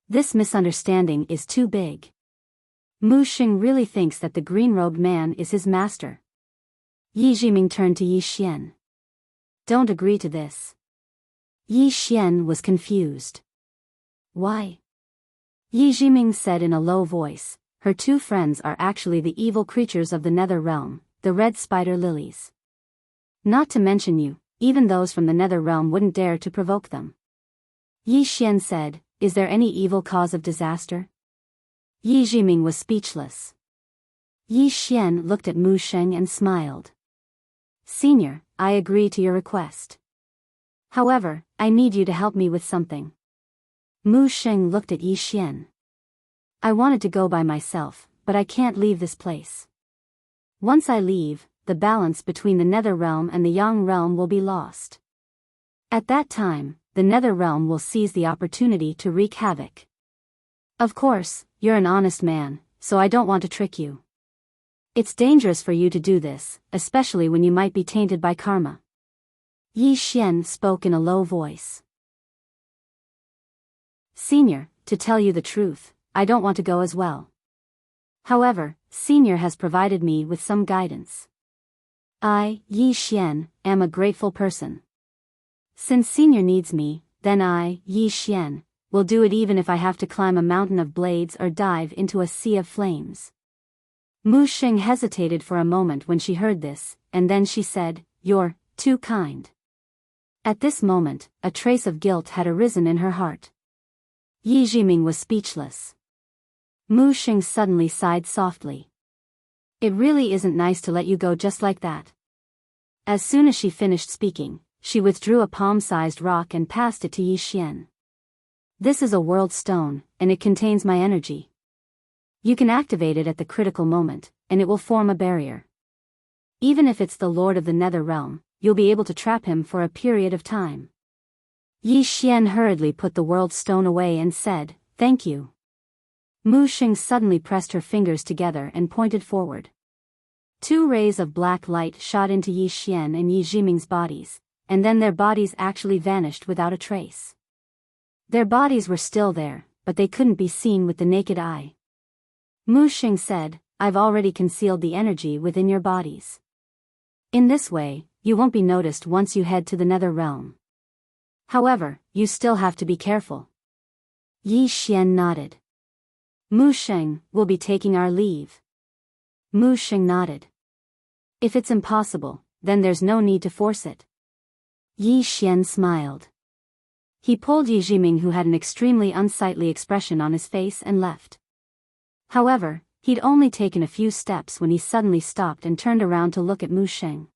This misunderstanding is too big. Mu Xing really thinks that the green-robed man is his master. Yi Jiming turned to Yi Xian. Don't agree to this. Yi Xian was confused. Why? Yi Jiming said in a low voice, her 2 friends are actually the evil creatures of the nether realm, the red spider lilies. Not to mention you, even those from the nether realm wouldn't dare to provoke them. Yi Xian said, Is there any evil cause of disaster? Yi Jiming was speechless. Yi Xian looked at Mu Xing and smiled. Senior, I agree to your request. However, I need you to help me with something. Mu Xing looked at Yi Xian. I wanted to go by myself, but I can't leave this place. Once I leave, the balance between the nether realm and the yang realm will be lost. At that time, the nether realm will seize the opportunity to wreak havoc. Of course, you're an honest man, so I don't want to trick you. It's dangerous for you to do this, especially when you might be tainted by karma. Yi Xian spoke in a low voice. Senior, to tell you the truth, I don't want to go as well. However, Senior has provided me with some guidance. I, Yi Xian, am a grateful person. Since Senior needs me, then I, Yi Xian, will do it even if I have to climb a mountain of blades or dive into a sea of flames. Mu Xing hesitated for a moment when she heard this, and then she said, You're too kind. At this moment, a trace of guilt had arisen in her heart. Yi Jiming was speechless. Mu Xing suddenly sighed softly. It really isn't nice to let you go just like that. As soon as she finished speaking, she withdrew a palm-sized rock and passed it to Yi Xian. This is a world stone, and it contains my energy. You can activate it at the critical moment, and it will form a barrier. Even if it's the Lord of the Nether Realm, you'll be able to trap him for a period of time. Yi Xian hurriedly put the world stone away and said, Thank you. Mu Xing suddenly pressed her fingers together and pointed forward. 2 rays of black light shot into Yi Xian and Yi Jiming's bodies, and then their bodies actually vanished without a trace. Their bodies were still there, but they couldn't be seen with the naked eye. Mu Xing said, I've already concealed the energy within your bodies. In this way, you won't be noticed once you head to the Nether Realm. However, you still have to be careful. Yi Xian nodded. Mu Xing, we'll be taking our leave. Mu Xing nodded. If it's impossible, then there's no need to force it. Yi Xian smiled. He pulled Yi Jiming, who had an extremely unsightly expression on his face, and left. However, he'd only taken a few steps when he suddenly stopped and turned around to look at Mu Xing.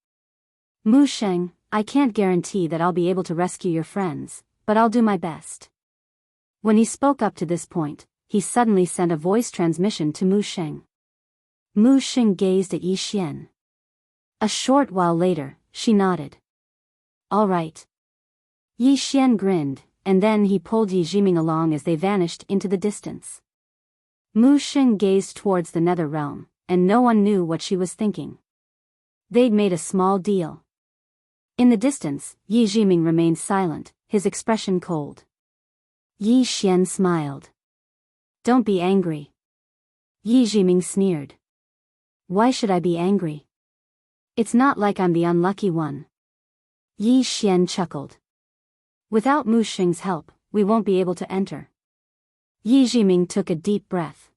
Mu Xing, I can't guarantee that I'll be able to rescue your friends, but I'll do my best. When he spoke up to this point, he suddenly sent a voice transmission to Mu Sheng. Mu Sheng gazed at Yi Xian. A short while later, she nodded. All right. Yi Xian grinned, and then he pulled Yi Jiming along as they vanished into the distance. Mu Sheng gazed towards the nether realm, and no one knew what she was thinking. They'd made a small deal. In the distance, Yi Jiming remained silent, his expression cold. Yi Xian smiled. Don't be angry. Yi Jiming sneered. Why should I be angry? It's not like I'm the unlucky one. Yi Xian chuckled. Without Mu Sheng's help, we won't be able to enter. Yi Jiming took a deep breath.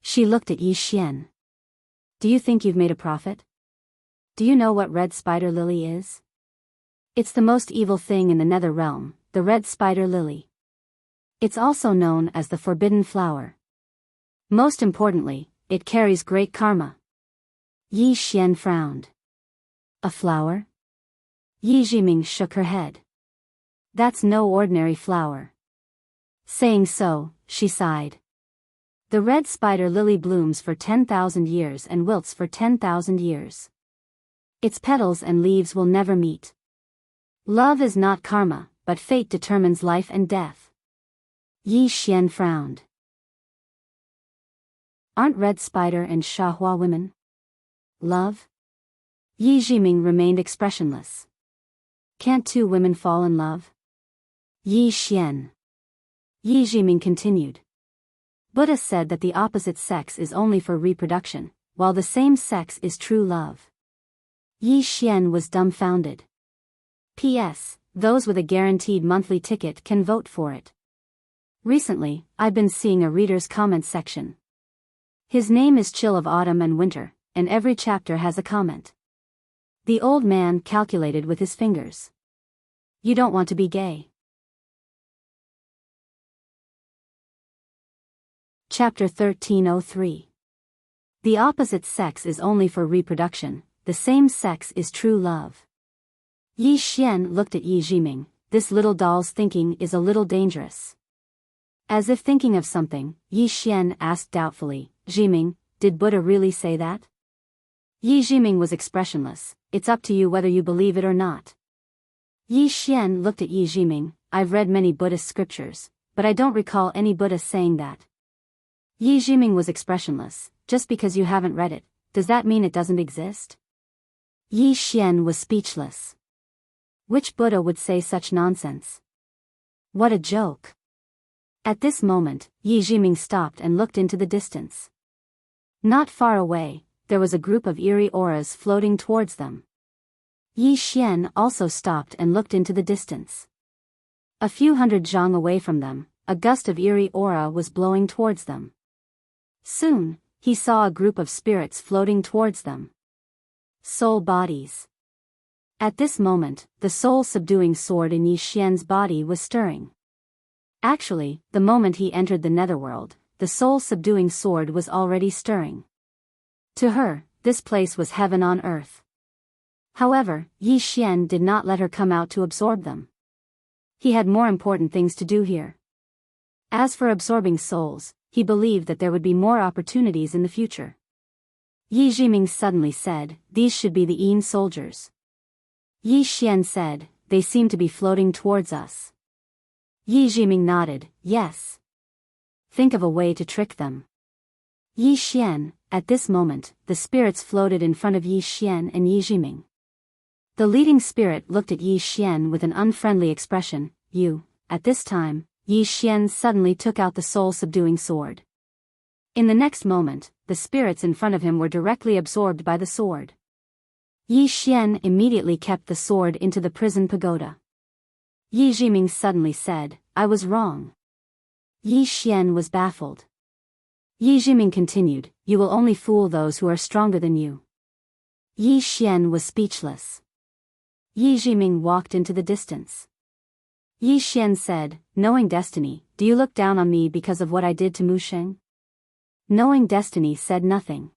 She looked at Yi Xian. Do you think you've made a profit? Do you know what red spider lily is? It's the most evil thing in the nether realm, the red spider lily. It's also known as the forbidden flower. Most importantly, it carries great karma. Yi Xian frowned. A flower? Yi Jiming shook her head. That's no ordinary flower. Saying so, she sighed. The red spider lily blooms for 10,000 years and wilts for 10,000 years. Its petals and leaves will never meet. Love is not karma, but fate determines life and death. Yi Xian frowned. Aren't red spider and Shahua women? Love? Yi Jiming remained expressionless. Can't two women fall in love? Yi Xian. Yi Jiming continued. Buddha said that the opposite sex is only for reproduction, while the same sex is true love. Yi Xian was dumbfounded. P.S. Those with a guaranteed monthly ticket can vote for it. Recently, I've been seeing a reader's comment section. His name is Chill of Autumn and Winter, and every chapter has a comment. The old man calculated with his fingers. You don't want to be gay. Chapter 1303. The opposite sex is only for reproduction, the same sex is true love. Yi Xian looked at Yi Jiming. This little doll's thinking is a little dangerous. As if thinking of something, Yi Xian asked doubtfully, Jiming, did Buddha really say that? Yi Jiming was expressionless. It's up to you whether you believe it or not. Yi Xian looked at Yi Jiming. I've read many Buddhist scriptures, but I don't recall any Buddha saying that. Yi Jiming was expressionless. Just because you haven't read it, does that mean it doesn't exist? Yi Xian was speechless. Which Buddha would say such nonsense? What a joke. At this moment, Yi Jiming stopped and looked into the distance. Not far away, there was a group of eerie auras floating towards them. Yi Xian also stopped and looked into the distance. A few hundred zhang away from them, a gust of eerie aura was blowing towards them. Soon, he saw a group of spirits floating towards them. Soul bodies. At this moment, the soul-subduing sword in Yi Xian's body was stirring. Actually, the moment he entered the netherworld, the soul-subduing sword was already stirring. To her, this place was heaven on earth. However, Yi Xian did not let her come out to absorb them. He had more important things to do here. As for absorbing souls, he believed that there would be more opportunities in the future. Yi Jiming suddenly said, these should be the Yin soldiers. Yi Xian said, they seem to be floating towards us. Yi Jiming nodded, yes. Think of a way to trick them. Yi Xian, at this moment, the spirits floated in front of Yi Xian and Yi Jiming. The leading spirit looked at Yi Xian with an unfriendly expression. At this time, Yi Xian suddenly took out the soul-subduing sword. In the next moment, the spirits in front of him were directly absorbed by the sword. Yi Xian immediately kept the sword into the prison pagoda. Yi Jiming suddenly said, I was wrong. Yi Xian was baffled. Yi Jiming continued, you will only fool those who are stronger than you. Yi Xian was speechless. Yi Jiming walked into the distance. Yi Xian said, knowing destiny, do you look down on me because of what I did to Mu Sheng? Knowing destiny said nothing.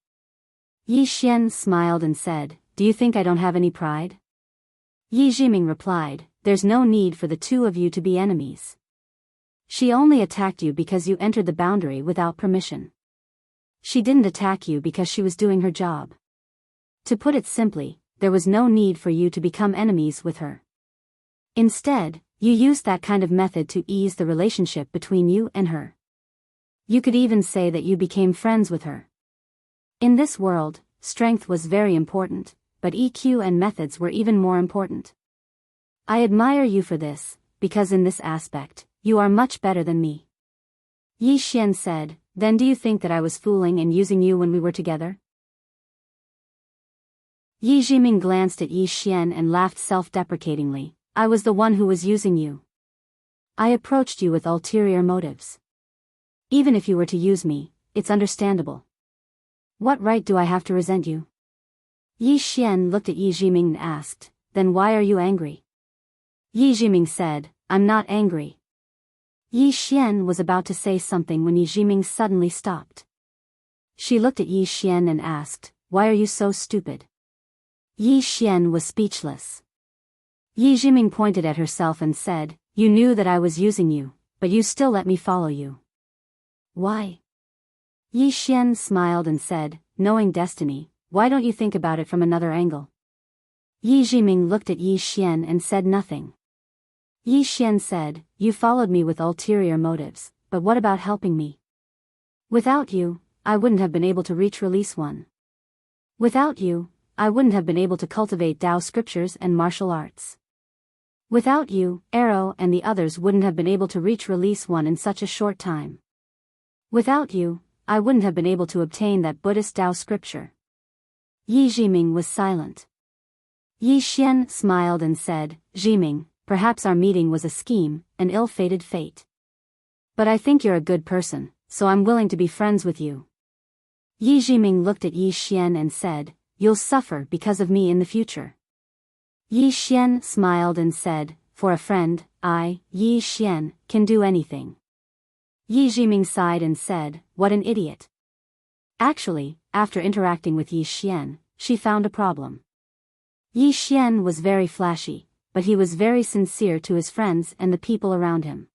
Yi Xian smiled and said, do you think I don't have any pride? Yi Jiming replied, there's no need for the two of you to be enemies. She only attacked you because you entered the boundary without permission. She didn't attack you because she was doing her job. To put it simply, there was no need for you to become enemies with her. Instead, you used that kind of method to ease the relationship between you and her. You could even say that you became friends with her. In this world, strength was very important, but EQ and methods were even more important. I admire you for this, because in this aspect, you are much better than me. Yi Xian said, then do you think that I was fooling and using you when we were together? Yi Jiming glanced at Yi Xian and laughed self-deprecatingly. I was the one who was using you. I approached you with ulterior motives. Even if you were to use me, it's understandable. What right do I have to resent you? Yi Xian looked at Yi Jiming and asked, then why are you angry? Yi Jiming said, I'm not angry. Yi Xian was about to say something when Yi Jiming suddenly stopped. She looked at Yi Xian and asked, why are you so stupid? Yi Xian was speechless. Yi Jiming pointed at herself and said, you knew that I was using you, but you still let me follow you. Why? Yi Xian smiled and said, knowing destiny, why don't you think about it from another angle? Yi Jiming looked at Yi Xian and said nothing. Yi Xian said, you followed me with ulterior motives, but what about helping me? Without you, I wouldn't have been able to reach release 1. Without you, I wouldn't have been able to cultivate Tao scriptures and martial arts. Without you, Arrow and the others wouldn't have been able to reach release 1 in such a short time. Without you, I wouldn't have been able to obtain that Buddhist Tao scripture. Yi Jiming was silent. Yi Xian smiled and said, Jiming, perhaps our meeting was a scheme, an ill-fated fate. But I think you're a good person, so I'm willing to be friends with you. Yi Jiming looked at Yi Xian and said, you'll suffer because of me in the future. Yi Xian smiled and said, for a friend, I, Yi Xian, can do anything. Yi Jiming sighed and said, what an idiot. Actually, after interacting with Yi Xian, she found a problem. Yi Xian was very flashy, but he was very sincere to his friends and the people around him.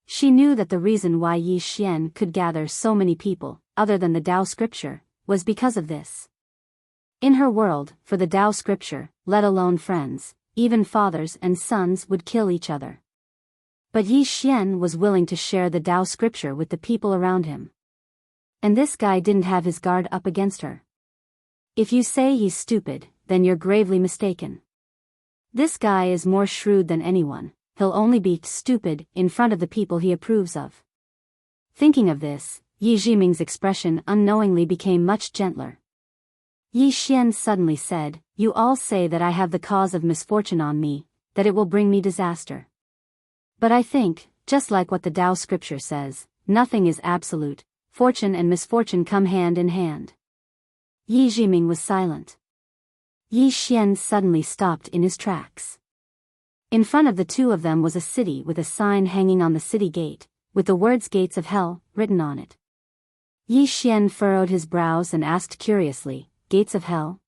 She knew that the reason why Yi Xian could gather so many people, other than the Tao scripture, was because of this. In her world, for the Tao scripture, let alone friends, even fathers and sons would kill each other. But Yi Xian was willing to share the Tao scripture with the people around him. And this guy didn't have his guard up against her. If you say he's stupid, then you're gravely mistaken. This guy is more shrewd than anyone, he'll only be stupid in front of the people he approves of. Thinking of this, Yi Jiming's expression unknowingly became much gentler. Yi Xian suddenly said, you all say that I have the cause of misfortune on me, that it will bring me disaster. But I think, just like what the Tao scripture says, nothing is absolute, fortune and misfortune come hand in hand. Yi Jiming was silent. Yi Xian suddenly stopped in his tracks. In front of the two of them was a city with a sign hanging on the city gate, with the words Gates of Hell written on it. Yi Xian furrowed his brows and asked curiously, Gates of Hell?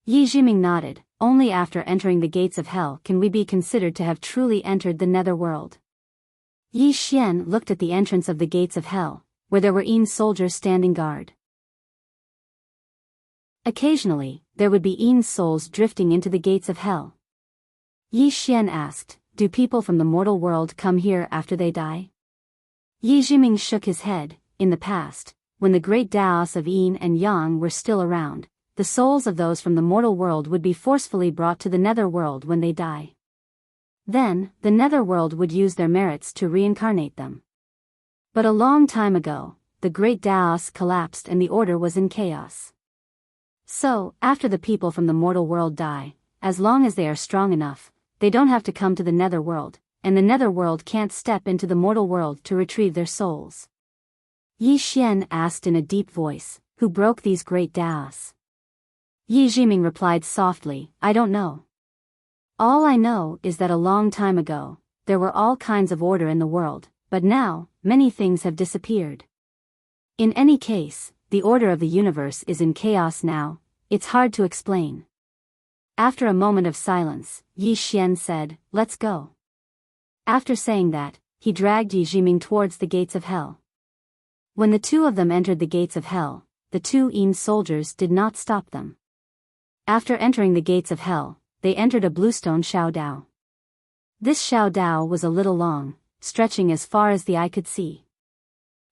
Yi Jiming nodded, only after entering the Gates of Hell can we be considered to have truly entered the netherworld. Yi Xian looked at the entrance of the Gates of Hell, where there were soldiers standing guard. Occasionally, there would be souls drifting into the Gates of Hell. Yi Xian asked, do people from the mortal world come here after they die? Yi Jiming shook his head. In the past, when the great Taos of Yin and Yang were still around, the souls of those from the mortal world would be forcefully brought to the netherworld when they die. Then, the netherworld would use their merits to reincarnate them. But a long time ago, the great Taos collapsed and the order was in chaos. So, after the people from the mortal world die, as long as they are strong enough, they don't have to come to the netherworld, and the netherworld can't step into the mortal world to retrieve their souls. Yi Xian asked in a deep voice, who broke these great Taos? Yi Jiming replied softly, I don't know. All I know is that a long time ago, there were all kinds of order in the world, but now, many things have disappeared. In any case, the order of the universe is in chaos now, it's hard to explain. After a moment of silence, Yi Xian said, let's go. After saying that, he dragged Yi Jiming towards the gates of hell. When the two of them entered the gates of hell, the two Yin soldiers did not stop them. After entering the gates of hell, they entered a bluestone Xiao Dao. This Xiao Dao was a little long, stretching as far as the eye could see.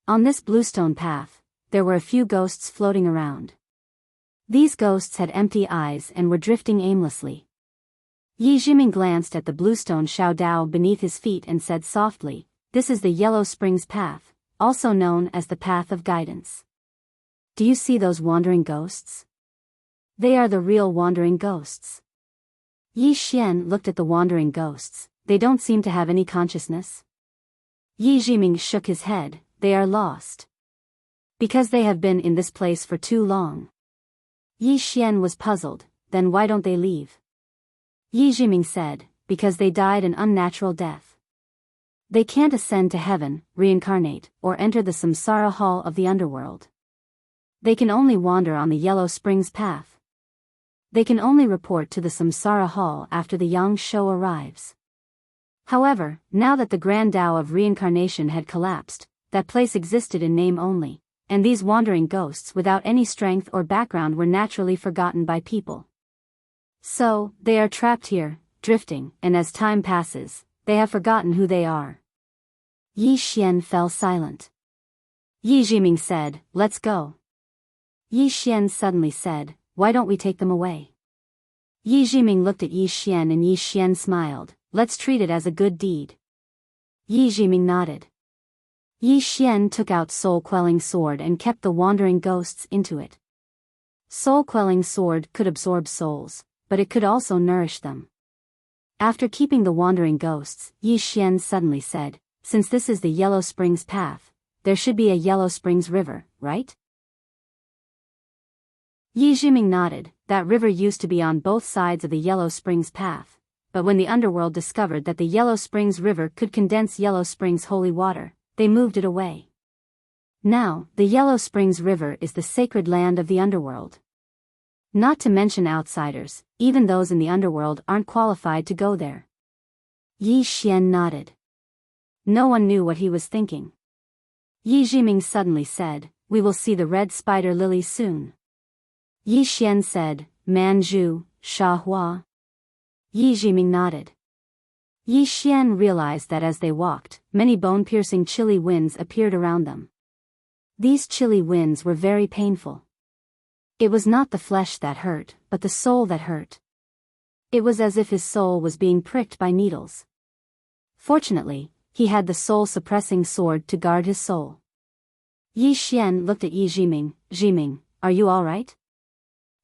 On this bluestone path, there were a few ghosts floating around. These ghosts had empty eyes and were drifting aimlessly. Yi Jiming glanced at the bluestone Xiao Dao beneath his feet and said softly, "This is the Yellow Springs Path, also known as the Path of Guidance. Do you see those wandering ghosts? They are the real wandering ghosts." Yi Xian looked at the wandering ghosts. They don't seem to have any consciousness. Yi Jiming shook his head. They are lost. Because they have been in this place for too long. Yi Xian was puzzled. Then why don't they leave? Yi Jiming said, because they died an unnatural death. They can't ascend to heaven, reincarnate, or enter the samsara hall of the underworld. They can only wander on the Yellow Springs Path. They can only report to the samsara hall after the Yang Shou arrives. However, now that the Grand Tao of reincarnation had collapsed, that place existed in name only, and these wandering ghosts without any strength or background were naturally forgotten by people. So, they are trapped here, drifting, and as time passes, they have forgotten who they are. Yi Xian fell silent. Yi Jiming said, "Let's go." Yi Xian suddenly said, "Why don't we take them away?" Yi Jiming looked at Yi Xian and Yi Xian smiled. "Let's treat it as a good deed." Yi Jiming nodded. Yi Xian took out soul-quelling sword and kept the wandering ghosts into it. Soul-quelling sword could absorb souls, but it could also nourish them. After keeping the wandering ghosts, Yi Xian suddenly said, "Since this is the Yellow Springs Path, there should be a Yellow Springs River, right?" Yi Jiming nodded. That river used to be on both sides of the Yellow Springs Path, but when the underworld discovered that the Yellow Springs River could condense Yellow Springs holy water, they moved it away. Now, the Yellow Springs River is the sacred land of the underworld. Not to mention outsiders, even those in the underworld aren't qualified to go there. Yi Xian nodded. No one knew what he was thinking. Yi Jiming suddenly said, "We will see the red spider lilies soon." Yi Xian said, "Manju, Shahua." Yi Jiming nodded. Yi Xian realized that as they walked, many bone-piercing chilly winds appeared around them. These chilly winds were very painful. It was not the flesh that hurt, but the soul that hurt. It was as if his soul was being pricked by needles. Fortunately, he had the soul-suppressing sword to guard his soul. Yi Xian looked at Yi Jiming. "Jiming, are you all right?"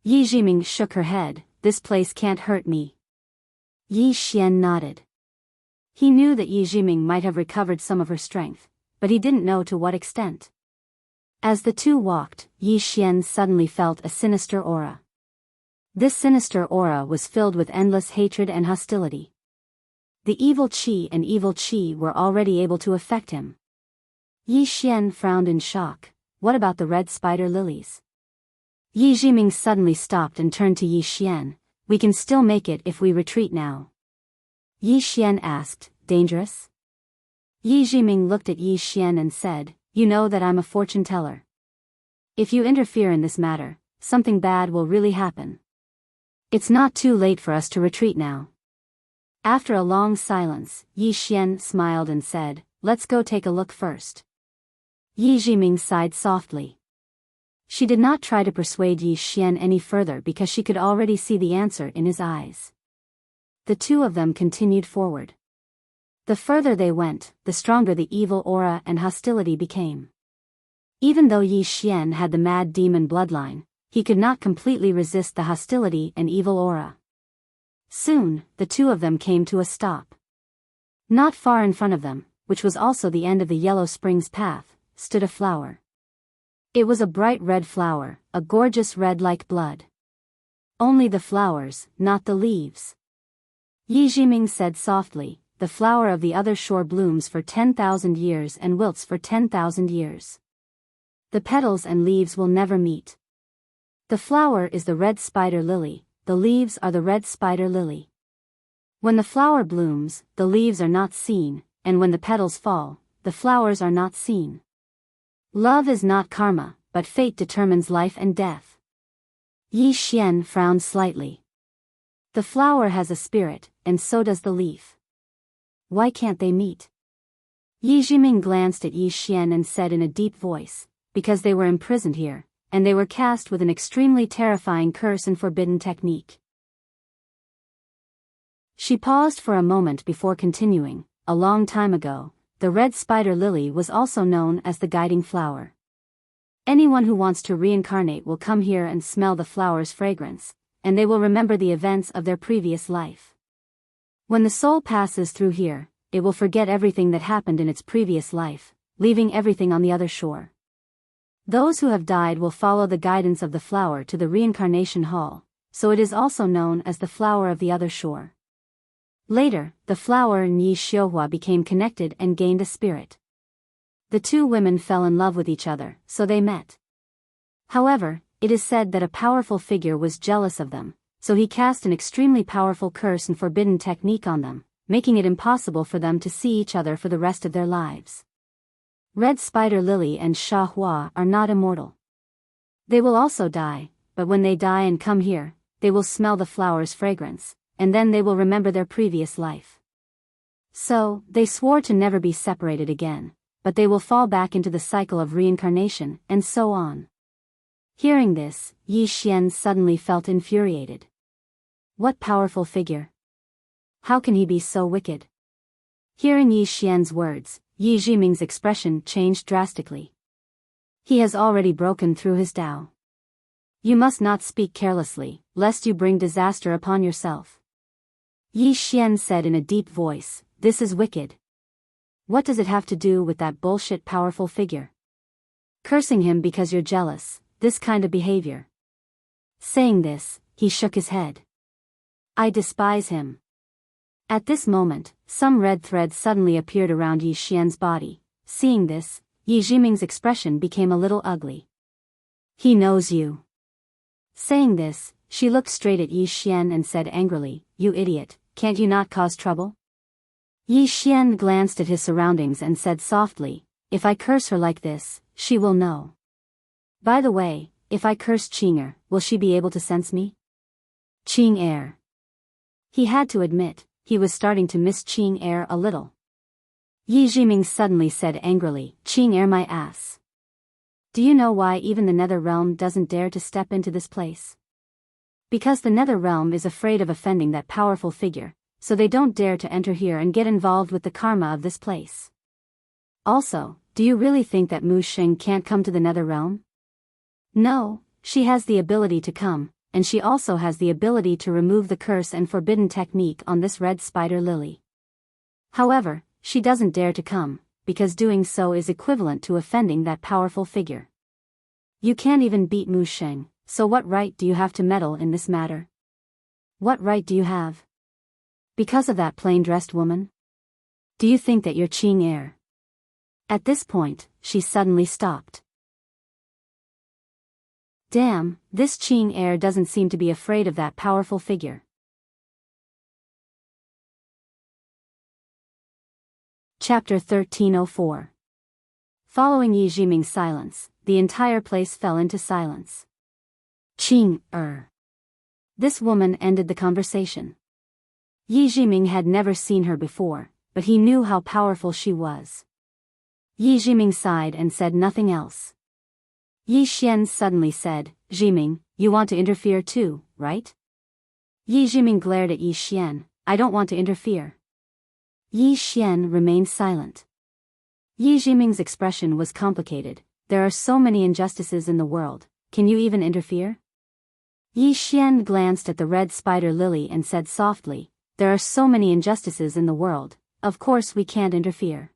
Yi Jiming shook her head. "This place can't hurt me." Yi Xian nodded. He knew that Yi Jiming might have recovered some of her strength, but he didn't know to what extent. As the two walked, Yi Xian suddenly felt a sinister aura. This sinister aura was filled with endless hatred and hostility. The evil qi and evil qi were already able to affect him. Yi Xian frowned in shock. What about the red spider lilies? Yi Jiming suddenly stopped and turned to Yi Xian. "We can still make it if we retreat now." Yi Xian asked, "Dangerous?" Yi Jiming looked at Yi Xian and said, "You know that I'm a fortune teller. If you interfere in this matter, something bad will really happen. It's not too late for us to retreat now." After a long silence, Yi Xian smiled and said, "Let's go take a look first." Yi Jiming sighed softly. She did not try to persuade Yi Xian any further because she could already see the answer in his eyes. The two of them continued forward. The further they went, the stronger the evil aura and hostility became. Even though Yi Xian had the mad demon bloodline, he could not completely resist the hostility and evil aura. Soon, the two of them came to a stop. Not far in front of them, which was also the end of the Yellow Springs Path, stood a flower. It was a bright red flower, a gorgeous red like blood. Only the flowers, not the leaves. Yi Jiming said softly, "The flower of the other shore blooms for 10,000 years and wilts for 10,000 years. The petals and leaves will never meet. The flower is the red spider lily, the leaves are the red spider lily. When the flower blooms, the leaves are not seen, and when the petals fall, the flowers are not seen. Love is not karma, but fate determines life and death. Yi Xian frowned slightly. The flower has a spirit, and so does the leaf. Why can't they meet? Yi Jiming glanced at Yi Xian and said in a deep voice, because they were imprisoned here, and they were cast with an extremely terrifying curse and forbidden technique. She paused for a moment before continuing. A long time ago, the red spider lily was also known as the guiding flower. Anyone who wants to reincarnate will come here and smell the flower's fragrance, and they will remember the events of their previous life. When the soul passes through here, it will forget everything that happened in its previous life, leaving everything on the other shore. Those who have died will follow the guidance of the flower to the reincarnation hall, so it is also known as the flower of the other shore. Later, the flower and Yi Xiuhua became connected and gained a spirit. The two women fell in love with each other, so they met. However, it is said that a powerful figure was jealous of them, so he cast an extremely powerful curse and forbidden technique on them, making it impossible for them to see each other for the rest of their lives. Red Spider Lily and Sha Hua are not immortal. They will also die, but when they die and come here, they will smell the flower's fragrance, and then they will remember their previous life. So, they swore to never be separated again, but they will fall back into the cycle of reincarnation, and so on. Hearing this, Yi Xian suddenly felt infuriated. What powerful figure! How can he be so wicked? Hearing Yi Xian's words, Yi Jiming's expression changed drastically. He has already broken through his Tao. You must not speak carelessly, lest you bring disaster upon yourself. Yi Xian said in a deep voice, this is wicked. What does it have to do with that bullshit powerful figure? Cursing him because you're jealous, this kind of behavior. Saying this, he shook his head. I despise him. At this moment, some red thread suddenly appeared around Yi Xian's body. Seeing this, Yi Jiming's expression became a little ugly. He knows you. Saying this, she looked straight at Yi Xian and said angrily, you idiot, can't you not cause trouble? Yi Xian glanced at his surroundings and said softly, if I curse her like this, she will know. By the way, if I curse Qing'er, will she be able to sense me? Qing'er. He had to admit, he was starting to miss Qing'er a little. Yi Jiming suddenly said angrily, Qing'er my ass. Do you know why even the Nether Realm doesn't dare to step into this place? Because the Nether Realm is afraid of offending that powerful figure, so they don't dare to enter here and get involved with the karma of this place. Also, do you really think that Mu Xing can't come to the Nether Realm? No, she has the ability to come, and she also has the ability to remove the curse and forbidden technique on this red spider lily. However, she doesn't dare to come, because doing so is equivalent to offending that powerful figure. You can't even beat Mu Xing, so what right do you have to meddle in this matter? What right do you have? Because of that plain-dressed woman? Do you think that you're Qing'er? At this point, she suddenly stopped. Damn, this Qing'er doesn't seem to be afraid of that powerful figure. Chapter 1304. Following Yi Jiming's silence, the entire place fell into silence. Qing'er. This woman ended the conversation. Yi Jiming had never seen her before, but he knew how powerful she was. Yi Jiming sighed and said nothing else. Yi Xian suddenly said, Jiming, you want to interfere too, right? Yi Jiming glared at Yi Xian, I don't want to interfere. Yi Xian remained silent. Yi Jiming's expression was complicated. There are so many injustices in the world, can you even interfere? Yi Xian glanced at the red spider lily and said softly, there are so many injustices in the world, of course we can't interfere.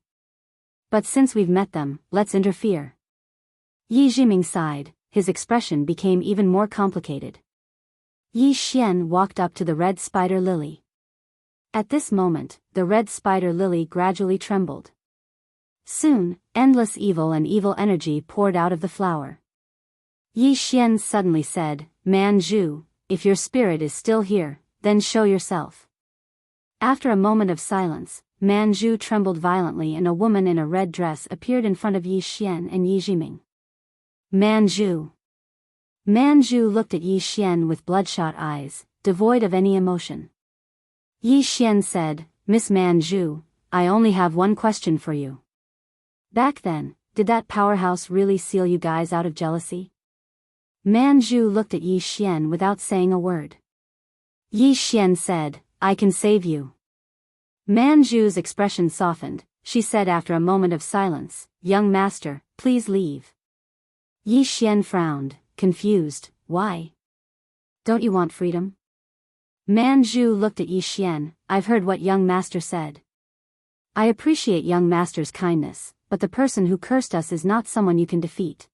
But since we've met them, let's interfere. Yi Jiming sighed, his expression became even more complicated. Yi Xian walked up to the red spider lily. At this moment, the red spider lily gradually trembled. Soon, endless evil and evil energy poured out of the flower. Yi Xian suddenly said, Man Zhu, if your spirit is still here, then show yourself. After a moment of silence, Manju trembled violently and a woman in a red dress appeared in front of Yi Xian and Yi Jiming. Manju. Manju looked at Yi Xian with bloodshot eyes, devoid of any emotion. Yi Xian said, "Miss Manju, I only have one question for you. Back then, did that powerhouse really seal you guys out of jealousy?" Manju looked at Yi Xian without saying a word. Yi Xian said, "I can save you." Manju's expression softened. She said after a moment of silence, "Young master, please leave." Yi Xian frowned, confused. "Why? Don't you want freedom?" Manju looked at Yi Xian. "I've heard what young master said. I appreciate young master's kindness, but the person who cursed us is not someone you can defeat.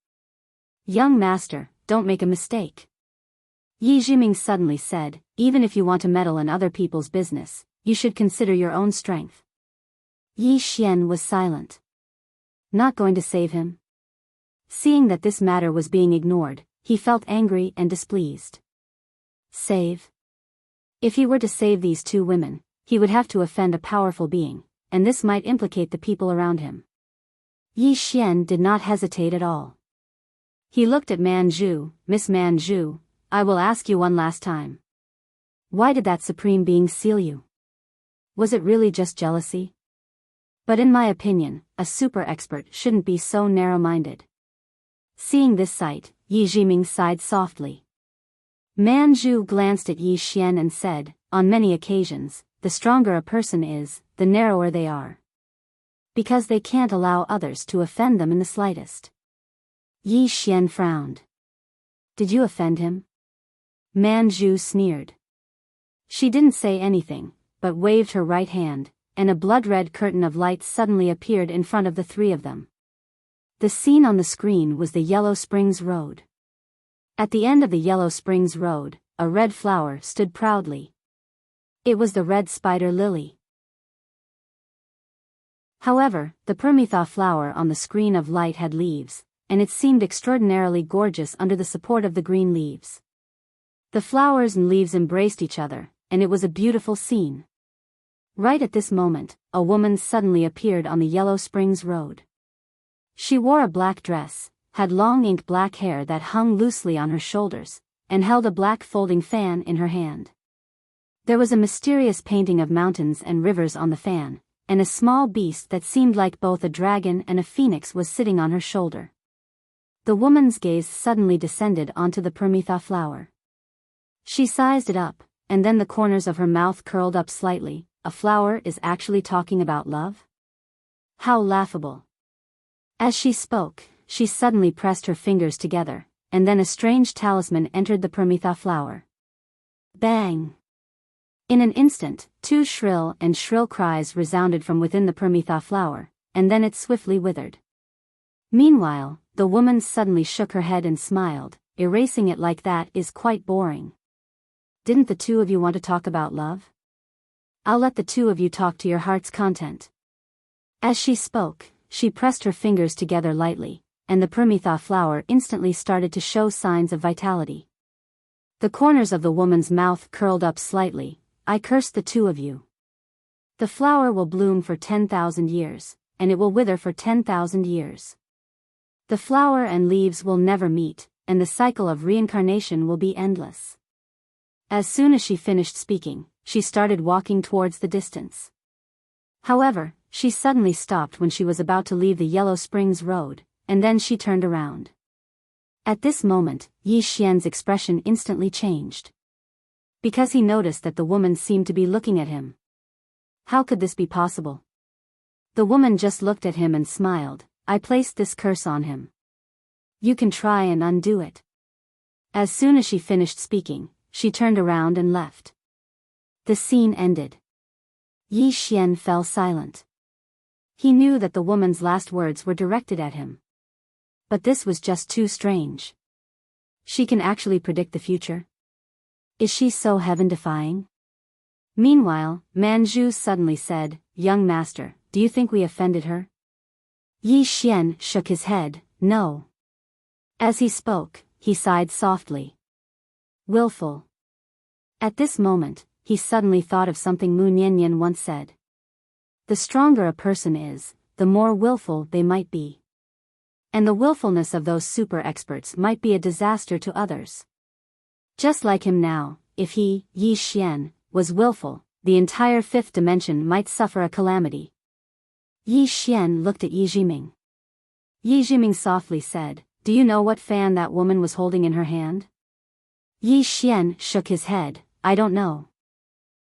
Young master, don't make a mistake." Yi Jiming suddenly said, "Even if you want to meddle in other people's business, you should consider your own strength." Yi Xian was silent. Not going to save him? Seeing that this matter was being ignored, he felt angry and displeased. Save? If he were to save these two women, he would have to offend a powerful being, and this might implicate the people around him. Yi Xian did not hesitate at all. He looked at Manju. "Miss Manju, I will ask you one last time. Why did that supreme being seal you? Was it really just jealousy? But in my opinion, a super expert shouldn't be so narrow-minded." Seeing this sight, Yi Jiming sighed softly. Manju glanced at Yi Xian and said, "On many occasions, the stronger a person is, the narrower they are. Because they can't allow others to offend them in the slightest." Yi Xian frowned. "Did you offend him?" Manju sneered. She didn't say anything, but waved her right hand, and a blood-red curtain of light suddenly appeared in front of the three of them. The scene on the screen was the Yellow Springs Road. At the end of the Yellow Springs Road, a red flower stood proudly. It was the red spider lily. However, the Permitha flower on the screen of light had leaves, and it seemed extraordinarily gorgeous under the support of the green leaves. The flowers and leaves embraced each other, and it was a beautiful scene. Right at this moment, a woman suddenly appeared on the Yellow Springs Road. She wore a black dress, had long ink-black hair that hung loosely on her shoulders, and held a black folding fan in her hand. There was a mysterious painting of mountains and rivers on the fan, and a small beast that seemed like both a dragon and a phoenix was sitting on her shoulder. The woman's gaze suddenly descended onto the Permitha flower. She sized it up, and then the corners of her mouth curled up slightly. A flower is actually talking about love? How laughable. As she spoke, she suddenly pressed her fingers together, and then a strange talisman entered the Permitha flower. Bang! In an instant, two shrill cries resounded from within the Permitha flower, and then it swiftly withered. Meanwhile, the woman suddenly shook her head and smiled. "Erasing it like that is quite boring. Didn't the two of you want to talk about love? I'll let the two of you talk to your heart's content." As she spoke, she pressed her fingers together lightly, and the Permitha flower instantly started to show signs of vitality. The corners of the woman's mouth curled up slightly. "I curse the two of you. The flower will bloom for 10,000 years, and it will wither for 10,000 years. The flower and leaves will never meet, and the cycle of reincarnation will be endless." As soon as she finished speaking, she started walking towards the distance. However, she suddenly stopped when she was about to leave the Yellow Springs Road, and then she turned around. At this moment, Yi Xian's expression instantly changed. Because he noticed that the woman seemed to be looking at him. How could this be possible? The woman just looked at him and smiled. "I placed this curse on him. You can try and undo it." As soon as she finished speaking, she turned around and left. The scene ended. Yi Xian fell silent. He knew that the woman's last words were directed at him. But this was just too strange. She can actually predict the future? Is she so heaven-defying? Meanwhile, Manju suddenly said, "Young master, do you think we offended her?" Yi Xian shook his head, "No." As he spoke, he sighed softly. "Willful." At this moment, he suddenly thought of something Mu Niannian once said. The stronger a person is, the more willful they might be. And the willfulness of those super experts might be a disaster to others. Just like him now, if he, Yi Xian, was willful, the entire fifth dimension might suffer a calamity. Yi Xian looked at Yi Jiming. Yi Jiming softly said, "Do you know what fan that woman was holding in her hand?" Yi Xian shook his head, "I don't know."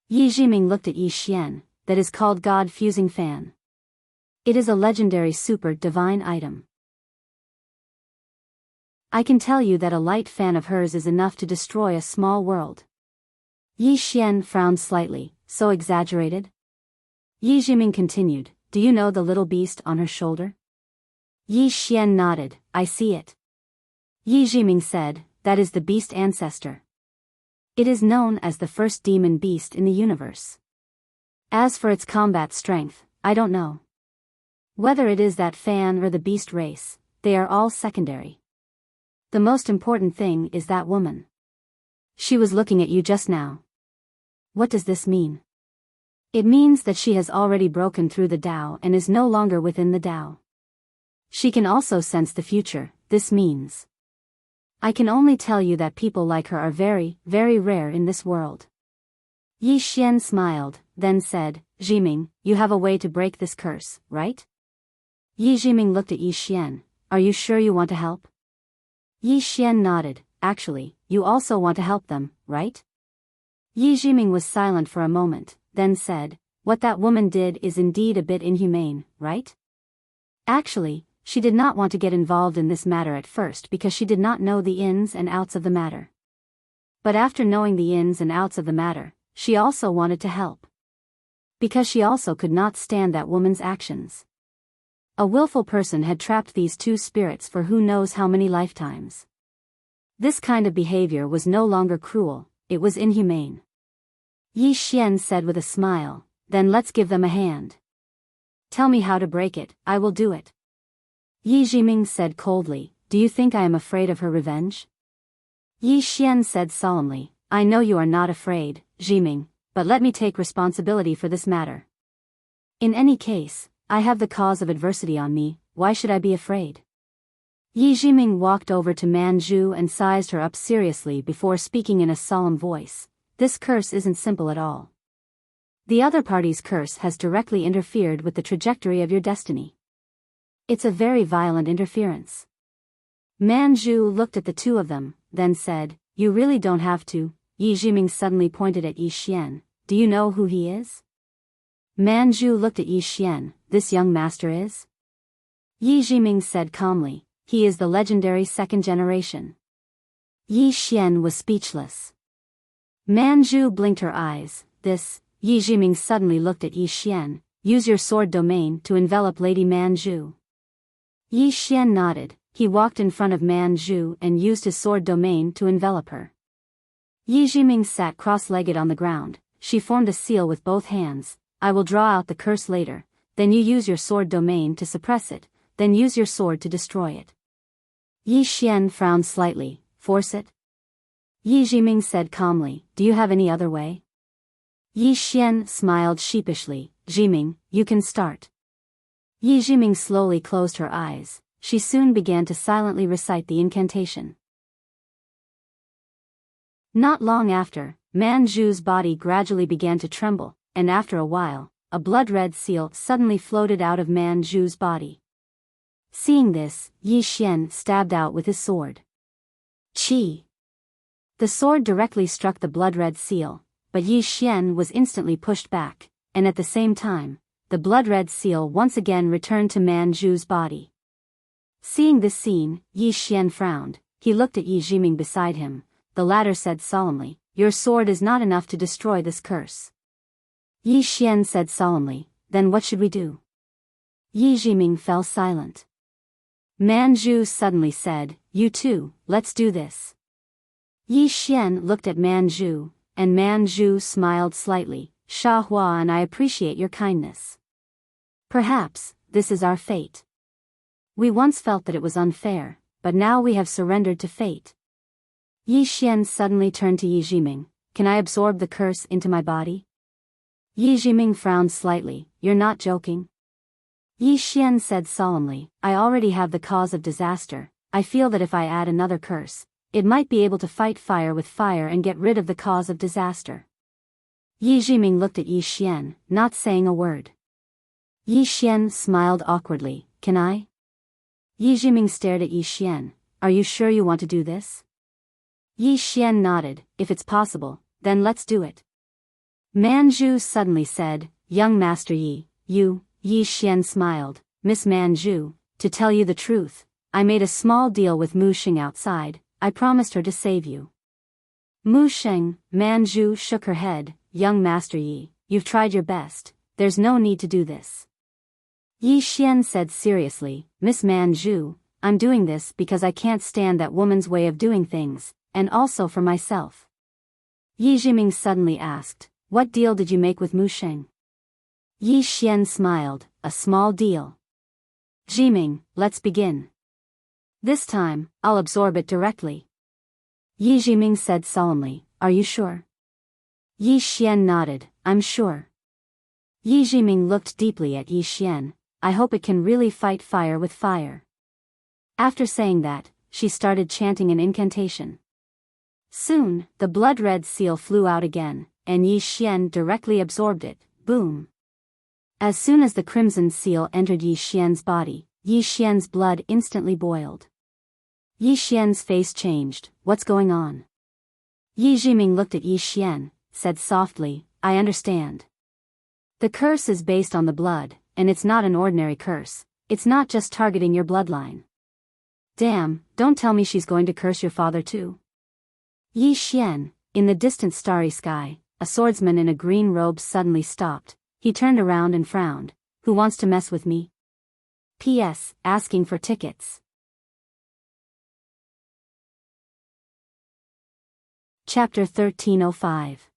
Yi Jiming looked at Yi Xian, "That is called God-fusing fan. It is a legendary super divine item. I can tell you that a light fan of hers is enough to destroy a small world." Yi Xian frowned slightly, "So exaggerated?" Yi Jiming continued, "Do you know the little beast on her shoulder?" Yi Xian nodded, "I see it." Yi Jiming said, "That is the beast ancestor. It is known as the first demon beast in the universe. As for its combat strength, I don't know. Whether it is that fan or the beast race, they are all secondary. The most important thing is that woman. She was looking at you just now. What does this mean?" "It means that she has already broken through the Tao and is no longer within the Tao. She can also sense the future. This means I can only tell you that people like her are very, very rare in this world." Yi Xian smiled, then said, "Jiming, you have a way to break this curse, right?" Yi Jiming looked at Yi Xian, "Are you sure you want to help?" Yi Xian nodded, "Actually, you also want to help them, right?" Yi Jiming was silent for a moment, then said, "What that woman did is indeed a bit inhumane, right? Actually, she did not want to get involved in this matter at first because she did not know the ins and outs of the matter. But after knowing the ins and outs of the matter, she also wanted to help. Because she also could not stand that woman's actions. A willful person had trapped these two spirits for who knows how many lifetimes. This kind of behavior was no longer cruel, it was inhumane." Yi Xian said with a smile, "Then let's give them a hand. Tell me how to break it, I will do it." Yi Jiming said coldly, "Do you think I am afraid of her revenge?" Yi Xian said solemnly, "I know you are not afraid, Jiming, but let me take responsibility for this matter. In any case, I have the cause of adversity on me, why should I be afraid?" Yi Jiming walked over to Manju and sized her up seriously before speaking in a solemn voice, "This curse isn't simple at all. The other party's curse has directly interfered with the trajectory of your destiny. It's a very violent interference." Manju looked at the two of them, then said, "You really don't have to." Yi Jiming suddenly pointed at Yi Xian, "Do you know who he is?" Manju looked at Yi Xian, "This young master is?" Yi Jiming said calmly, "He is the legendary second generation." Yi Xian was speechless. Manju blinked her eyes, "This," Yi Jiming suddenly looked at Yi Xian, "Use your sword domain to envelop Lady Manju." Yi Xian nodded, he walked in front of Manju and used his sword domain to envelop her. Yi Jiming sat cross-legged on the ground, she formed a seal with both hands, "I will draw out the curse later, then you use your sword domain to suppress it, then use your sword to destroy it." Yi Xian frowned slightly, "Force it?" Yi Jiming said calmly, "Do you have any other way?" Yi Xian smiled sheepishly, "Jiming, you can start." Yi Jiming slowly closed her eyes, she soon began to silently recite the incantation. Not long after, Manju's body gradually began to tremble, and after a while, a blood-red seal suddenly floated out of Manju's body. Seeing this, Yi Xian stabbed out with his sword. Chi! The sword directly struck the blood-red seal, but Yi Xian was instantly pushed back, and at the same time, the blood-red seal once again returned to Manju's body. Seeing this scene, Yi Xian frowned, he looked at Yi Jiming beside him, the latter said solemnly, "Your sword is not enough to destroy this curse." Yi Xian said solemnly, "Then what should we do?" Yi Jiming fell silent. Manju suddenly said, "You too, let's do this." Yi Xian looked at Manju, and Manju smiled slightly, "Sha Hua, and I appreciate your kindness. Perhaps, this is our fate. We once felt that it was unfair, but now we have surrendered to fate." Yi Xian suddenly turned to Yi Jiming, "Can I absorb the curse into my body?" Yi Jiming frowned slightly, you're not joking? Yi Xian said solemnly, I already have the cause of disaster. I feel that if I add another curse, it might be able to fight fire with fire and get rid of the cause of disaster. Yi Jiming looked at Yi Xian, not saying a word. Yi Xian smiled awkwardly, can I? Yi Jiming stared at Yi Xian, are you sure you want to do this? Yi Xian nodded, if it's possible, then let's do it. Manju suddenly said, young Master Yi, Yi Xian smiled, Miss Manju, to tell you the truth, I made a small deal with Mu Sheng outside, I promised her to save you. Mu Sheng, Manju shook her head, young Master Yi, you've tried your best, there's no need to do this. Yi Xian said seriously, Miss Manju, I'm doing this because I can't stand that woman's way of doing things, and also for myself. Yi Jiming suddenly asked, what deal did you make with Mu Sheng? Yi Xian smiled, a small deal. Jiming, let's begin. This time, I'll absorb it directly. Yi Jiming said solemnly, are you sure? Yi Xian nodded, I'm sure. Yi Jiming looked deeply at Yi Xian, I hope it can really fight fire with fire. After saying that, she started chanting an incantation. Soon, the blood-red seal flew out again, and Yi Xian directly absorbed it, boom. As soon as the crimson seal entered Yi Xian's body, Yi Xian's blood instantly boiled. Yi Xian's face changed, what's going on? Yi Jiming looked at Yi Xian, said softly, I understand. The curse is based on the blood, and it's not an ordinary curse, it's not just targeting your bloodline. Damn, don't tell me she's going to curse your father too. Yi Xian, in the distant starry sky, a swordsman in a green robe suddenly stopped, he turned around and frowned, who wants to mess with me? P.S. Asking for tickets. Chapter 1305.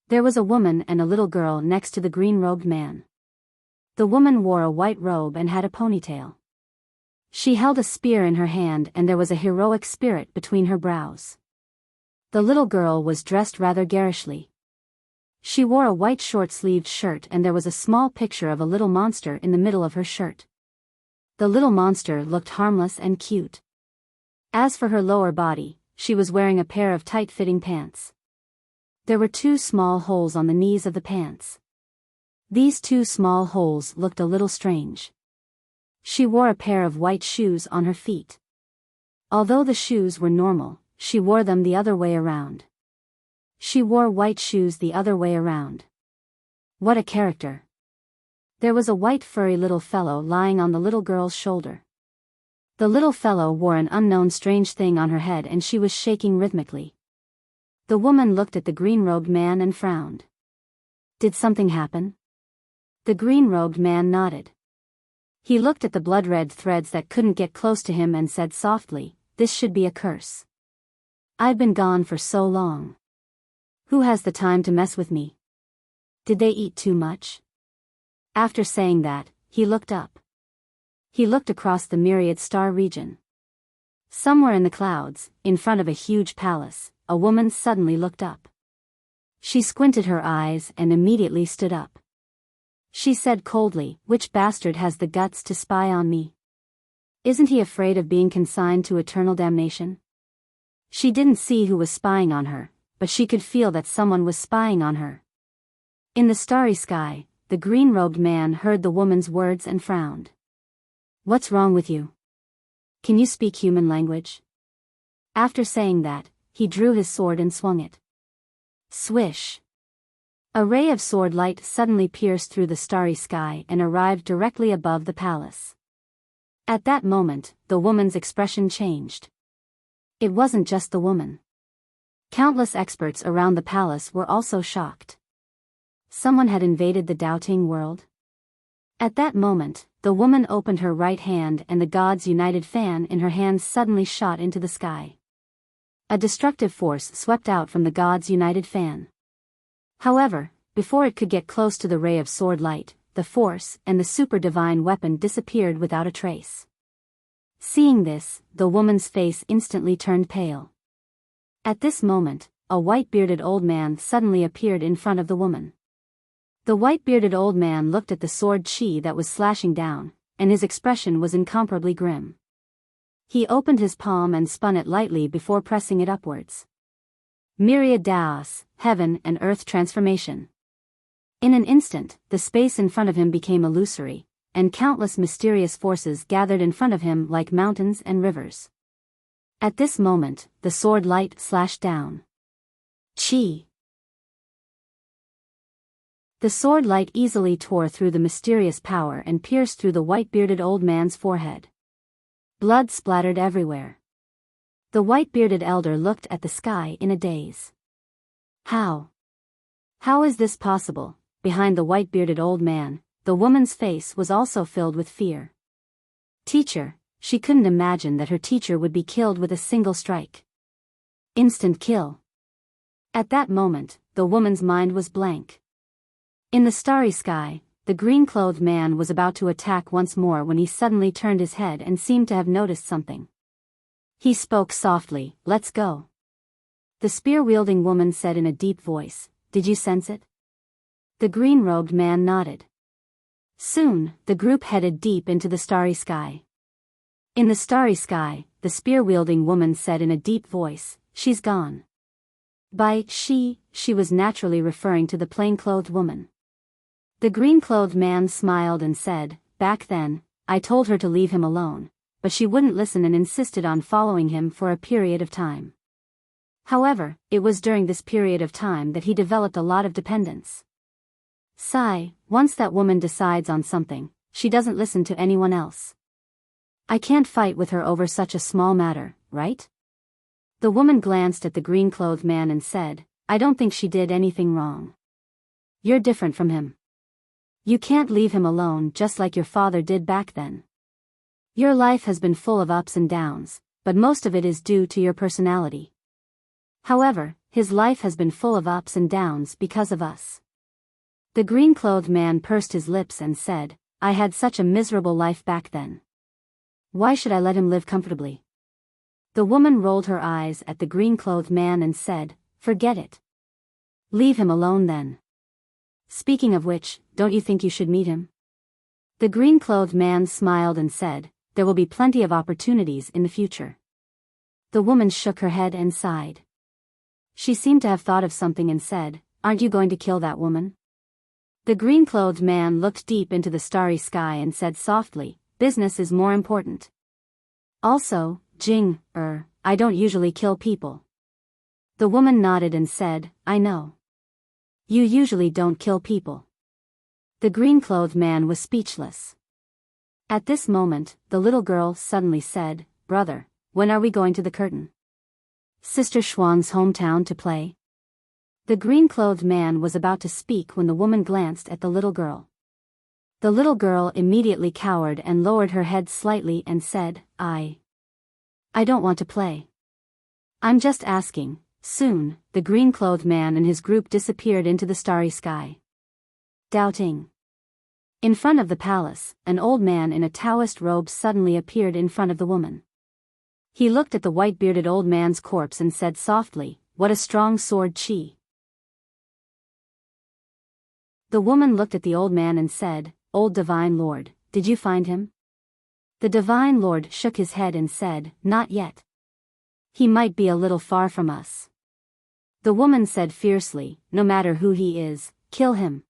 There was a woman and a little girl next to the green-robed man. The woman wore a white robe and had a ponytail. She held a spear in her hand and there was a heroic spirit between her brows. The little girl was dressed rather garishly. She wore a white short-sleeved shirt and there was a small picture of a little monster in the middle of her shirt. The little monster looked harmless and cute. As for her lower body, she was wearing a pair of tight-fitting pants. There were 2 small holes on the knees of the pants. These 2 small holes looked a little strange. She wore a pair of white shoes on her feet. Although the shoes were normal, she wore them the other way around. She wore white shoes the other way around. What a character. There was a white furry little fellow lying on the little girl's shoulder. The little fellow wore an unknown strange thing on her head and she was shaking rhythmically. The woman looked at the green-robed man and frowned. Did something happen? The green-robed man nodded. He looked at the blood-red threads that couldn't get close to him and said softly, this should be a curse. I've been gone for so long. Who has the time to mess with me? Did they eat too much? After saying that, he looked up. He looked across the myriad star region. Somewhere in the clouds, in front of a huge palace, a woman suddenly looked up. She squinted her eyes and immediately stood up. She said coldly, which bastard has the guts to spy on me? Isn't he afraid of being consigned to eternal damnation? She didn't see who was spying on her, but she could feel that someone was spying on her. In the starry sky, the green-robed man heard the woman's words and frowned. What's wrong with you? Can you speak human language? After saying that, he drew his sword and swung it. Swish! A ray of sword light suddenly pierced through the starry sky and arrived directly above the palace. At that moment, the woman's expression changed. It wasn't just the woman. Countless experts around the palace were also shocked. Someone had invaded the doubting world. At that moment, the woman opened her right hand and the gods' united fan in her hand suddenly shot into the sky. A destructive force swept out from the gods' united fan. However, before it could get close to the ray of sword light, the force and the super-divine weapon disappeared without a trace. Seeing this, the woman's face instantly turned pale. At this moment, a white-bearded old man suddenly appeared in front of the woman. The white-bearded old man looked at the sword chi that was slashing down, and his expression was incomparably grim. He opened his palm and spun it lightly before pressing it upwards. Myriad Daos, heaven and earth transformation. In an instant, the space in front of him became illusory, and countless mysterious forces gathered in front of him like mountains and rivers. At this moment, the sword light slashed down. Chi. The sword light easily tore through the mysterious power and pierced through the white-bearded old man's forehead. Blood splattered everywhere. The white-bearded elder looked at the sky in a daze. How? How is this possible? Behind the white-bearded old man, the woman's face was also filled with fear. Teacher, she couldn't imagine that her teacher would be killed with a single strike. Instant kill. At that moment, the woman's mind was blank. In the starry sky, the green-clothed man was about to attack once more when he suddenly turned his head and seemed to have noticed something. He spoke softly, "Let's go." The spear-wielding woman said in a deep voice, "Did you sense it?" The green-robed man nodded. Soon, the group headed deep into the starry sky. In the starry sky, the spear-wielding woman said in a deep voice, "She's gone." By she was naturally referring to the plain-clothed woman. The green-clothed man smiled and said, "Back then, I told her to leave him alone, but she wouldn't listen and insisted on following him for a period of time. However, it was during this period of time that he developed a lot of dependence. Once that woman decides on something, she doesn't listen to anyone else. I can't fight with her over such a small matter, right?" The woman glanced at the green-clothed man and said, "I don't think she did anything wrong. You're different from him. You can't leave him alone just like your father did back then. Your life has been full of ups and downs, but most of it is due to your personality. However, his life has been full of ups and downs because of us." The green-clothed man pursed his lips and said, "I had such a miserable life back then. Why should I let him live comfortably?" The woman rolled her eyes at the green-clothed man and said, "Forget it. Leave him alone then. Speaking of which, don't you think you should meet him?" The green-clothed man smiled and said, "There will be plenty of opportunities in the future." The woman shook her head and sighed. She seemed to have thought of something and said, "Aren't you going to kill that woman?" The green-clothed man looked deep into the starry sky and said softly, "Business is more important. Also, I don't usually kill people." The woman nodded and said, "I know. You usually don't kill people." The green-clothed man was speechless. At this moment, the little girl suddenly said, "Brother, when are we going to the curtain? Sister Xuan's hometown to play?" The green-clothed man was about to speak when the woman glanced at the little girl. The little girl immediately cowered and lowered her head slightly and said, I don't want to play. I'm just asking." Soon, the green-clothed man and his group disappeared into the starry sky. Doubting. In front of the palace, an old man in a Taoist robe suddenly appeared in front of the woman. He looked at the white-bearded old man's corpse and said softly, "What a strong sword chi." The woman looked at the old man and said, "Old Divine Lord, did you find him?" The Divine Lord shook his head and said, "Not yet. He might be a little far from us." The woman said fiercely, "No matter who he is, kill him."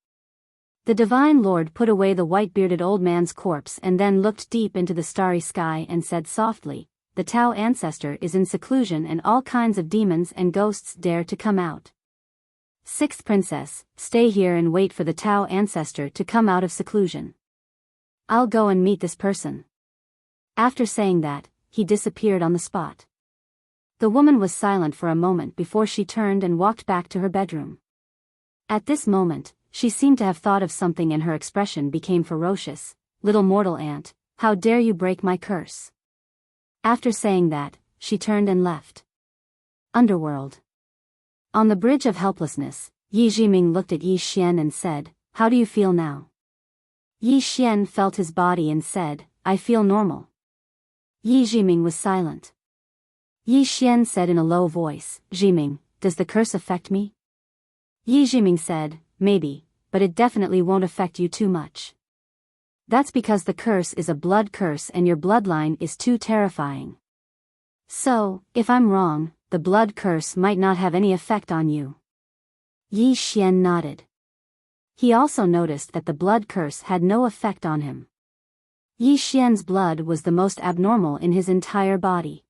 The Divine Lord put away the white-bearded old man's corpse and then looked deep into the starry sky and said softly, "The Tao ancestor is in seclusion and all kinds of demons and ghosts dare to come out. Sixth princess, stay here and wait for the Tao ancestor to come out of seclusion. I'll go and meet this person." After saying that, he disappeared on the spot. The woman was silent for a moment before she turned and walked back to her bedroom. At this moment, she seemed to have thought of something and her expression became ferocious. "Little mortal ant, how dare you break my curse?" After saying that, she turned and left. Underworld. On the bridge of helplessness, Yi Jiming looked at Yi Xian and said, "How do you feel now?" Yi Xian felt his body and said, "I feel normal." Yi Jiming was silent. Yi Xian said in a low voice, "Jiming, does the curse affect me?" Yi Jiming said, "Maybe, but it definitely won't affect you too much. That's because the curse is a blood curse and your bloodline is too terrifying. So, if I'm wrong, the blood curse might not have any effect on you. Yi Xian nodded. He also noticed that the blood curse had no effect on him. Yi Xian's blood was the most abnormal in his entire body.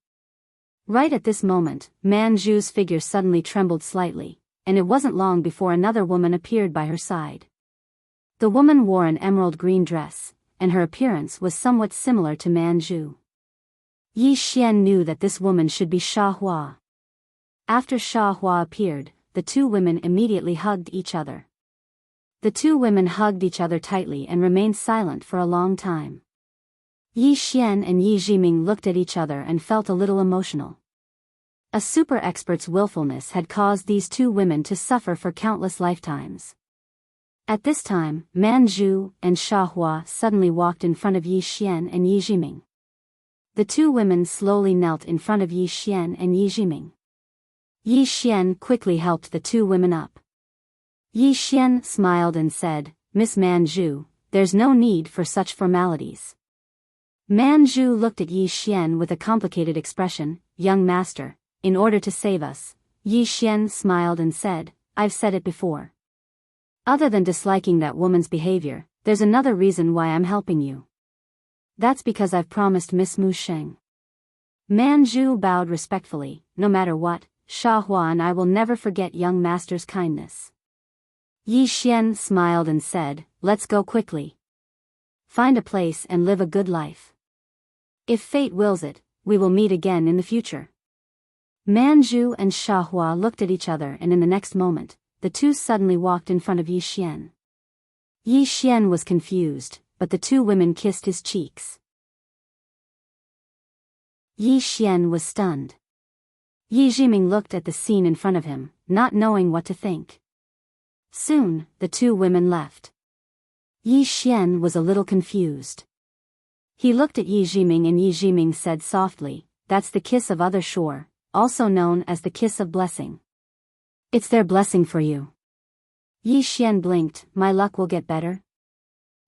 Right at this moment, Man Zhu's figure suddenly trembled slightly, and it wasn't long before another woman appeared by her side. The woman wore an emerald green dress, and her appearance was somewhat similar to Man Zhu. Yi Xian knew that this woman should be Sha Hua. After Sha Hua appeared, the two women immediately hugged each other. The two women hugged each other tightly and remained silent for a long time. Yi Xian and Yi Jiming looked at each other and felt a little emotional. A super expert's willfulness had caused these two women to suffer for countless lifetimes. At this time, Man Zhu and Sha Hua suddenly walked in front of Yi Xian and Yi Jiming. The two women slowly knelt in front of Yi Xian and Yi Jiming. Yi Xian quickly helped the two women up. Yi Xian smiled and said, "Miss Man Zhu, there's no need for such formalities." Man Zhu looked at Yi Xian with a complicated expression. "Young master, in order to save us," Yi Xian smiled and said, "I've said it before. Other than disliking that woman's behavior, there's another reason why I'm helping you. That's because I've promised Miss Mu Sheng." Man Zhu bowed respectfully. "No matter what, Sha Hua and I will never forget young master's kindness." Yi Xian smiled and said, "Let's go quickly. Find a place and live a good life. If fate wills it, we will meet again in the future." Man Zhu and Sha Hua looked at each other, and in the next moment, the two suddenly walked in front of Yi Xian. Yi Xian was confused, but the two women kissed his cheeks. Yi Xian was stunned. Yi Jiming looked at the scene in front of him, not knowing what to think. Soon, the two women left. Yi Xian was a little confused. He looked at Yi Jiming, and Yi Jiming said softly, "That's the kiss of other shore, also known as the kiss of blessing. It's their blessing for you." Yi Xian blinked. "My luck will get better?"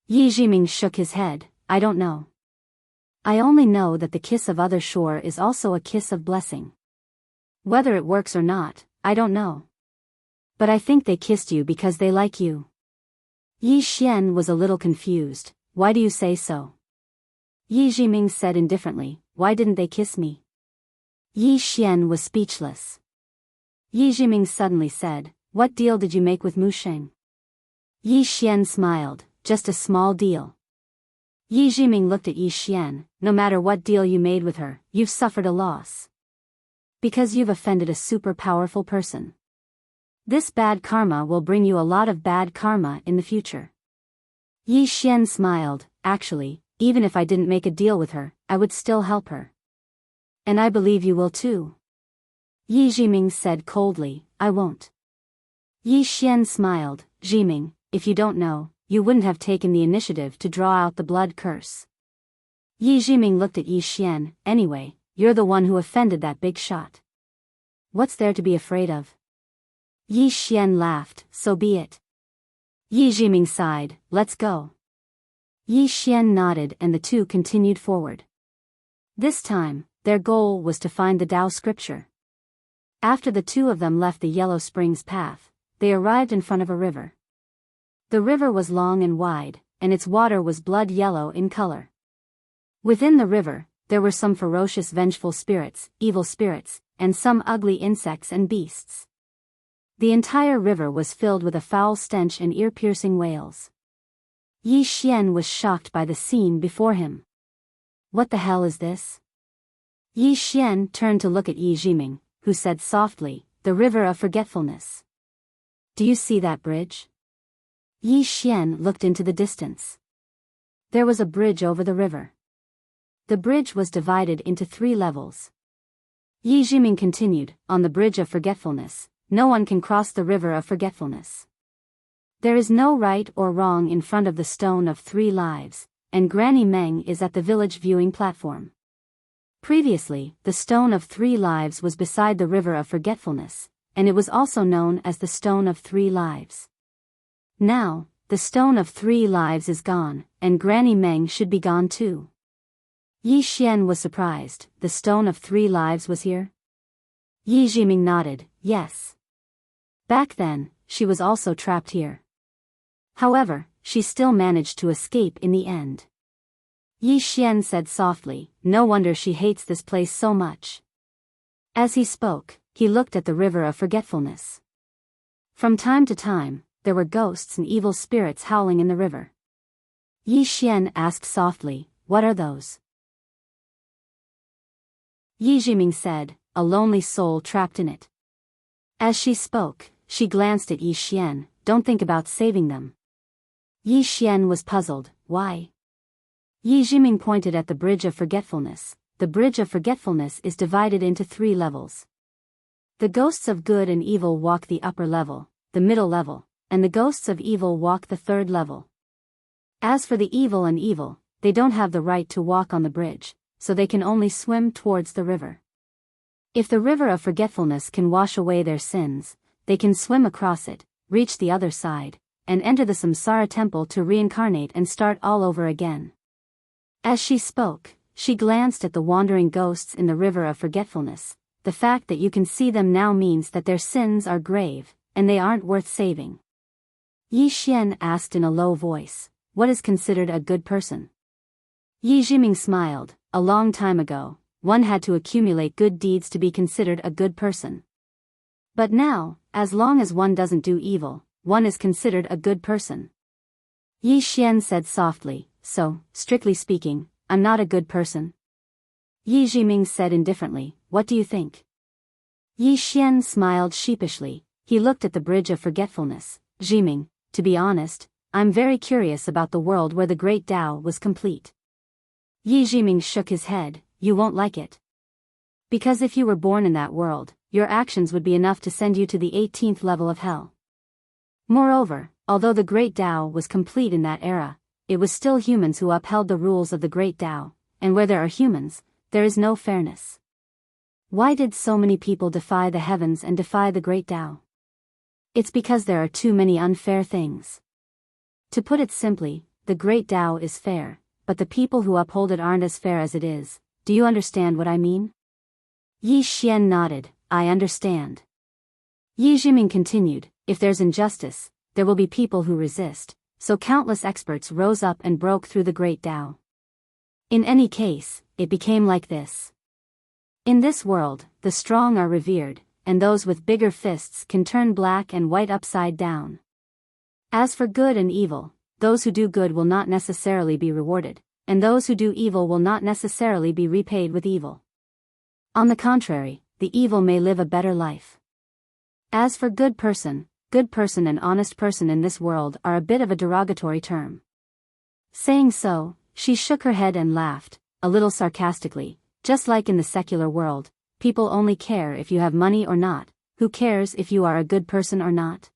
Yi Jiming shook his head. "I don't know. I only know that the kiss of other shore is also a kiss of blessing. Whether it works or not, I don't know. But I think they kissed you because they like you." Yi Xian was a little confused. "Why do you say so?" Yi Jiming said indifferently, "Why didn't they kiss me?" Yi Xian was speechless. Yi Jiming suddenly said, "What deal did you make with Mu Sheng?" Yi Xian smiled, "Just a small deal." Yi Jiming looked at Yi Xian. "No matter what deal you made with her, you've suffered a loss. Because you've offended a super powerful person. This bad karma will bring you a lot of bad karma in the future." Yi Xian smiled. "Actually, even if I didn't make a deal with her, I would still help her. And I believe you will too." Yi Jiming said coldly, "I won't." Yi Xian smiled. "Jiming, if you don't know, you wouldn't have taken the initiative to draw out the blood curse." Yi Jiming looked at Yi Xian. "Anyway, you're the one who offended that big shot. What's there to be afraid of?" Yi Xian laughed. "So be it." Yi Jiming sighed. "Let's go." Yi Xian nodded, and the two continued forward. This time, their goal was to find the Tao scripture. After the two of them left the Yellow Springs path, they arrived in front of a river. The river was long and wide, and its water was blood yellow in color. Within the river, there were some ferocious vengeful spirits, evil spirits, and some ugly insects and beasts. The entire river was filled with a foul stench and ear-piercing wails. Yi Xian was shocked by the scene before him. "What the hell is this?" Yi Xian turned to look at Yi Jiming, who said softly, "The river of forgetfulness. Do you see that bridge?" Yi Xian looked into the distance. There was a bridge over the river. The bridge was divided into 3 levels. Yi Jiming continued, "On the bridge of forgetfulness, no one can cross the river of forgetfulness. There is no right or wrong in front of the stone of 3 lives, and Granny Meng is at the village viewing platform." Previously, the stone of 3 lives was beside the river of forgetfulness, and it was also known as the stone of 3 lives. Now, the stone of 3 lives is gone, and Granny Meng should be gone too. Yi Xian was surprised. The stone of 3 lives was here? Yi Jiming nodded, yes. Back then, she was also trapped here. However, she still managed to escape in the end. Yi Xian said softly, no wonder she hates this place so much. As he spoke, he looked at the river of forgetfulness. From time to time, there were ghosts and evil spirits howling in the river. Yi Xian asked softly, what are those? Yi Jiming said, a lonely soul trapped in it. As she spoke, she glanced at Yi Xian, don't think about saving them. Yi Xian was puzzled, why? Yi Jiming pointed at the Bridge of Forgetfulness. The Bridge of Forgetfulness is divided into 3 levels. The ghosts of good and evil walk the upper level, the middle level, and the ghosts of evil walk the 3rd level. As for the evil and evil, they don't have the right to walk on the bridge, so they can only swim towards the river. If the river of forgetfulness can wash away their sins, they can swim across it, reach the other side, and enter the Samsara temple to reincarnate and start all over again. As she spoke, she glanced at the wandering ghosts in the river of forgetfulness. The fact that you can see them now means that their sins are grave, and they aren't worth saving. Yi Xian asked in a low voice, what is considered a good person? Yi Jiming smiled, a long time ago, one had to accumulate good deeds to be considered a good person. But now, as long as one doesn't do evil, one is considered a good person. Yi Xian said softly, so, strictly speaking, I'm not a good person. Yi Jiming said indifferently, what do you think? Yi Xian smiled sheepishly. He looked at the Bridge of Forgetfulness. Jiming, to be honest, I'm very curious about the world where the Great Tao was complete. Yi Jiming shook his head, you won't like it. Because if you were born in that world, your actions would be enough to send you to the 18th level of hell. Moreover, although the Great Tao was complete in that era, it was still humans who upheld the rules of the Great Tao, and where there are humans, there is no fairness. Why did so many people defy the heavens and defy the Great Tao? It's because there are too many unfair things. To put it simply, the Great Tao is fair, but the people who uphold it aren't as fair as it is. Do you understand what I mean? Yi Xian nodded, I understand. Yi Jiming continued, if there's injustice, there will be people who resist, so countless experts rose up and broke through the Great Tao. In any case, it became like this. In this world, the strong are revered, and those with bigger fists can turn black and white upside down. As for good and evil, those who do good will not necessarily be rewarded, and those who do evil will not necessarily be repaid with evil. On the contrary, the evil may live a better life. As for good person and honest person in this world are a bit of a derogatory term. Saying so, she shook her head and laughed, a little sarcastically, just like in the secular world, people only care if you have money or not, who cares if you are a good person or not?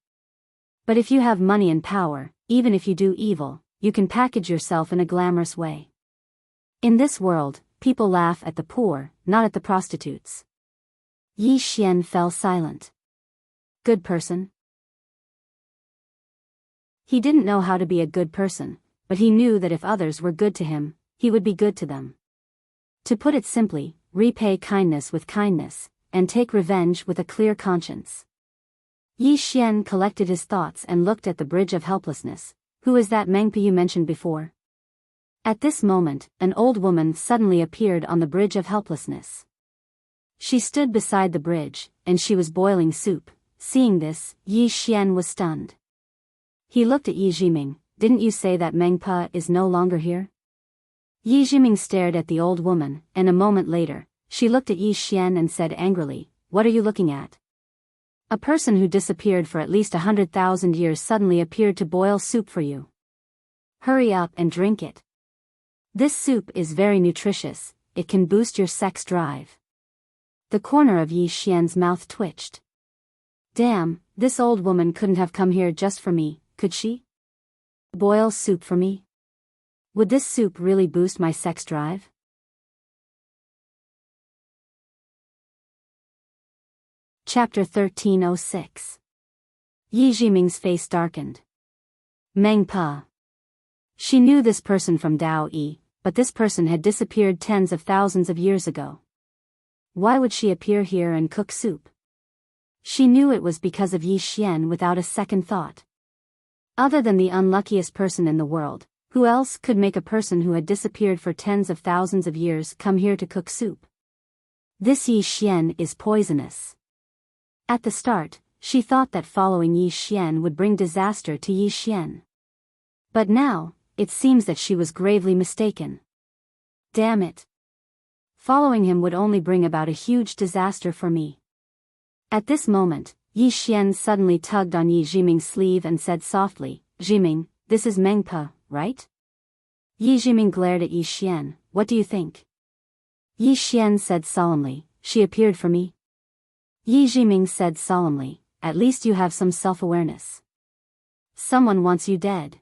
But if you have money and power, even if you do evil, you can package yourself in a glamorous way. In this world, people laugh at the poor, not at the prostitutes. Yi Xian fell silent. Good person? He didn't know how to be a good person, but he knew that if others were good to him, he would be good to them. To put it simply, repay kindness with kindness, and take revenge with a clear conscience. Yi Xian collected his thoughts and looked at the Bridge of Helplessness. Who is that Mengpa you mentioned before? At this moment, an old woman suddenly appeared on the Bridge of Helplessness. She stood beside the bridge, and she was boiling soup. Seeing this, Yi Xian was stunned. He looked at Yi Jiming, didn't you say that Mengpa is no longer here? Yi Jiming stared at the old woman, and a moment later, she looked at Yi Xian and said angrily, what are you looking at? A person who disappeared for at least 100,000 years suddenly appeared to boil soup for you. Hurry up and drink it. This soup is very nutritious, it can boost your sex drive. The corner of Yi Xian's mouth twitched. Damn, this old woman couldn't have come here just for me, could she? Boil soup for me? Would this soup really boost my sex drive? Chapter 1306. Yi Jiming's face darkened. Meng Pa. She knew this person from Dao Yi, but this person had disappeared tens of thousands of years ago. Why would she appear here and cook soup? She knew it was because of Yi Xian without a second thought. Other than the unluckiest person in the world, who else could make a person who had disappeared for tens of thousands of years come here to cook soup? This Yi Xian is poisonous. At the start, she thought that following Yi Xian would bring disaster to Yi Xian. But now, it seems that she was gravely mistaken. Damn it. Following him would only bring about a huge disaster for me. At this moment, Yi Xian suddenly tugged on Yi Jiming's sleeve and said softly, "Jiming, this is Meng Pa, right?" Yi Jiming glared at Yi Xian. "What do you think?" Yi Xian said solemnly, "She appeared for me." Yi Jiming said solemnly, "At least you have some self-awareness. Someone wants you dead."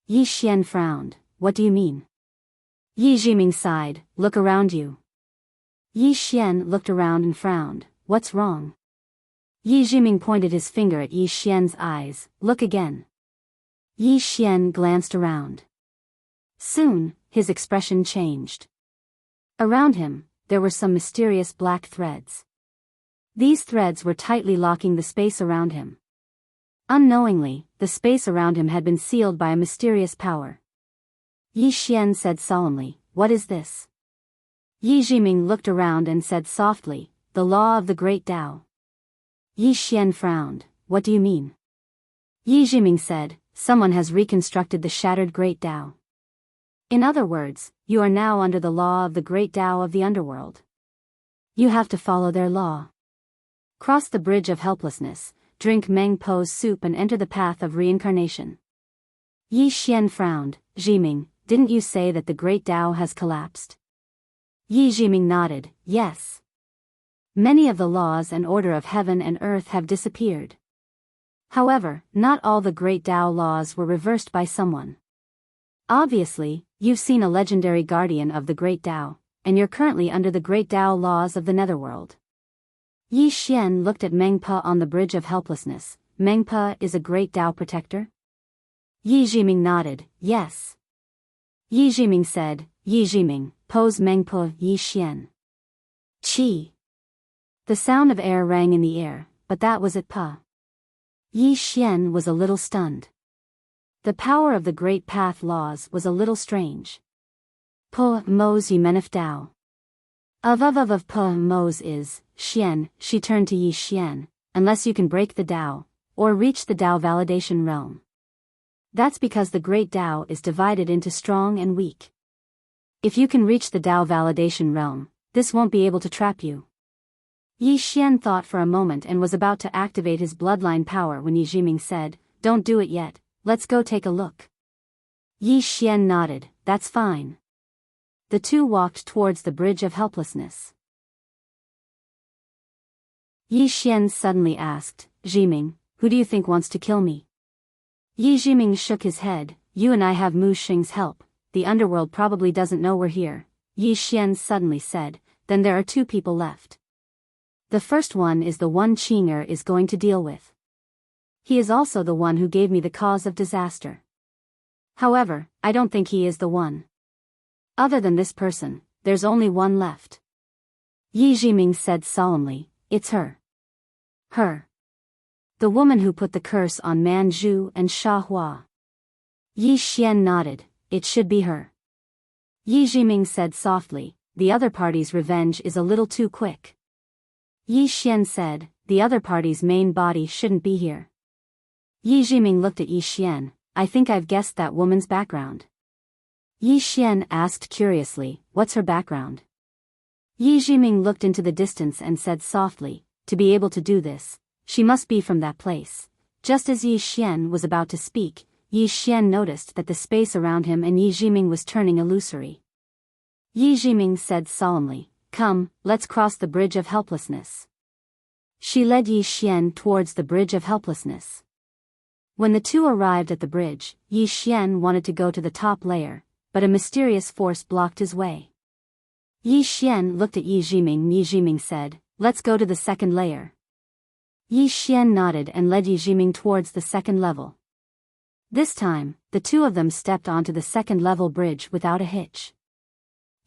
Yi Xian frowned. "What do you mean?" Yi Jiming sighed. "Look around you." Yi Xian looked around and frowned. "What's wrong?" Yi Jiming pointed his finger at Yi Xian's eyes. "Look again." Yi Xian glanced around. Soon, his expression changed. Around him, there were some mysterious black threads. These threads were tightly locking the space around him. Unknowingly, the space around him had been sealed by a mysterious power. Yi Xian said solemnly, "What is this?" Yi Jiming looked around and said softly, "The law of the great Tao." Yi Xian frowned. "What do you mean?" Yi Jiming said, "Someone has reconstructed the shattered great Tao. In other words, you are now under the law of the great Tao of the underworld. You have to follow their law. Cross the bridge of helplessness, drink Meng Po's soup and enter the path of reincarnation." Yi Xian frowned. "Jiming, didn't you say that the great Tao has collapsed?" Yi Jiming nodded, "Yes. Many of the laws and order of heaven and earth have disappeared. However, not all the great Tao laws were reversed by someone. Obviously, you've seen a legendary guardian of the great Tao, and you're currently under the great Tao laws of the netherworld." Yi Xian looked at Meng Pa on the bridge of helplessness. "Meng Pa is a great Tao protector?" Yi Jiming nodded, "Yes." Yi Jiming said, "Yi Jiming, pose Meng Pa Yi Xian." Qi. The sound of air rang in the air, but that was it. Pa. Yi Xian was a little stunned. The power of the Great Path laws was a little strange. Po Mos Yi Menif Dao. Of Po Mos is, Xian, she turned to Yi Xian, unless you can break the Dao, or reach the Dao validation realm. That's because the Great Dao is divided into strong and weak. If you can reach the Dao validation realm, this won't be able to trap you. Yi Xian thought for a moment and was about to activate his bloodline power when Yi Jiming said, "Don't do it yet, let's go take a look." Yi Xian nodded, "That's fine." The two walked towards the bridge of helplessness. Yi Xian suddenly asked, "Jiming, who do you think wants to kill me?" Yi Jiming shook his head, "You and I have Mu Xing's help, the underworld probably doesn't know we're here." Yi Xian suddenly said, "Then there are two people left. The first one is the one Qinger is going to deal with. He is also the one who gave me the cause of disaster. However, I don't think he is the one. Other than this person, there's only one left." Yi Jiming said solemnly, "It's her. Her. The woman who put the curse on Man Zhu and Sha Hua." Yi Xian nodded, "It should be her." Yi Jiming said softly, "The other party's revenge is a little too quick." Yi Xian said, "The other party's main body shouldn't be here." Yi Jiming looked at Yi Xian, "I think I've guessed that woman's background." Yi Xian asked curiously, "What's her background?" Yi Jiming looked into the distance and said softly, "To be able to do this, she must be from that place." Just as Yi Xian was about to speak, Yi Xian noticed that the space around him and Yi Jiming was turning illusory. Yi Jiming said solemnly, "Come, let's cross the bridge of helplessness." She led Yi Xian towards the bridge of helplessness. When the two arrived at the bridge, Yi Xian wanted to go to the top layer, but a mysterious force blocked his way. Yi Xian looked at Yi Jiming. Yi Jiming said, "Let's go to the second layer." Yi Xian nodded and led Yi Jiming towards the second level. This time, the two of them stepped onto the second-level bridge without a hitch.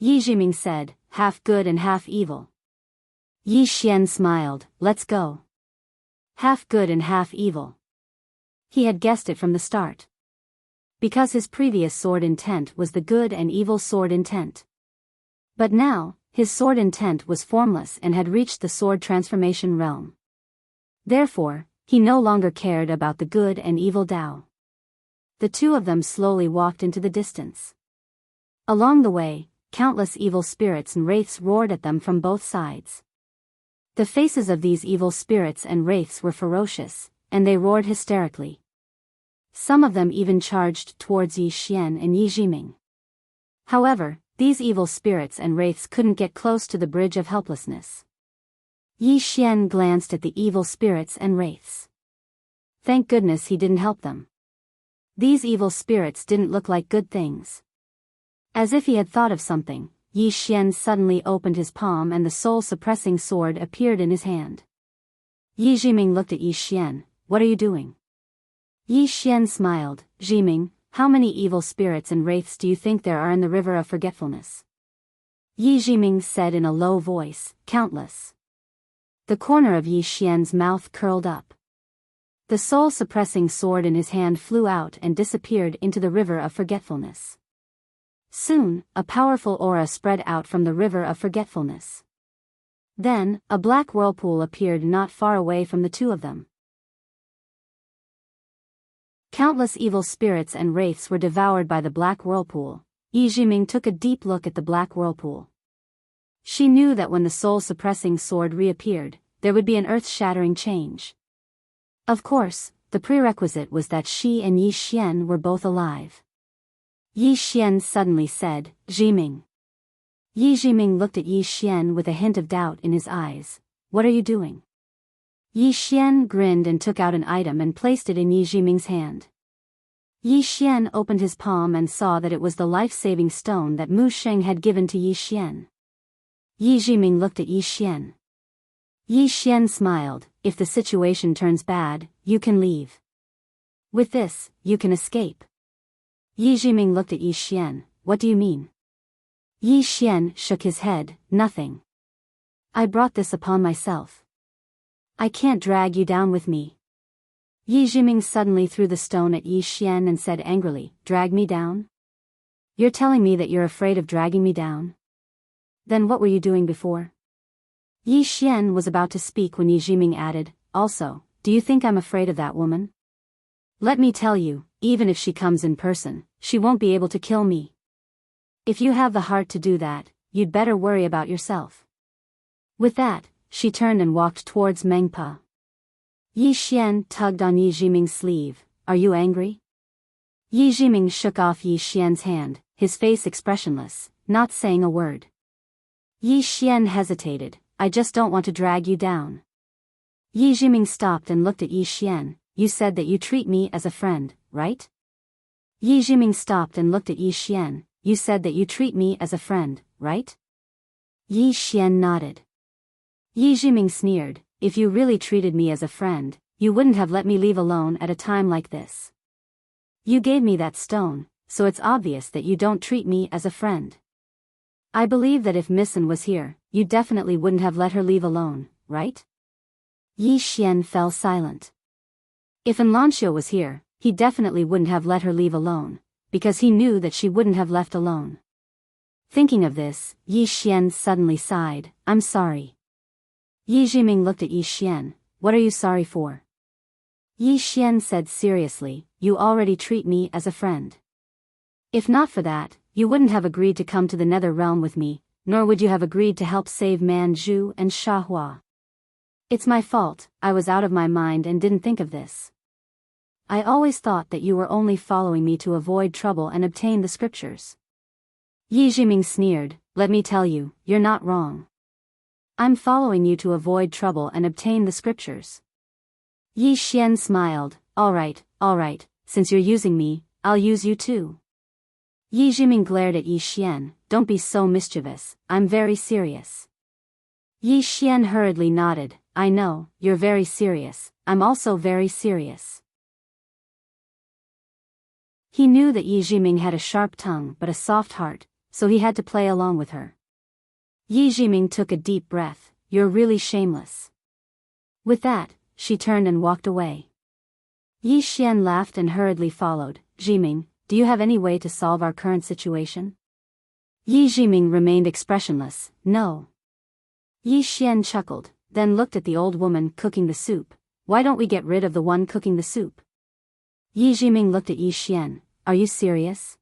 Yi Jiming said, half good and half evil. Yi Xian smiled, let's go. Half good and half evil. He had guessed it from the start. Because his previous sword intent was the good and evil sword intent. But now, his sword intent was formless and had reached the sword transformation realm. Therefore, he no longer cared about the good and evil Dao. The two of them slowly walked into the distance. Along the way, countless evil spirits and wraiths roared at them from both sides. The faces of these evil spirits and wraiths were ferocious, and they roared hysterically. Some of them even charged towards Yi Xian and Yi Jiming. However, these evil spirits and wraiths couldn't get close to the bridge of helplessness. Yi Xian glanced at the evil spirits and wraiths. Thank goodness he didn't help them. These evil spirits didn't look like good things. As if he had thought of something, Yi Xian suddenly opened his palm and the soul-suppressing sword appeared in his hand. Yi Jiming looked at Yi Xian, what are you doing? Yi Xian smiled, Jiming, how many evil spirits and wraiths do you think there are in the river of forgetfulness? Yi Jiming said in a low voice, countless. The corner of Yi Xian's mouth curled up. The soul-suppressing sword in his hand flew out and disappeared into the river of forgetfulness. Soon, a powerful aura spread out from the river of forgetfulness. Then, a black whirlpool appeared not far away from the two of them. Countless evil spirits and wraiths were devoured by the black whirlpool. Yi Jiming took a deep look at the black whirlpool. She knew that when the soul-suppressing sword reappeared, there would be an earth-shattering change. Of course, the prerequisite was that she and Yi Xian were both alive. Yi Xian suddenly said, Jiming. Yi Jiming looked at Yi Xian with a hint of doubt in his eyes. What are you doing? Yi Xian grinned and took out an item and placed it in Yi Jiming's hand. Yi Xian opened his palm and saw that it was the life-saving stone that Mu Sheng had given to Yi Xian. Yi Jiming looked at Yi Xian. Yi Xian smiled, if the situation turns bad, you can leave. With this, you can escape. Yi Jiming looked at Yi Xian, what do you mean? Yi Xian shook his head, nothing. I brought this upon myself. I can't drag you down with me. Yi Jiming suddenly threw the stone at Yi Xian and said angrily, drag me down? You're telling me that you're afraid of dragging me down? Then what were you doing before? Yi Xian was about to speak when Yi Jiming added, also, do you think I'm afraid of that woman? Let me tell you, even if she comes in person, she won't be able to kill me. If you have the heart to do that, you'd better worry about yourself. With that, she turned and walked towards Mengpa. Yi Xian tugged on Yi Jiming's sleeve, are you angry? Yi Jiming shook off Yi Xian's hand, his face expressionless, not saying a word. Yi Xian hesitated, I just don't want to drag you down. Yi Jiming stopped and looked at Yi Xian, you said that you treat me as a friend, right? Yi Jiming stopped and looked at Yi Xian, you said that you treat me as a friend, right? Yi Xian nodded. Yi Jiming sneered, if you really treated me as a friend, you wouldn't have let me leave alone at a time like this. You gave me that stone, so it's obvious that you don't treat me as a friend. I believe that if Missen was here, you definitely wouldn't have let her leave alone, right? Yi Xian fell silent. If Enlancio was here, he definitely wouldn't have let her leave alone, because he knew that she wouldn't have left alone. Thinking of this, Yi Xian suddenly sighed, I'm sorry. Yi Jiming looked at Yi Xian, what are you sorry for? Yi Xian said seriously, you already treat me as a friend. If not for that, you wouldn't have agreed to come to the Nether Realm with me, nor would you have agreed to help save Man Zhu and Sha Hua. It's my fault, I was out of my mind and didn't think of this. I always thought that you were only following me to avoid trouble and obtain the scriptures. Yi Jiming sneered, let me tell you, you're not wrong. I'm following you to avoid trouble and obtain the scriptures. Yi Xian smiled, alright, since you're using me, I'll use you too. Yi Jiming glared at Yi Xian, don't be so mischievous, I'm very serious. Yi Xian hurriedly nodded, I know, you're very serious, I'm also very serious. He knew that Yi Jiming had a sharp tongue but a soft heart, so he had to play along with her. Yi Jiming took a deep breath. You're really shameless. With that, she turned and walked away. Yi Xian laughed and hurriedly followed. Jiming, do you have any way to solve our current situation? Yi Jiming remained expressionless. No. Yi Xian chuckled, then looked at the old woman cooking the soup. Why don't we get rid of the one cooking the soup? Yi Jiming looked at Yi Xian. Are you serious?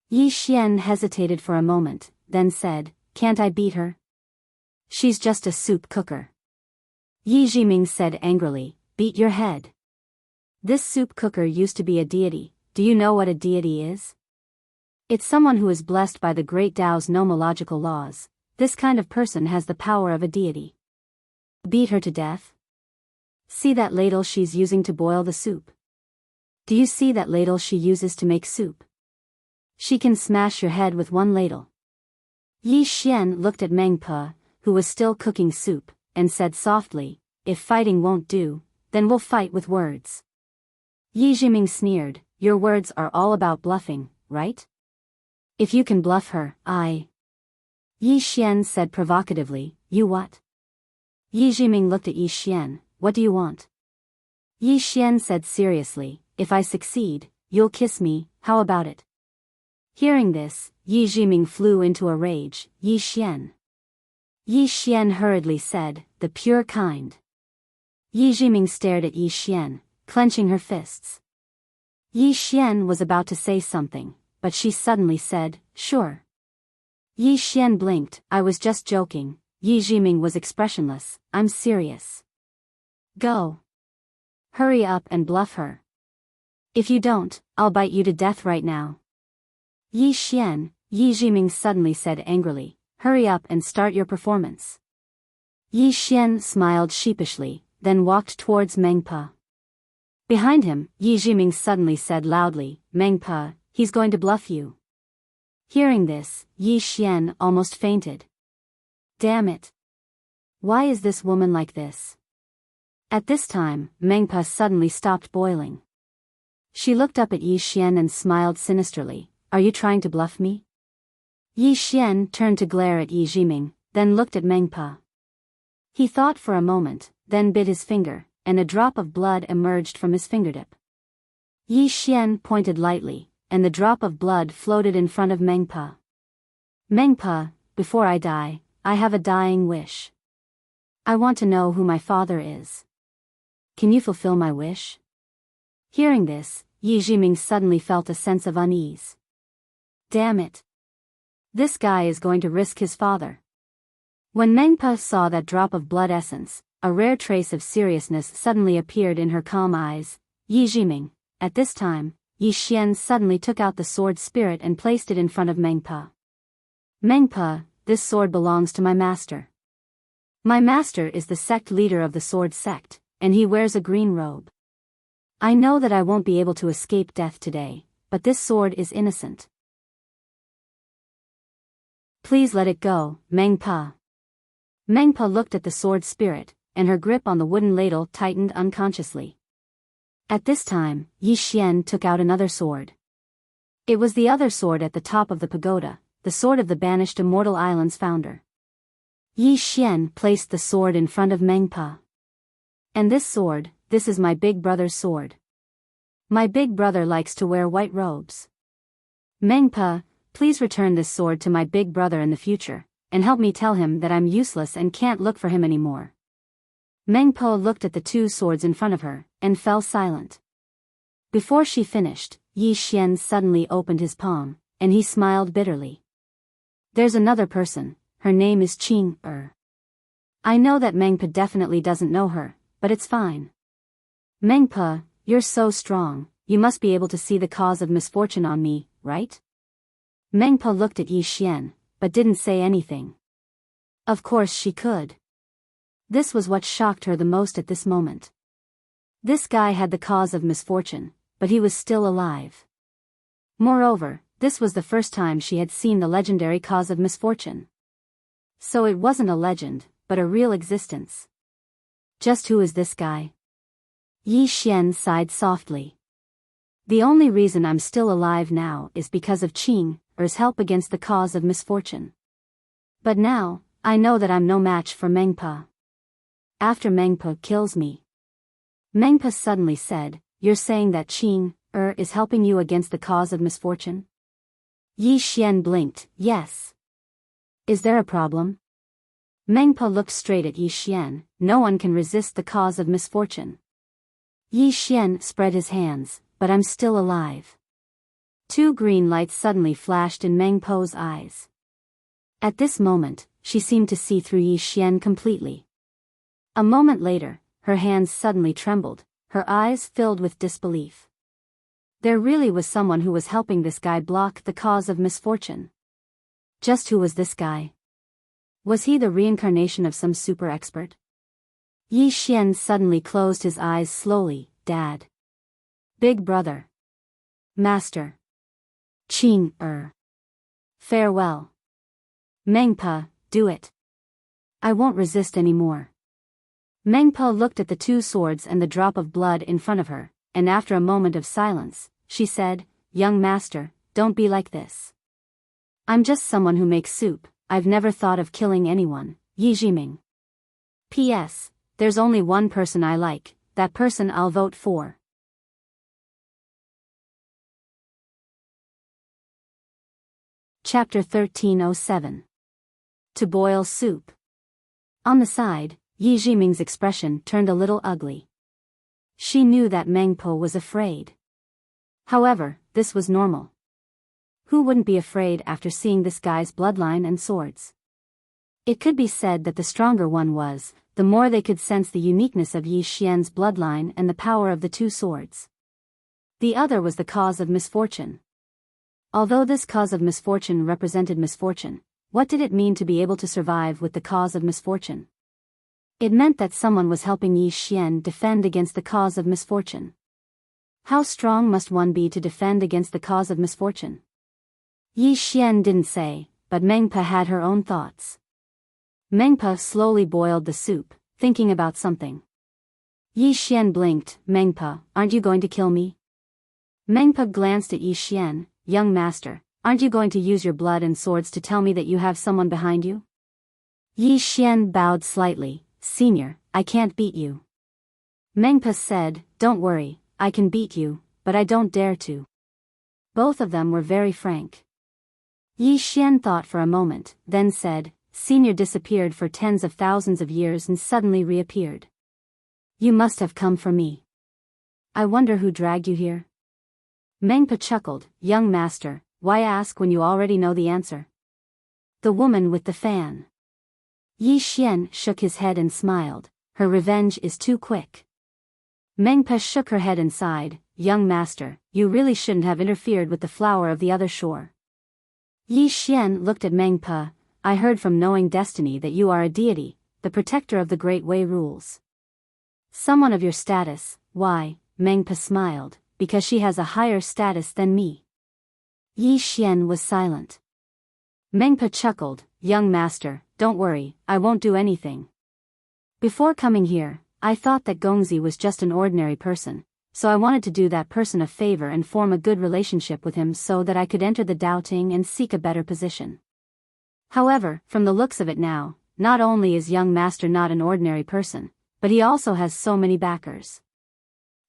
Yi Xian hesitated for a moment, then said, can't I beat her? She's just a soup cooker. Yi Jiming said angrily, beat your head. This soup cooker used to be a deity. Do you know what a deity is? It's someone who is blessed by the great Tao's nomological laws. This kind of person has the power of a deity. Beat her to death? See that ladle she's using to boil the soup? Do you see that ladle she uses to make soup? She can smash your head with one ladle. Yi Xian looked at Meng Pe, who was still cooking soup, and said softly, if fighting won't do, then we'll fight with words. Yi Jiming sneered, your words are all about bluffing, right? If you can bluff her, I... Yi Xian said provocatively, you what? Yi Jiming looked at Yi Xian, what do you want? Yi Xian said seriously, if I succeed, you'll kiss me, how about it? Hearing this, Yi Jiming flew into a rage. Yi Xian. Yi Xian hurriedly said, the pure kind. Yi Jiming stared at Yi Xian, clenching her fists. Yi Xian was about to say something, but she suddenly said, sure. Yi Xian blinked, I was just joking. Yi Jiming was expressionless, I'm serious. Go. Hurry up and bluff her. If you don't, I'll bite you to death right now. Yi Xian, Yi Jiming suddenly said angrily, hurry up and start your performance. Yi Xian smiled sheepishly, then walked towards Meng Pe. Behind him, Yi Jiming suddenly said loudly, Meng Pe, he's going to bluff you. Hearing this, Yi Xian almost fainted. Damn it. Why is this woman like this? At this time, Meng Pe suddenly stopped boiling. She looked up at Yi Xian and smiled sinisterly, are you trying to bluff me? Yi Xian turned to glare at Yi Jiming, then looked at Meng Pe. He thought for a moment, then bit his finger, and a drop of blood emerged from his fingertip. Yi Xian pointed lightly, and the drop of blood floated in front of Meng Pe. Meng Pe, before I die, I have a dying wish. I want to know who my father is. Can you fulfill my wish? Hearing this, Yi Jiming suddenly felt a sense of unease. Damn it. This guy is going to risk his father. When Meng Pe saw that drop of blood essence, a rare trace of seriousness suddenly appeared in her calm eyes. Yi Jiming. At this time, Yi Xian suddenly took out the sword spirit and placed it in front of Meng Pe. Meng Pe, this sword belongs to my master. My master is the sect leader of the sword sect, and he wears a green robe. I know that I won't be able to escape death today, but this sword is innocent. Please let it go, Meng Pe. Meng Pe looked at the sword spirit, and her grip on the wooden ladle tightened unconsciously. At this time, Yi Xian took out another sword. It was the other sword at the top of the pagoda, the sword of the banished Immortal Island's founder. Yi Xian placed the sword in front of Meng Pe. And this sword, this is my big brother's sword. My big brother likes to wear white robes. Meng Pe, please return this sword to my big brother in the future, and help me tell him that I'm useless and can't look for him anymore. Meng Pe looked at the two swords in front of her, and fell silent. Before she finished, Yi Xian suddenly opened his palm, and he smiled bitterly. There's another person, her name is Qing Er. I know that Meng Pe definitely doesn't know her, but it's fine. Meng Pe, you're so strong, you must be able to see the cause of misfortune on me, right? Meng Pe looked at Yi Xian, but didn't say anything. Of course she could. This was what shocked her the most at this moment. This guy had the cause of misfortune, but he was still alive. Moreover, this was the first time she had seen the legendary cause of misfortune. So it wasn't a legend, but a real existence. Just who is this guy? Yi Xian sighed softly. The only reason I'm still alive now is because of Qing, Er's help against the cause of misfortune. But now, I know that I'm no match for Mengpa. After Mengpa kills me. Mengpa suddenly said, "You're saying that Qing, is helping you against the cause of misfortune?" Yi Xian blinked, "Yes. Is there a problem?" Mengpa looked straight at Yi Xian. "No one can resist the cause of misfortune." Yi Xian spread his hands, "But I'm still alive." Two green lights suddenly flashed in Mengpo's eyes. At this moment, she seemed to see through Yi Xian completely. A moment later, her hands suddenly trembled, her eyes filled with disbelief. There really was someone who was helping this guy block the cause of misfortune. Just who was this guy? Was he the reincarnation of some super expert? Yi Xian suddenly closed his eyes slowly. "Dad. Big brother. Master. Qing, Farewell. Mengpa, do it. I won't resist anymore." Mengpa looked at the two swords and the drop of blood in front of her, and after a moment of silence, she said, "Young master, don't be like this. I'm just someone who makes soup. I've never thought of killing anyone." Yi Jiming. P.S. There's only one person I like, that person I'll vote for. Chapter 1307. To boil soup. On the side, Yi Jiming's expression turned a little ugly. She knew that Mengpo was afraid. However, this was normal. Who wouldn't be afraid after seeing this guy's bloodline and swords? It could be said that the stronger one was, the more they could sense the uniqueness of Yi Xian's bloodline and the power of the two swords. The other was the cause of misfortune. Although this cause of misfortune represented misfortune, what did it mean to be able to survive with the cause of misfortune? It meant that someone was helping Yi Xian defend against the cause of misfortune. How strong must one be to defend against the cause of misfortune? Yi Xian didn't say, but Mengpa had her own thoughts. Mengpa slowly boiled the soup, thinking about something. Yi Xian blinked. "Mengpa, aren't you going to kill me?" Mengpa glanced at Yi Xian. "Young master, aren't you going to use your blood and swords to tell me that you have someone behind you?" Yi Xian bowed slightly. "Senior, I can't beat you." Mengpa said, "Don't worry, I can beat you, but I don't dare to." Both of them were very frank. Yi Xian thought for a moment, then said, "Senior disappeared for tens of thousands of years and suddenly reappeared. You must have come for me. I wonder who dragged you here?" Mengpa chuckled. "Young master, why ask when you already know the answer?" "The woman with the fan." Yi Xian shook his head and smiled. "Her revenge is too quick." Mengpa shook her head and sighed. "Young master, you really shouldn't have interfered with the flower of the other shore." Yi Xian looked at Mengpa. "I heard from knowing destiny that you are a deity, the protector of the Great Way rules." "Someone of your status, why?" Mengpa smiled. "Because she has a higher status than me." Yi Xian was silent. Mengpa chuckled. "Young master, don't worry, I won't do anything. Before coming here, I thought that Gongzi was just an ordinary person, so I wanted to do that person a favor and form a good relationship with him so that I could enter the doubting and seek a better position. However, from the looks of it now, not only is young master not an ordinary person, but he also has so many backers.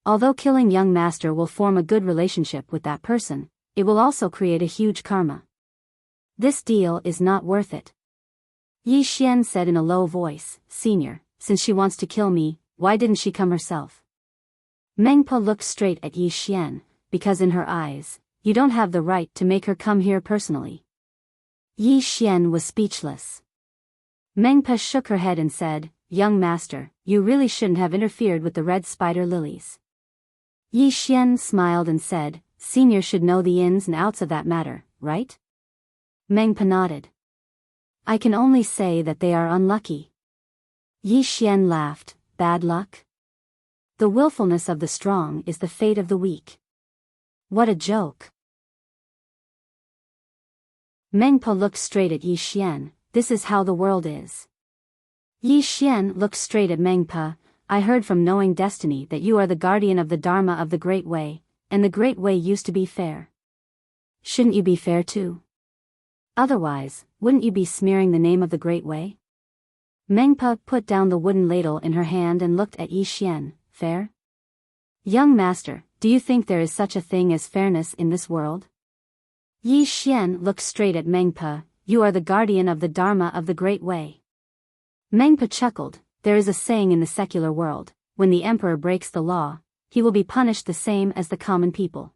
Although killing young master will form a good relationship with that person, it will also create a huge karma. This deal is not worth it." Yi Xian said in a low voice, "Senior, since she wants to kill me, why didn't she come herself?" Mengpa looked straight at Yi Xian, because in her eyes, you don't have the right to make her come here personally. Yi Xian was speechless. Mengpa shook her head and said, "Young master, you really shouldn't have interfered with the red spider lilies." Yi Xian smiled and said, "Senior should know the ins and outs of that matter, right?" Mengpa nodded. "I can only say that they are unlucky." Yi Xian laughed. "Bad luck? The willfulness of the strong is the fate of the weak." What a joke. Mengpa looked straight at Yi Xian. "This is how the world is." Yi Xian looked straight at Mengpa. "I heard from knowing destiny that you are the guardian of the Dharma of the Great Way, and the Great Way used to be fair. Shouldn't you be fair too? Otherwise, wouldn't you be smearing the name of the Great Way? Mengpa put down the wooden ladle in her hand and looked at Yi Xian. Fair? Young master, do you think there is such a thing as fairness in this world? Yi Xian looked straight at Mengpa. You are the guardian of the Dharma of the Great Way. Mengpa chuckled. There is a saying in the secular world, when the emperor breaks the law, he will be punished the same as the common people.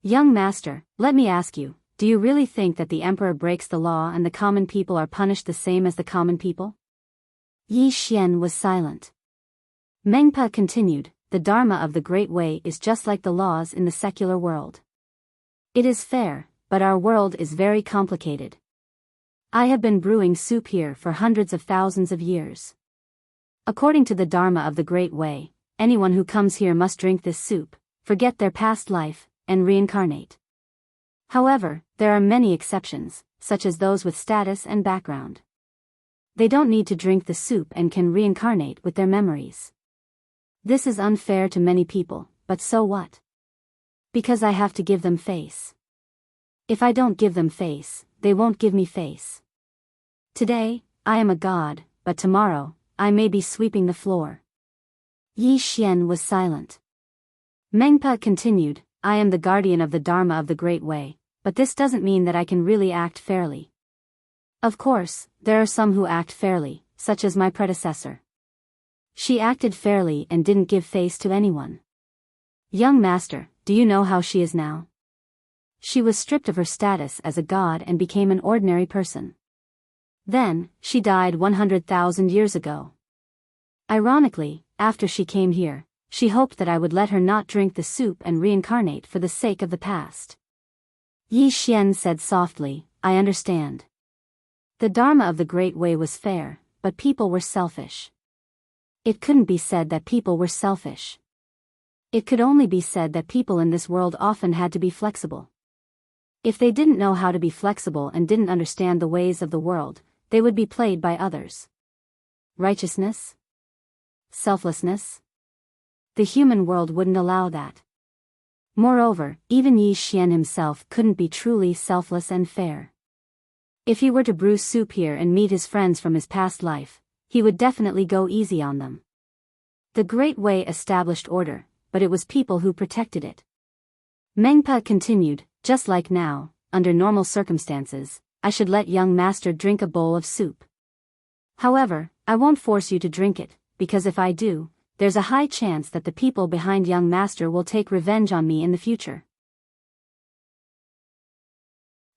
Young master, let me ask you, do you really think that the emperor breaks the law and the common people are punished the same as the common people? Yi Xian was silent. Mengpa continued, the Dharma of the Great Way is just like the laws in the secular world. It is fair, but our world is very complicated. I have been brewing soup here for hundreds of thousands of years. According to the Dharma of the Great Way, anyone who comes here must drink this soup, forget their past life, and reincarnate. However, there are many exceptions, such as those with status and background. They don't need to drink the soup and can reincarnate with their memories. This is unfair to many people, but so what? Because I have to give them face. If I don't give them face, they won't give me face. Today, I am a god, but tomorrow, I may be sweeping the floor. Yi Xian was silent. Mengpa continued, I am the guardian of the Dharma of the Great Way, but this doesn't mean that I can really act fairly. Of course, there are some who act fairly, such as my predecessor. She acted fairly and didn't give face to anyone. Young master, do you know how she is now? She was stripped of her status as a god and became an ordinary person. Then, she died 100,000 years ago. Ironically, after she came here, she hoped that I would let her not drink the soup and reincarnate for the sake of the past. Yi Xian said softly, I understand. The Dharma of the Great Way was fair, but people were selfish. It couldn't be said that people were selfish. It could only be said that people in this world often had to be flexible. If they didn't know how to be flexible and didn't understand the ways of the world, they would be played by others. Righteousness? Selflessness? The human world wouldn't allow that. Moreover, even Yi Xian himself couldn't be truly selfless and fair. If he were to brew soup here and meet his friends from his past life, he would definitely go easy on them. The Great Way established order, but it was people who protected it. Mengpa continued, just like now, under normal circumstances, I should let young master drink a bowl of soup. However, I won't force you to drink it, because if I do, there's a high chance that the people behind young master will take revenge on me in the future.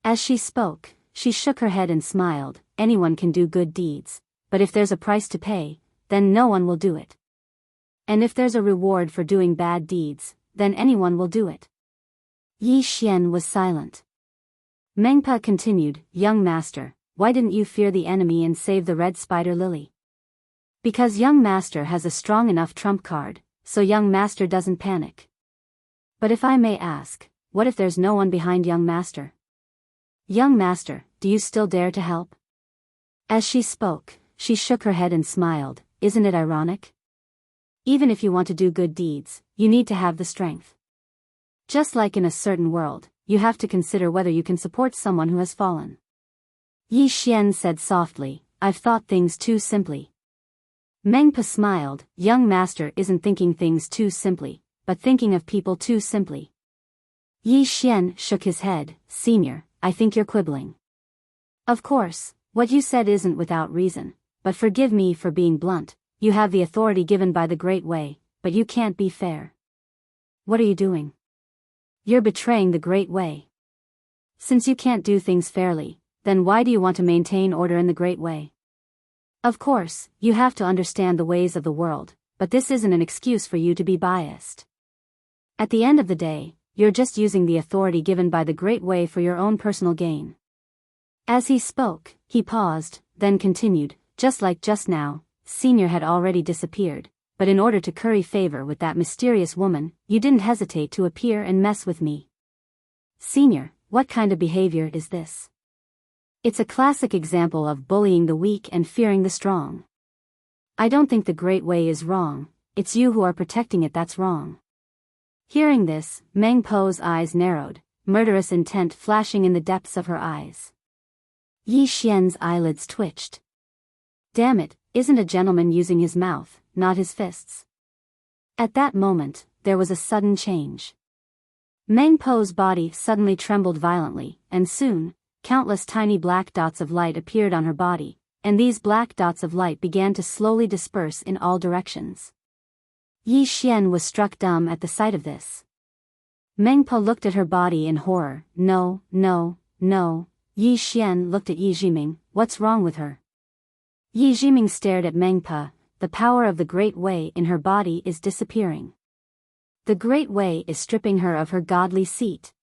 As she spoke, she shook her head and smiled, anyone can do good deeds, but if there's a price to pay, then no one will do it. And if there's a reward for doing bad deeds, then anyone will do it. Yi Xian was silent. Mengpa continued, young master, why didn't you fear the enemy and save the red spider lily? Because young master has a strong enough trump card, so young master doesn't panic. But if I may ask, what if there's no one behind young master? Young master, do you still dare to help? As she spoke, she shook her head and smiled, isn't it ironic? Even if you want to do good deeds, you need to have the strength. Just like in a certain world, you have to consider whether you can support someone who has fallen. Yi Xian said softly, I've thought things too simply. Mengpa smiled, young master isn't thinking things too simply, but thinking of people too simply. Yi Xian shook his head, senior, I think you're quibbling. Of course, what you said isn't without reason, but forgive me for being blunt, you have the authority given by the Great Way, but you can't be fair. What are you doing? You're betraying the Great Way. Since you can't do things fairly, then why do you want to maintain order in the Great Way? Of course, you have to understand the ways of the world, but this isn't an excuse for you to be biased. At the end of the day, you're just using the authority given by the Great Way for your own personal gain. As he spoke, he paused, then continued, just like just now, Senior had already disappeared, but in order to curry favor with that mysterious woman, you didn't hesitate to appear and mess with me. Senior, what kind of behavior is this? It's a classic example of bullying the weak and fearing the strong. I don't think the Great Way is wrong, it's you who are protecting it that's wrong. Hearing this, Meng Po's eyes narrowed, murderous intent flashing in the depths of her eyes. Yi Xian's eyelids twitched. Damn it, isn't a gentleman using his mouth, not his fists? At that moment, there was a sudden change. Meng Po's body suddenly trembled violently, and soon, countless tiny black dots of light appeared on her body, and these black dots of light began to slowly disperse in all directions. Yi Xian was struck dumb at the sight of this. Meng Po looked at her body in horror. No, no, no. Yi Xian looked at Yi Jiming. What's wrong with her? Yi Jiming stared at Meng Po. The power of the Great Way in her body is disappearing. The Great Way is stripping her of her godly seat.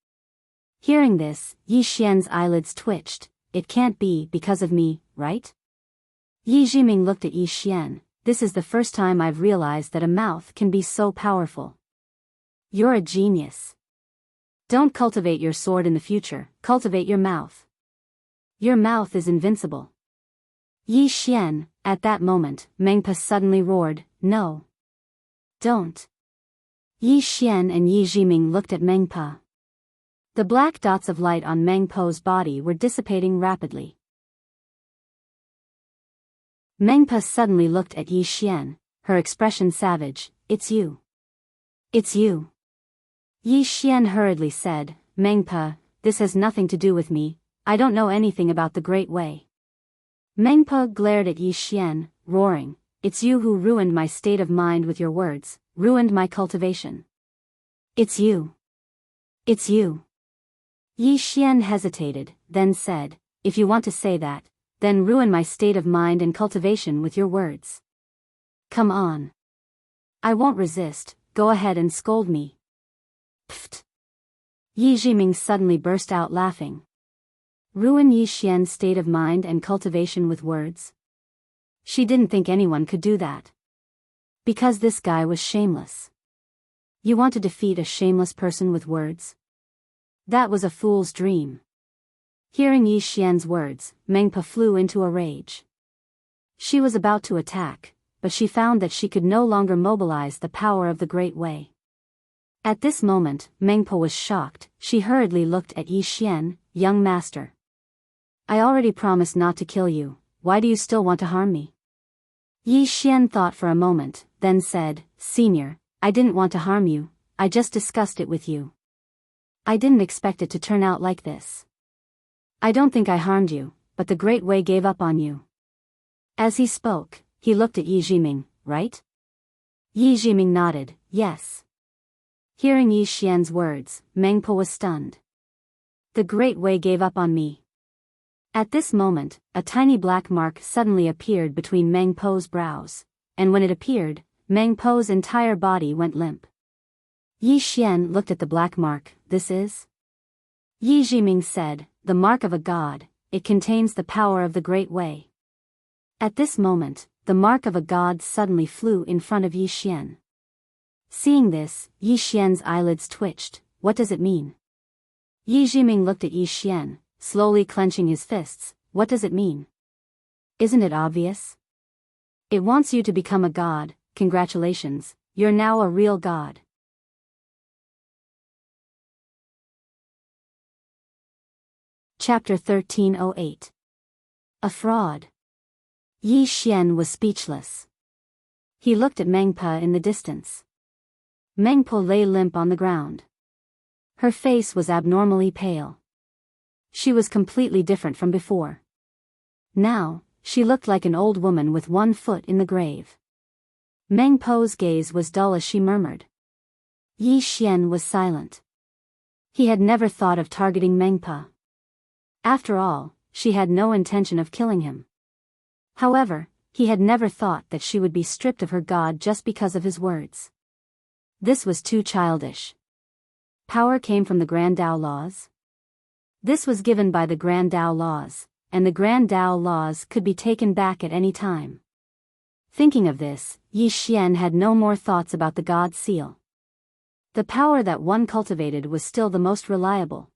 Hearing this, Yi Xian's eyelids twitched. It can't be because of me, right? Yi Jiming looked at Yi Xian. This is the first time I've realized that a mouth can be so powerful. You're a genius. Don't cultivate your sword in the future, cultivate your mouth. Your mouth is invincible. Yi Xian, at that moment, Meng Po suddenly roared, no. Don't. Yi Xian and Yi Jiming looked at Meng Po. The black dots of light on Meng Po's body were dissipating rapidly. Meng Po suddenly looked at Yi Xian, her expression savage. It's you. It's you. Yi Xian hurriedly said, Meng Po, this has nothing to do with me, I don't know anything about the Great Way. Meng Po glared at Yi Xian, roaring, it's you who ruined my state of mind with your words, ruined my cultivation. It's you. It's you. Yi Xian hesitated, then said, if you want to say that, then ruin my state of mind and cultivation with your words. Come on. I won't resist, go ahead and scold me. Pfft. Yi Jiming suddenly burst out laughing. Ruin Yi Xian's state of mind and cultivation with words? She didn't think anyone could do that. Because this guy was shameless. You want to defeat a shameless person with words? That was a fool's dream. Hearing Yi Xian's words, Meng Po flew into a rage. She was about to attack, but she found that she could no longer mobilize the power of the Great Way. At this moment, Meng Po was shocked. She hurriedly looked at Yi Xian, young master. I already promised not to kill you, why do you still want to harm me? Yi Xian thought for a moment, then said, Senior, I didn't want to harm you, I just discussed it with you. I didn't expect it to turn out like this. I don't think I harmed you, but the Great Way gave up on you. As he spoke, he looked at Yi Jiming, right? Yi Jiming nodded, yes. Hearing Yi Xian's words, Meng Po was stunned. The Great Way gave up on me. At this moment, a tiny black mark suddenly appeared between Meng Po's brows, and when it appeared, Meng Po's entire body went limp. Yi Xian looked at the black mark. This is? Yi Jiming said, the mark of a god, it contains the power of the Great Way. At this moment, the mark of a god suddenly flew in front of Yi Xian. Seeing this, Yi Xian's eyelids twitched. What does it mean? Yi Jiming looked at Yi Xian, slowly clenching his fists. What does it mean? Isn't it obvious? It wants you to become a god. Congratulations, you're now a real god. Chapter 1308. A fraud. Yi Xian was speechless. He looked at Meng Po in the distance. Meng Po lay limp on the ground. Her face was abnormally pale. She was completely different from before. Now, she looked like an old woman with one foot in the grave. Meng Po's gaze was dull as she murmured. Yi Xian was silent. He had never thought of targeting Meng Po. After all, she had no intention of killing him. However, he had never thought that she would be stripped of her god just because of his words. This was too childish. Power came from the Grand Tao laws? This was given by the Grand Tao laws, and the Grand Tao laws could be taken back at any time. Thinking of this, Yi Xian had no more thoughts about the god seal. The power that one cultivated was still the most reliable.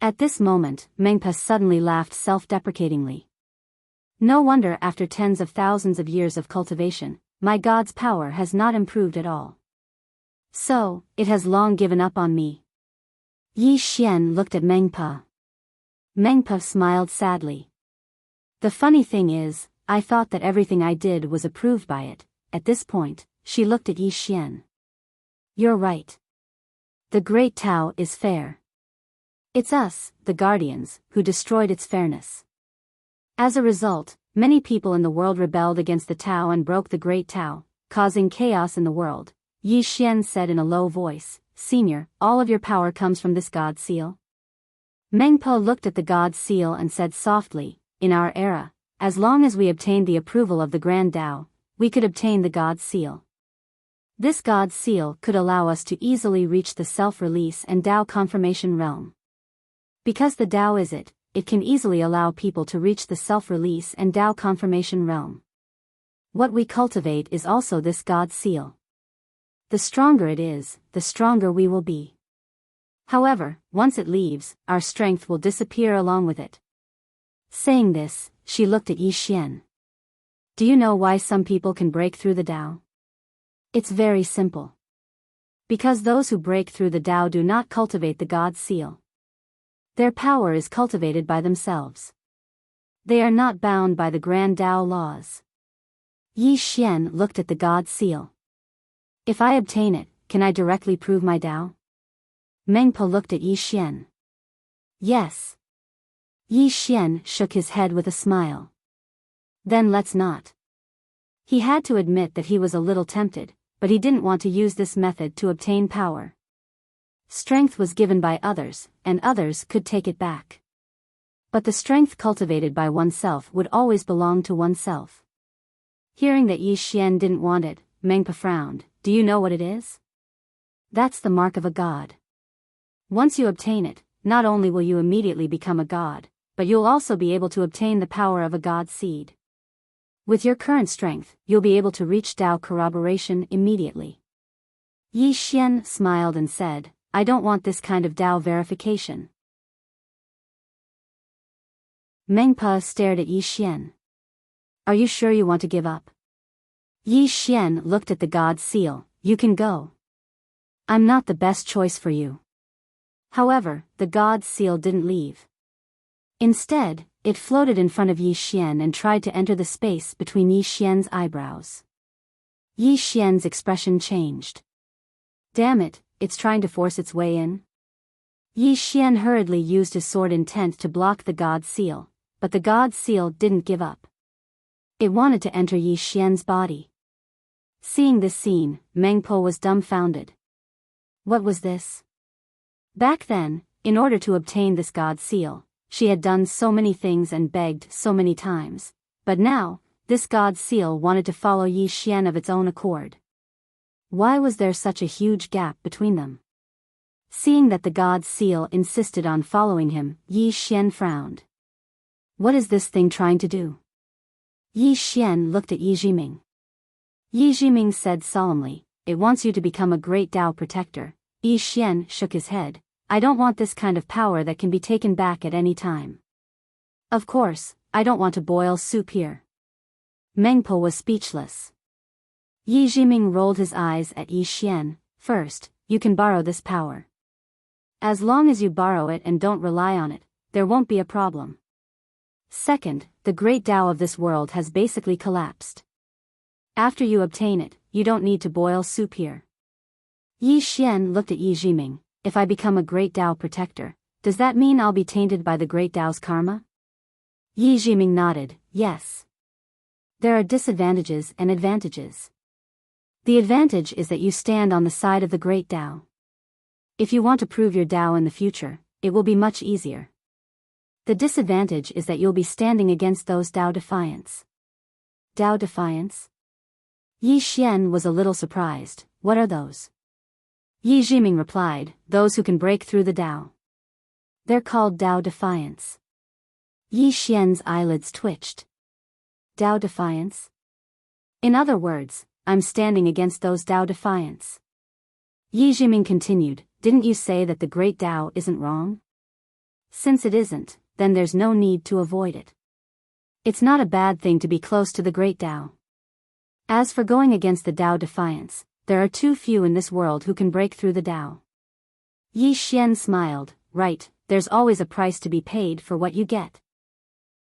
At this moment, Meng Po suddenly laughed self-deprecatingly. No wonder after tens of thousands of years of cultivation, my god's power has not improved at all. So, it has long given up on me. Yi Xian looked at Mengpa. Mengpa smiled sadly. The funny thing is, I thought that everything I did was approved by it. At this point, she looked at Yi Xian. You're right. The Great Tao is fair. It's us, the Guardians, who destroyed its fairness. As a result, many people in the world rebelled against the Tao and broke the Great Tao, causing chaos in the world. Yi Xian said in a low voice, Senior, all of your power comes from this God Seal? Mengpo looked at the God Seal and said softly, in our era, as long as we obtained the approval of the Grand Tao, we could obtain the God Seal. This God Seal could allow us to easily reach the self-release and Tao confirmation realm. Because the Tao is it can easily allow people to reach the self-release and Tao confirmation realm. What we cultivate is also this God Seal. The stronger it is, the stronger we will be. However, once it leaves, our strength will disappear along with it. Saying this, she looked at Yi Xian. Do you know why some people can break through the Tao? It's very simple. Because those who break through the Tao do not cultivate the God Seal. Their power is cultivated by themselves. They are not bound by the Grand Tao laws. Yi Xian looked at the God Seal. If I obtain it, can I directly prove my Tao? Mengpo looked at Yi Xian. Yes. Yi Xian shook his head with a smile. Then let's not. He had to admit that he was a little tempted, but he didn't want to use this method to obtain power. Strength was given by others, and others could take it back. But the strength cultivated by oneself would always belong to oneself. Hearing that Yi Xian didn't want it, Mengpa frowned. Do you know what it is? That's the mark of a god. Once you obtain it, not only will you immediately become a god, but you'll also be able to obtain the power of a god seed. With your current strength, you'll be able to reach Tao corroboration immediately. Yi Xian smiled and said, I don't want this kind of Tao verification. Mengpa stared at Yi Xian. Are you sure you want to give up? Yi Xian looked at the God Seal. You can go. I'm not the best choice for you. However, the God Seal didn't leave. Instead, it floated in front of Yi Xian and tried to enter the space between Yi Xian's eyebrows. Yi Xian's expression changed. Damn it, it's trying to force its way in. Yi Xian hurriedly used his sword intent to block the God Seal, but the God Seal didn't give up. It wanted to enter Yi Xian's body. Seeing this scene, Mengpo was dumbfounded. What was this? Back then, in order to obtain this God Seal, she had done so many things and begged so many times, but now, this God Seal wanted to follow Yi Xian of its own accord. Why was there such a huge gap between them? Seeing that the God Seal insisted on following him, Yi Xian frowned. What is this thing trying to do? Yi Xian looked at Yi Jiming. Yi Jiming said solemnly, it wants you to become a great Tao protector. Yi Xian shook his head. I don't want this kind of power that can be taken back at any time. Of course, I don't want to boil soup here. Mengpo was speechless. Yi Jiming rolled his eyes at Yi Xian. First, you can borrow this power. As long as you borrow it and don't rely on it, there won't be a problem. Second, the great Tao of this world has basically collapsed. After you obtain it, you don't need to boil soup here. Yi Xian looked at Yi Jiming. If I become a great Tao protector, does that mean I'll be tainted by the great Tao's karma? Yi Jiming nodded, yes. There are disadvantages and advantages. The advantage is that you stand on the side of the great Tao. If you want to prove your Tao in the future, it will be much easier. The disadvantage is that you'll be standing against those Tao defiants. Tao defiants? Yi Xian was a little surprised. What are those? Yi Jiming replied, those who can break through the Tao. They're called Tao defiants. Yi Xian's eyelids twitched. Tao defiants? In other words, I'm standing against those Tao defiants. Yi Jiming continued, didn't you say that the great Tao isn't wrong? Since it isn't, then there's no need to avoid it. It's not a bad thing to be close to the great Tao. As for going against the Tao defiance, there are too few in this world who can break through the Tao. Yi Xian smiled. Right, there's always a price to be paid for what you get.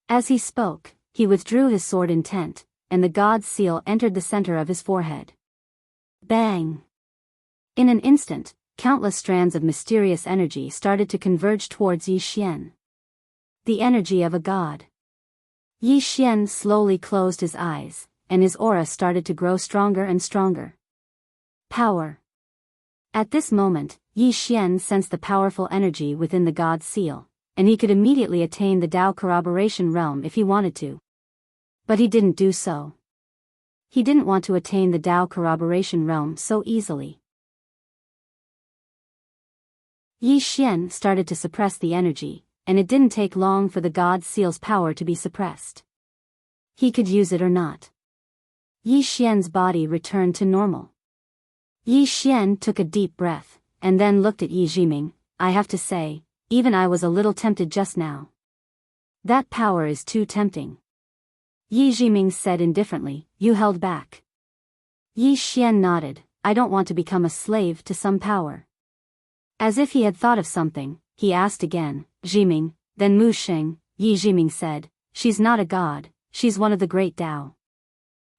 As he spoke, he withdrew his sword intent, and the god's seal entered the center of his forehead. Bang! In an instant, countless strands of mysterious energy started to converge towards Yi Xian. The energy of a god. Yi Xian slowly closed his eyes, and his aura started to grow stronger and stronger. Power. At this moment, Yi Xian sensed the powerful energy within the god's seal, and he could immediately attain the Tao corroboration realm if he wanted to. But he didn't do so. He didn't want to attain the Tao corroboration realm so easily. Yi Xian started to suppress the energy, and it didn't take long for the god's seal's power to be suppressed. He could use it or not. Yi Xian's body returned to normal. Yi Xian took a deep breath, and then looked at Yi Jiming. I have to say, even I was a little tempted just now. That power is too tempting. Yi Jiming said indifferently, you held back. Yi Xian nodded, I don't want to become a slave to some power. As if he had thought of something, he asked again, Jiming, then Mu Sheng. Yi Jiming said, she's not a god, she's one of the great Tao.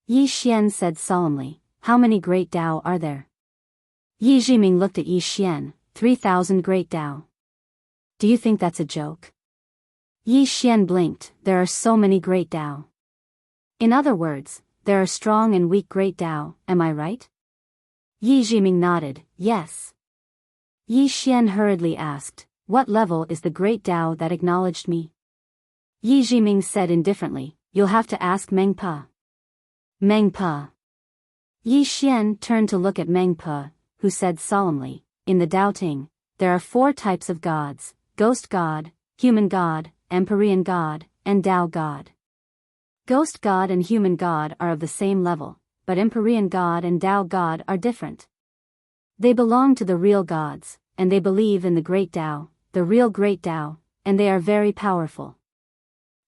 Yi Xian said solemnly, how many great Tao are there? Yi Jiming looked at Yi Xian, 3,000 great Tao. Do you think that's a joke? Yi Xian blinked, there are so many great Tao. In other words, there are strong and weak great Tao, am I right? Yi Jiming nodded, yes. Yi Xian hurriedly asked, what level is the great Tao that acknowledged me? Yi Jiming said indifferently, you'll have to ask Meng Pa. Meng Pa. Yi Xian turned to look at Meng Pa, who said solemnly, in the Tao Ting, there are 4 types of gods, ghost god, human god, Empyrean god, and Tao god. Ghost god and human god are of the same level, but Empyrean god and Tao god are different. They belong to the real gods, and they believe in the great Tao, the real great Tao, and they are very powerful.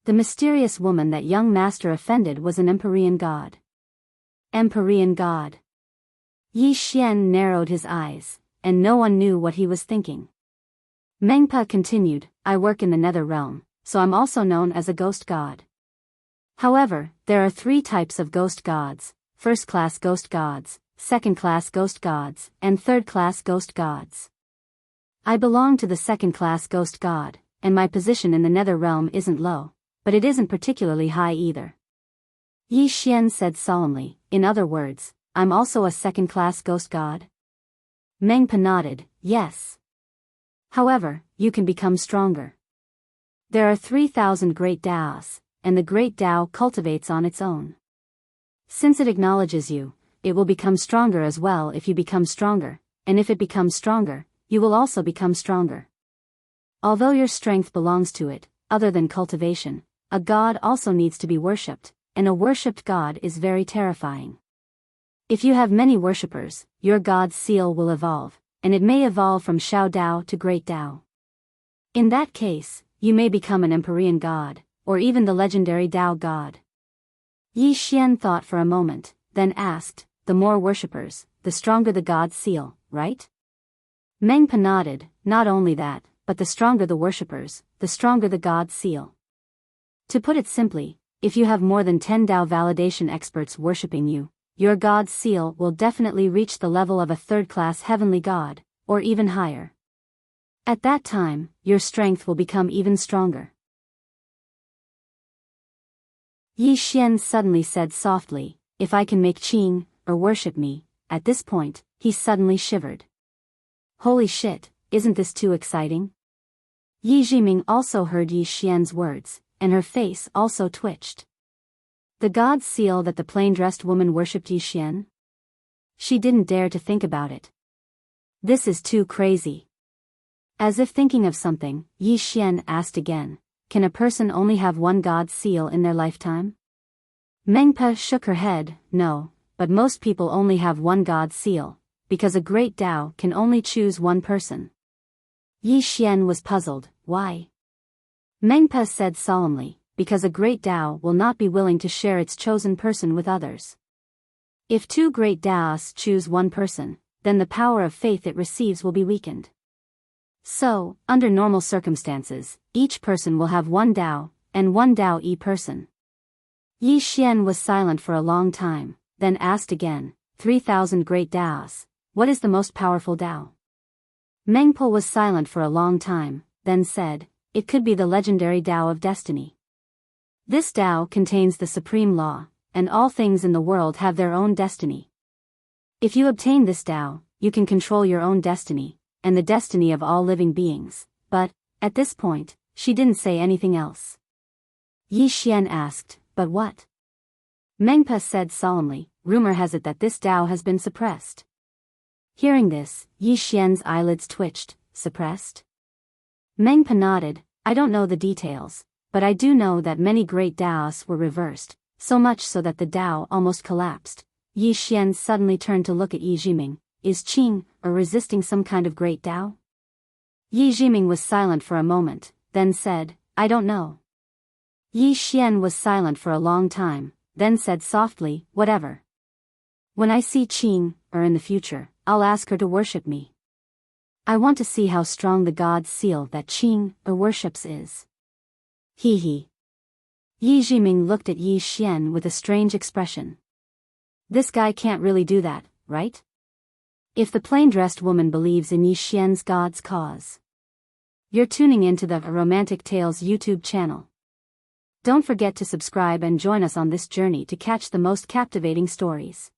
The mysterious woman that young master offended was an Empyrean god. Empyrean god. Yi Xian narrowed his eyes, and no one knew what he was thinking. Mengpa continued, I work in the nether realm, so I'm also known as a ghost god. However, there are 3 types of ghost gods, first-class ghost gods, second-class ghost gods, and third-class ghost gods. I belong to the second-class ghost god, and my position in the nether realm isn't low, but it isn't particularly high either. Yi Xian said solemnly, in other words, I'm also a second-class ghost god? Mengpa nodded, yes. However, you can become stronger. There are 3,000 great Taos, and the great Tao cultivates on its own. Since it acknowledges you, it will become stronger as well if you become stronger, and if it becomes stronger, you will also become stronger. Although your strength belongs to it, other than cultivation, a god also needs to be worshipped, and a worshipped god is very terrifying. If you have many worshippers, your god's seal will evolve, and it may evolve from Shao Dao to Great Dao. In that case, you may become an Empyrean god, or even the legendary Dao god. Yi Xian thought for a moment, then asked, the more worshippers, the stronger the god's seal, right? Mengpa nodded, not only that, but the stronger the worshippers, the stronger the god's seal. To put it simply, if you have more than 10 Dao validation experts worshipping you, your god's seal will definitely reach the level of a third-class heavenly god, or even higher. At that time, your strength will become even stronger. Yi Xian suddenly said softly, if I can make qing, or worship me, at this point, he suddenly shivered. Holy shit, isn't this too exciting? Yi Jiming also heard Yi Xian's words, and her face also twitched. The god's seal that the plain-dressed woman worshipped Yi Xian? She didn't dare to think about it. This is too crazy. As if thinking of something, Yi Xian asked again, can a person only have one god's seal in their lifetime? Mengpa shook her head, no, but most people only have one god's seal, because a great Dao can only choose one person. Yi Xian was puzzled, why? Mengpa said solemnly, because a great Dao will not be willing to share its chosen person with others. If two great Daos choose one person, then the power of faith it receives will be weakened. So, under normal circumstances, each person will have one Dao, and one Dao e person. Yi Xian was silent for a long time, then asked again, 3,000 great Daos, what is the most powerful Dao? Mengpo was silent for a long time, then said, it could be the legendary Dao of destiny. This Dao contains the supreme law, and all things in the world have their own destiny. If you obtain this Dao, you can control your own destiny, and the destiny of all living beings, but, at this point, she didn't say anything else. Yi Xian asked, but what? Mengpa said solemnly, rumor has it that this Dao has been suppressed. Hearing this, Yi Xian's eyelids twitched. Suppressed? Mengpa nodded, I don't know the details, but I do know that many great Daos were reversed, so much so that the Dao almost collapsed. Yi Xian suddenly turned to look at Yi Jiming. Is Qing, or resisting some kind of great Dao? Yi Jiming was silent for a moment, then said, I don't know. Yi Xian was silent for a long time, then said softly, whatever. When I see Qing, or in the future, I'll ask her to worship me. I want to see how strong the God's seal that Qing, or worships is. He. Yi Jiming looked at Yi Xian with a strange expression. This guy can't really do that, right? If the plain-dressed woman believes in Yi Xian's God's cause. You're tuning into the Romantic Tales YouTube channel. Don't forget to subscribe and join us on this journey to catch the most captivating stories.